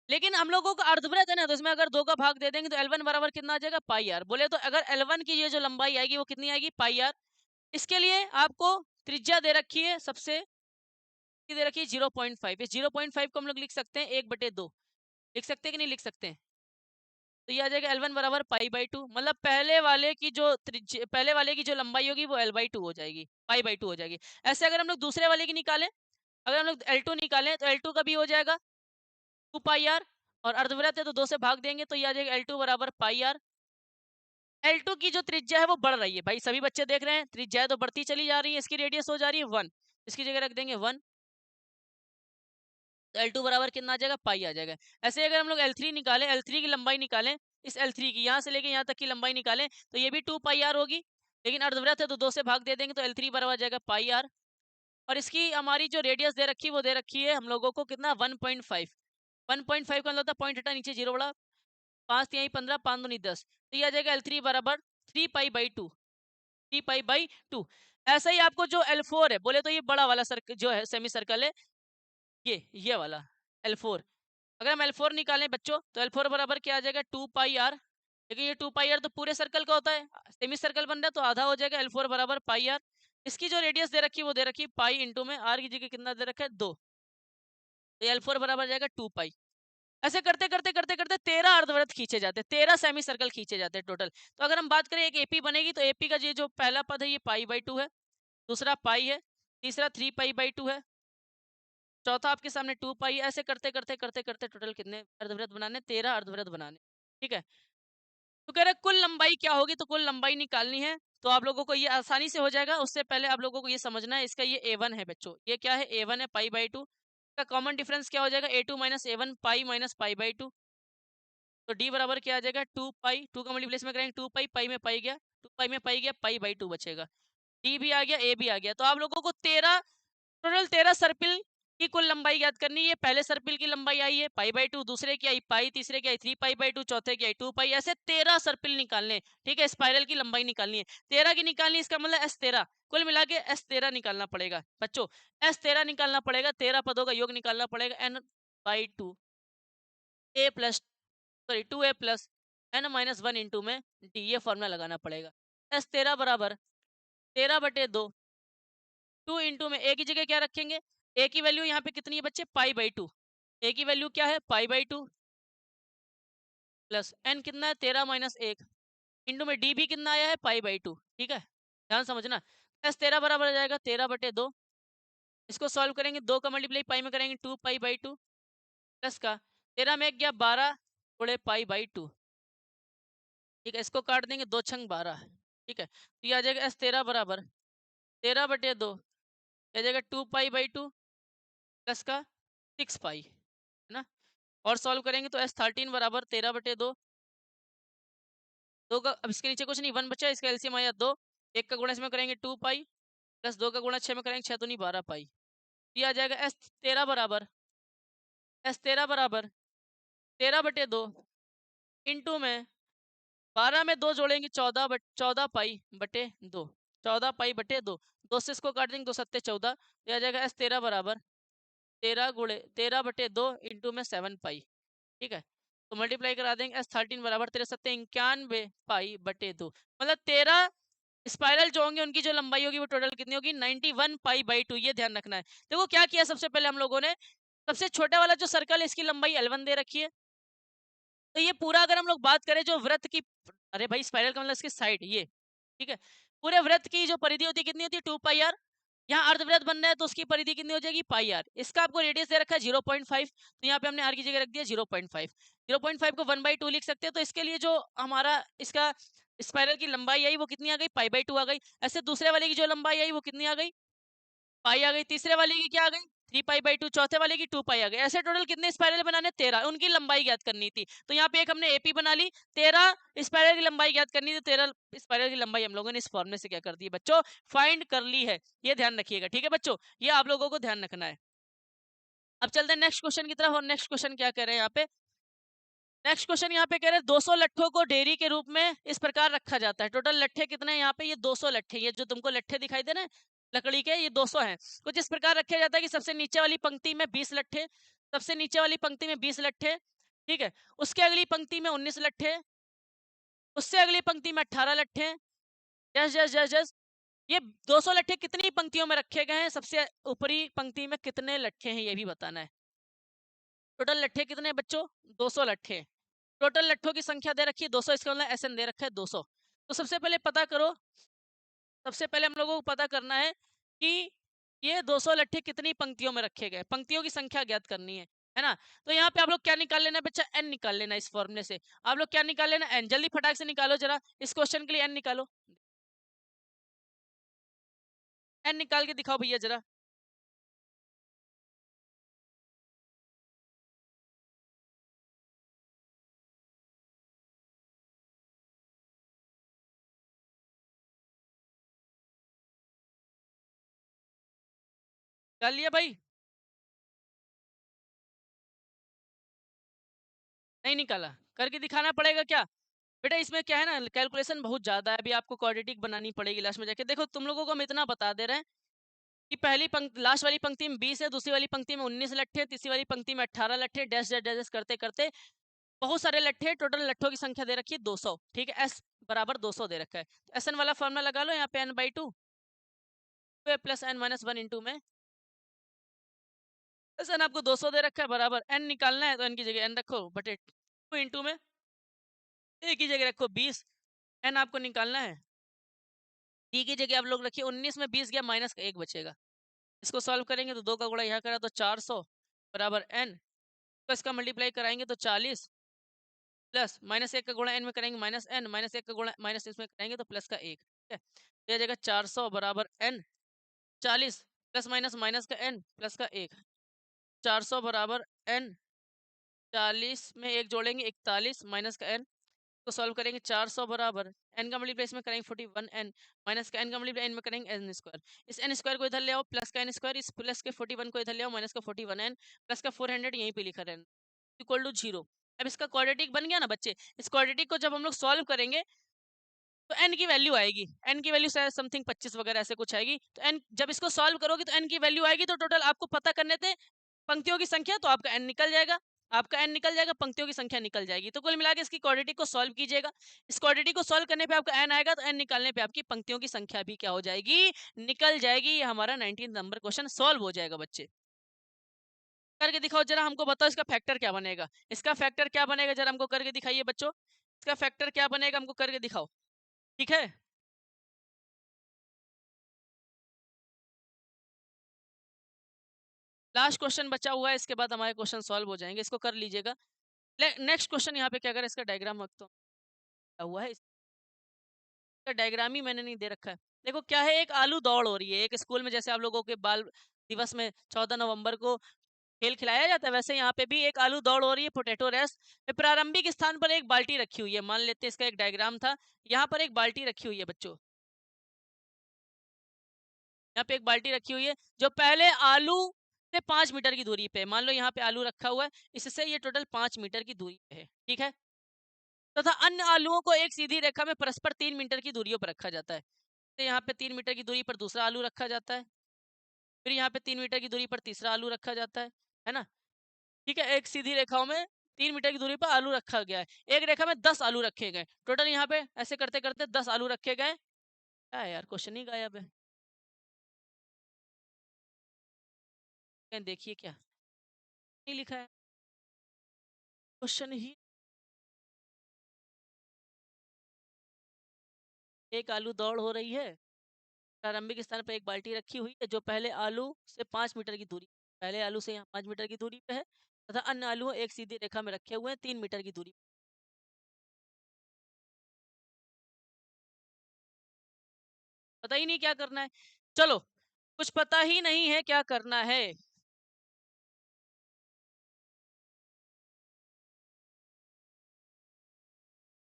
लेकिन हम लोगों का अर्धवृत्त है ना, तो इसमें अगर 2 का भाग दे देंगे, तो L1 बराबर कितना आ जाएगा? पाई आर। बोले तो अगर L1 की ये जो लंबाई आएगी, वो कितनी आएगी? पाई आर। इसके लिए आपको त्रिज्या दे रखी है, सबसे दे रखी है 0.5। इस 0.5 को हम लोग लिख सकते हैं 1/2, लिख सकते हैं कि नहीं लिख सकते हैं? तो ये आ जाएगा L1 बराबर पाई/2। मतलब पहले वाले की जो लंबाई होगी वो L/2 हो जाएगी, पाई/2 हो जाएगी। ऐसे अगर हम लोग दूसरे वाले की निकालें, अगर हम लोग L2 निकालें, तो L2 का भी हो जाएगा 2πr। और अर्धवृत्त है तो 2 से भाग देंगे तो ये आ जाएगा L2 बराबर पाई आर। L2 की जो त्रिज्या है वो बढ़ रही है भाई, सभी बच्चे देख रहे हैं, त्रिज्या है तो बढ़ती चली जा रही है, इसकी रेडियस हो जा रही है 1, इसकी जगह रख देंगे 1, तो L2 बराबर कितना आ जाएगा, पाई आ जाएगा। ऐसे अगर हम लोग L3 निकालें, L3 की लंबाई निकालें, इस L3 की यहाँ से लेके यहाँ तक की लंबाई निकालें तो ये भी 2 पाई आर होगी, लेकिन अर्धवृत्त है तो 2 से भाग दे देंगे तो L3 बराबर आ जाएगा पाई आर। और इसकी हमारी जो रेडियस दे रखी है वो दे रखी है हम लोगों को कितना, 1.5। 1.5 का मतलब होता है पॉइंट हटा नीचे जीरो बड़ा, 5 तिहाई 15, 5 दूनी 10, तो ये आ जाएगा L3 बराबर 3 पाई बाई 2, 3 पाई बाई 2। ऐसा ही आपको जो L4 है, बोले तो ये बड़ा वाला सर्कल जो है सेमी सर्कल है, ये वाला L4, अगर हम L4 निकालें बच्चों तो L4 बराबर क्या आ जाएगा, 2 पाई आर, लेकिन ये 2 पाई आर तो पूरे सर्कल का होता है, सेमी सर्कल बन रहा है तो आधा हो जाएगा, L4 बराबर पाई आर। इसकी जो रेडियस दे रखी है वो दे रखी है पाई इंटू में आर की जगह कितना दे रखा है 2, तो L4 बराबर जाएगा 2 पाई। ऐसे करते करते करते करते 13 अर्धवृत्त खींचे जाते हैं, 13 सेमी सर्कल खींचे जाते हैं टोटल। तो अगर हम बात करें एक एपी बनेगी तो एपी का ये जो पहला पद है ये पाई बाई 2 है, दूसरा पाई है, तीसरा 3 पाई बाई 2 है, चौथा आपके सामने 2 पाई है। ऐसे करते करते करते करते टोटल कितने अर्धवृत्त बनाने, 13 अर्धवृत्त बनाने। ठीक है, तो कह रहे कुल लंबाई क्या होगी, तो कुल लंबाई निकालनी है तो आप लोगों को ये आसानी से हो जाएगा। उससे पहले आप लोगों को ये समझना है, इसका ये A1 है बच्चों, ये क्या है, A1 है पाई बाई 2 का कॉमन डिफरेंस क्या हो जाएगा, A2 minus A1 pi minus pi by 2, तो डी बराबर क्या आ जाएगा, 2 पाई, 2 का मल्टीप्लिकेशन में करेंगे 2 पाई, पाई में पाई गया, 2 पाई में पाई गया, पाई बाई 2 बचेगा, डी भी आ गया, ए भी आ गया। तो आप लोगों को 13 टोटल 13 सर्पिल की कुल लंबाई याद करनी है। पहले सर्पिल की लंबाई आई है पाई बाई 2, दूसरे की आई पाई, तीसरे की आई 3 पाई बाई 2, चौथे की आई 2 पाई, ऐसे 13 सर्पिल निकालने। ठीक है, स्पाइरल की लंबाई निकालनी है, 13 की निकालनी, इसका मतलब S13 कुल मिला के S13 निकालना पड़ेगा बच्चों, S13 निकालना पड़ेगा, 13 पदों का योग निकालना पड़ेगा, n by 2 A plus sorry 2a plus n minus 1 into में डी, ये फॉर्मूला लगाना पड़ेगा। S13 बराबर 13/2, 2 इंटू में ए की जगह क्या रखेंगे, ए की वैल्यू यहाँ पे कितनी है बच्चे, पाई बाई 2, ए की वैल्यू क्या है पाई बाई 2 प्लस एन कितना है 13 माइनस 1 इंटू में डी भी कितना आया है पाई बाई 2। ठीक है, ध्यान समझना, S13 बराबर आ जाएगा 13/2, इसको सॉल्व करेंगे, 2 का मल्टीप्लाई पाई में करेंगे 2 पाई बाई 2 प्लस का 13 में 1 गया 12 थोड़े पाई बाई 2। ठीक है, इसको काट देंगे, 2 छंग 12। ठीक है, तो ये आ जाएगा S13 बराबर 13/2, आ जाएगा 2 पाई बाई 2 प्लस का 6 पाई, है ना। और सॉल्व करेंगे तो S13 बराबर 13/2, 2 का अब इसके नीचे कुछ नहीं, 1 बचा, इसका एलसीएम आया 2, 1 का गुणा इसमें करेंगे 2 पाई प्लस 2 का गुणा 6 में करेंगे 6 दूनी 12 पाई, ये आ जाएगा S13 बराबर 13/2 इंटू में 12 में 2 जोड़ेंगे 14 पाई बटे 2, 14 पाई बटे 2, 2 से इसको काट देंगे 2 सत्ते 14, ये आ जाएगा S13 बराबर 13/2 इंटू में 7 पाई। ठीक है, तो मल्टीप्लाई करा देंगे, S13 बराबर 13 सत्ते 91 पाई बटे 2, मतलब 13 स्पाइरल जो होंगे उनकी जो लंबाई होगी वो टोटल कितनी होगी, 91 पाई बाई 2, ये ध्यान रखना है। देखो क्या किया, सबसे पहले हम लोगों ने सबसे छोटा वाला जो सर्कल है इसकी लंबाई L1 दे रखी है, तो ये पूरा अगर हम लोग बात करें जो वृत्त की, अरे भाई स्पाइरल का मतलब इसकी साइड ये, ठीक है, पूरे वृत्त की जो परिधि होती है कितनी होती है 2 पाई आर, यहाँ अर्धवृत्त बन रहा है तो उसकी परिधि कितनी हो जाएगी पाई आर, इसका आपको रेडियस दे रखा है 0.5, तो यहाँ पे हमने आर की जगह रख दिया 0.5, 0.5 को 1/2 लिख सकते हैं, तो इसके लिए जो हमारा इसका स्पाइरल की लंबाई आई वो कितनी आ गई, पाई बाई 2 आ गई। ऐसे दूसरे वाले की जो लंबाई आई वो कितनी आ गई, पाई आ गई, तीसरे वाले की क्या आ गई 3 पाई बाई 2, चौथे वाले की 2 पाई आ गई। ऐसे टोटल कितने स्पाइरल बनाने, 13, उनकी लंबाई ज्ञात करनी थी, तो यहाँ पे एक हमने एपी बना ली, 13 स्पाइरल की लंबाई ज्ञात करनी थी, 13 स्पाइरल की लंबाई हम लोगों ने इस फॉर्मूले से क्या कर दी बच्चों, फाइंड कर ली है, ये ध्यान रखिएगा। ठीक है बच्चों, ये आप लोगों को ध्यान रखना है। अब चलते हैं नेक्स्ट क्वेश्चन की तरफ, और नेक्स्ट क्वेश्चन क्या कह रहे हैं यहाँ पे, नेक्स्ट क्वेश्चन यहाँ पे कह रहे हैं 200 लट्ठों को डेयरी के रूप में इस प्रकार रखा जाता है। टोटल लट्ठे कितने हैं यहाँ पे, ये 200 लट्ठे, ये जो तुमको लट्ठे दिखाई दे रहे हैं लकड़ी के, ये 200 हैं। कुछ इस प्रकार रखा जाता है कि सबसे नीचे वाली पंक्ति में 20 लट्ठे, सबसे नीचे वाली पंक्ति में 20 लट्ठे, ठीक है, उसके अगली पंक्ति में 19 लट्ठे, उससे अगली पंक्ति में 18 लट्ठे, जस जस जस जस ये 200 लट्ठे कितनी पंक्तियों में रखे गए हैं, सबसे ऊपरी पंक्ति में कितने लट्ठे हैं ये भी बताना है। टोटल लट्ठे कितने हैं बच्चों, 200 लट्ठे, टोटल लट्ठों की संख्या दे रखी है 200, इसका मतलब एसएन दे रखा है 200। तो सबसे पहले पता करो, सबसे पहले हम लोगों को पता करना है कि ये 200 लट्ठे कितनी पंक्तियों में रखे गए, पंक्तियों की संख्या ज्ञात करनी है। है ना। तो यहाँ पे आप लोग क्या निकाल लेना बच्चा, एन निकाल लेना इस फॉर्मूले से। आप लोग क्या निकाल लेना, एन। जल्दी फटाक से निकालो जरा, इस क्वेश्चन के लिए एन निकालो, एन निकाल के दिखाओ भैया जरा। निकाल लिया भाई, नहीं निकाला, करके दिखाना पड़ेगा क्या बेटा। इसमें क्या है ना, कैलकुलेशन बहुत ज्यादा है, अभी आपको क्वाड्रेटिक बनानी पड़ेगी लास्ट में जाके। देखो तुम लोगों को हम इतना बता दे रहे हैं कि पहली पंक्ति, लास्ट वाली पंक्ति में 20 है, दूसरी वाली पंक्ति में 19 लट्ठे, तीसरी वाली पंक्ति में 18 लट्ठे, डैश डैश डैश करते करते बहुत सारे लट्ठे, टोटल लट्ठों की संख्या दे रखी है 200। ठीक है, एस बराबर 200 दे रखा है, तो एस एन वाला फॉर्मूला लगा लो यहाँ पे, n by two plus n minus one into में एस एन आपको 200 दे रखा है, बराबर एन निकालना है तो एन की जगह एन रखो बटे टू इंटू में ए की जगह रखो 20, एन आपको निकालना है, डी की जगह आप लोग रखिए 19 में 20 गया माइनस का 1 बचेगा। इसको सॉल्व करेंगे तो 2 का गुणा यहाँ करा तो 400 बराबर एन, तो इसका मल्टीप्लाई कराएंगे तो 40 प्लस माइनस 1 का गुणा एन में करेंगे माइनस एन, माइनस 1 का गुणा माइनस इसमें करेंगे तो प्लस का 1। ठीक है, तो यह जगह 400 बराबर एन, 40 प्लस माइनस माइनस का एन प्लस का 1, 400 बराबर एन, 40 में 1 जोड़ेंगे 41 माइनस का एन, तो सॉल्व करेंगे 400 बराबर एन का मल्टीप्लाई इसमें करेंगे 41 एन माइनस का एन का मल्टीप्लाई एन में करेंगे एन स्क्वायर, इस एन स्क्वायर को इधर ले आओ, प्लस का एन स्क्वायर, इस प्लस के 41 को इधर ले आओ, माइनस का 41 एन प्लस का 400 यहीं पे लिखा रहना इक्वल टू 0। अब इसका क्वाड्रेटिक बन गया ना बच्चे, इस क्वाड्रेटिक को जब हम लोग सॉल्व करेंगे तो n की वैल्यू आएगी, n की वैल्यू शायद समथिंग 25 वगैरह ऐसे कुछ आएगी, तो n जब इसको सॉल्व करोगे तो n की वैल्यू आएगी, तो टोटल आपको पता करने थे पंक्तियों की संख्या, तो आपका n निकल जाएगा, आपका n निकल जाएगा, पंक्तियों की संख्या निकल जाएगी। तो कुल मिला के इसकी क्वाड्रेटिक को सॉल्व कीजिएगा, इस क्वाड्रेटिक को सॉल्व करने पे आपका n आएगा, तो n निकालने पे आपकी पंक्तियों की संख्या भी क्या हो जाएगी, निकल जाएगी। ये हमारा 19 नंबर क्वेश्चन सॉल्व हो जाएगा बच्चे। करके दिखाओ जरा, हमको बताओ इसका फैक्टर क्या बनेगा, इसका फैक्टर क्या बनेगा जरा हमको करके दिखाइए बच्चों, इसका फैक्टर क्या बनेगा हमको करके दिखाओ। ठीक है, लास्ट क्वेश्चन बचा हुआ है, इसके बाद हमारे क्वेश्चन सॉल्व हो जाएंगे, इसको कर लीजिएगा। नेक्स्ट क्वेश्चन यहाँ पे क्या करें, इसका डायग्राम रखता हूँ हुआ है, इसका डायग्राम ही मैंने नहीं दे रखा है। देखो क्या है, एक आलू दौड़ हो रही है, एक स्कूल में जैसे आप लोगों के बाल दिवस में 14 नवंबर को खेल खिलाया जाता है, वैसे यहाँ पे भी एक आलू दौड़ हो रही है, पोटैटो रेस। प्रारंभिक स्थान पर एक बाल्टी रखी हुई है, मान लेते हैं इसका एक डायग्राम था, यहाँ पर एक बाल्टी रखी हुई है बच्चों, यहाँ पे एक बाल्टी रखी हुई है जो पहले आलू से 5 मीटर की दूरी पे है। मान लो यहाँ पे आलू रखा हुआ है, इससे ये टोटल 5 मीटर की दूरी पे है। ठीक है, तथा अन्य आलुओं को एक सीधी रेखा में परस्पर 3 मीटर की दूरियों पर रखा जाता है। तो यहाँ पे 3 मीटर की दूरी पर दूसरा आलू रखा जाता है, फिर यहाँ पे 3 मीटर की दूरी पर तीसरा आलू रखा जाता है ना। ठीक है, एक सीधी रेखाओं में 3 मीटर की दूरी पर आलू रखा गया है, एक रेखा में 10 आलू रखे गए, टोटल यहाँ पे ऐसे करते करते 10 आलू रखे गए। क्या है यार, क्वेश्चन ही गायब है, कहीं देखिए क्या नहीं लिखा है, क्वेश्चन ही। एक आलू दौड़ हो रही है, प्रारंभिक स्थान पर एक बाल्टी रखी हुई है जो पहले आलू से 5 मीटर की दूरी, पहले आलू से यहाँ 5 मीटर की दूरी पे है, तथा अन्य आलू एक सीधी रेखा में रखे हुए हैं 3 मीटर की दूरी। पता ही नहीं क्या करना है, चलो कुछ पता ही नहीं है क्या करना है,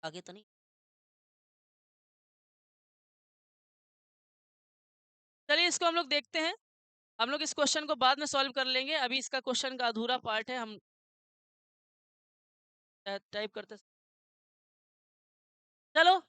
आगे तो नहीं। चलिए इसको हम लोग देखते हैं, हम लोग इस क्वेश्चन को बाद में सॉल्व कर लेंगे, अभी इसका क्वेश्चन का अधूरा पार्ट है, हम टाइप करते। चलो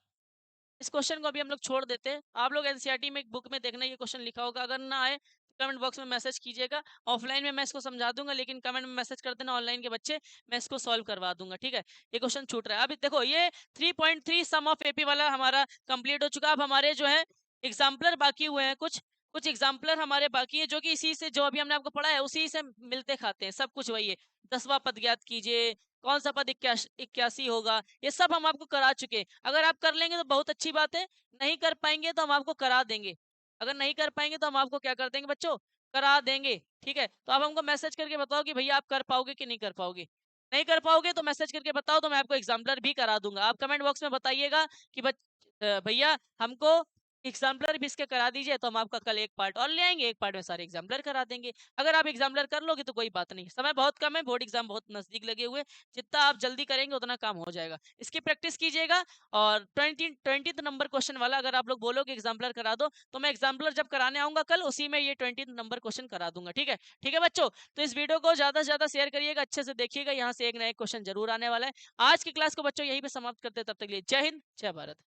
इस क्वेश्चन को अभी हम लोग छोड़ देते हैं, आप लोग एनसीईआरटी में एक बुक में देखना ये क्वेश्चन लिखा होगा, अगर ना आए तो कमेंट बॉक्स में मैसेज कीजिएगा, ऑफलाइन में मैं इसको समझा दूंगा, लेकिन कमेंट में मैसेज कर देना ऑनलाइन के बच्चे, मैं इसको सॉल्व करवा दूंगा। ठीक है, ये क्वेश्चन छूट रहा है। अभी देखो ये 3.3 सम ऑफ एपी वाला हमारा कंप्लीट हो चुका, अब हमारे जो है एग्जाम्पलर बाकी हुए हैं, कुछ कुछ एग्जाम्पलर हमारे बाकी है, जो कि इसी से जो अभी हमने आपको पढ़ा है उसी से मिलते खाते हैं, सब कुछ वही है। 10वां पद ज्ञात कीजिए, कौन सा पद 81 होगा, ये सब हम आपको करा चुके हैं। अगर आप कर लेंगे तो बहुत अच्छी बात है, नहीं कर पाएंगे तो हम आपको करा देंगे, अगर नहीं कर पाएंगे तो हम आपको क्या कर देंगे बच्चों, करा देंगे, ठीक है? तो आप हमको मैसेज करके बताओ कि भैया आप कर पाओगे कि नहीं कर पाओगे? नहीं कर पाओगे तो मैसेज करके बताओ, तो मैं आपको एग्ज़ाम्पलर भी करा दूँगा। आप कमेंट बॉक्स में बताइएगा कि भैया हमको एग्ज़ाम्पलर भी इसके करा दीजिए, तो हम आपका कल एक पार्ट और ले आएँगे, एक पार्ट में सारे एग्ज़ाम्पलर करा देंगे। अगर आप एग्ज़ाम्पलर कर लोगे तो कोई बात नहीं, समय बहुत कम है, बोर्ड एग्ज़ाम बहुत नज़दीक लगे हुए हैं, जितना आप जल्दी करेंगे उतना काम हो जाएगा। इसकी प्रैक्टिस कीजिएगा और 20th नंबर क्वेश्चन वाला अगर आप लोग बोलोगे एग्ज़ाम्पलर करा दो, तो मैं एग्ज़ाम्पलर जब कराने आऊँगा कल, उसी में ये 20th नंबर क्वेश्चन करा दूँगा, ठीक है? ठीक है बच्चों? तो इस वीडियो को ज़्यादा से ज़्यादा शेयर करिएगा, अच्छे से देखिएगा, यहाँ से एक ना एक क्वेश्चन ज़रूर आने वाला है। आज की क्लास को बच्चों यहीं पे समाप्त करते हैं, तब तक के लिए जय हिंद, जय भारत।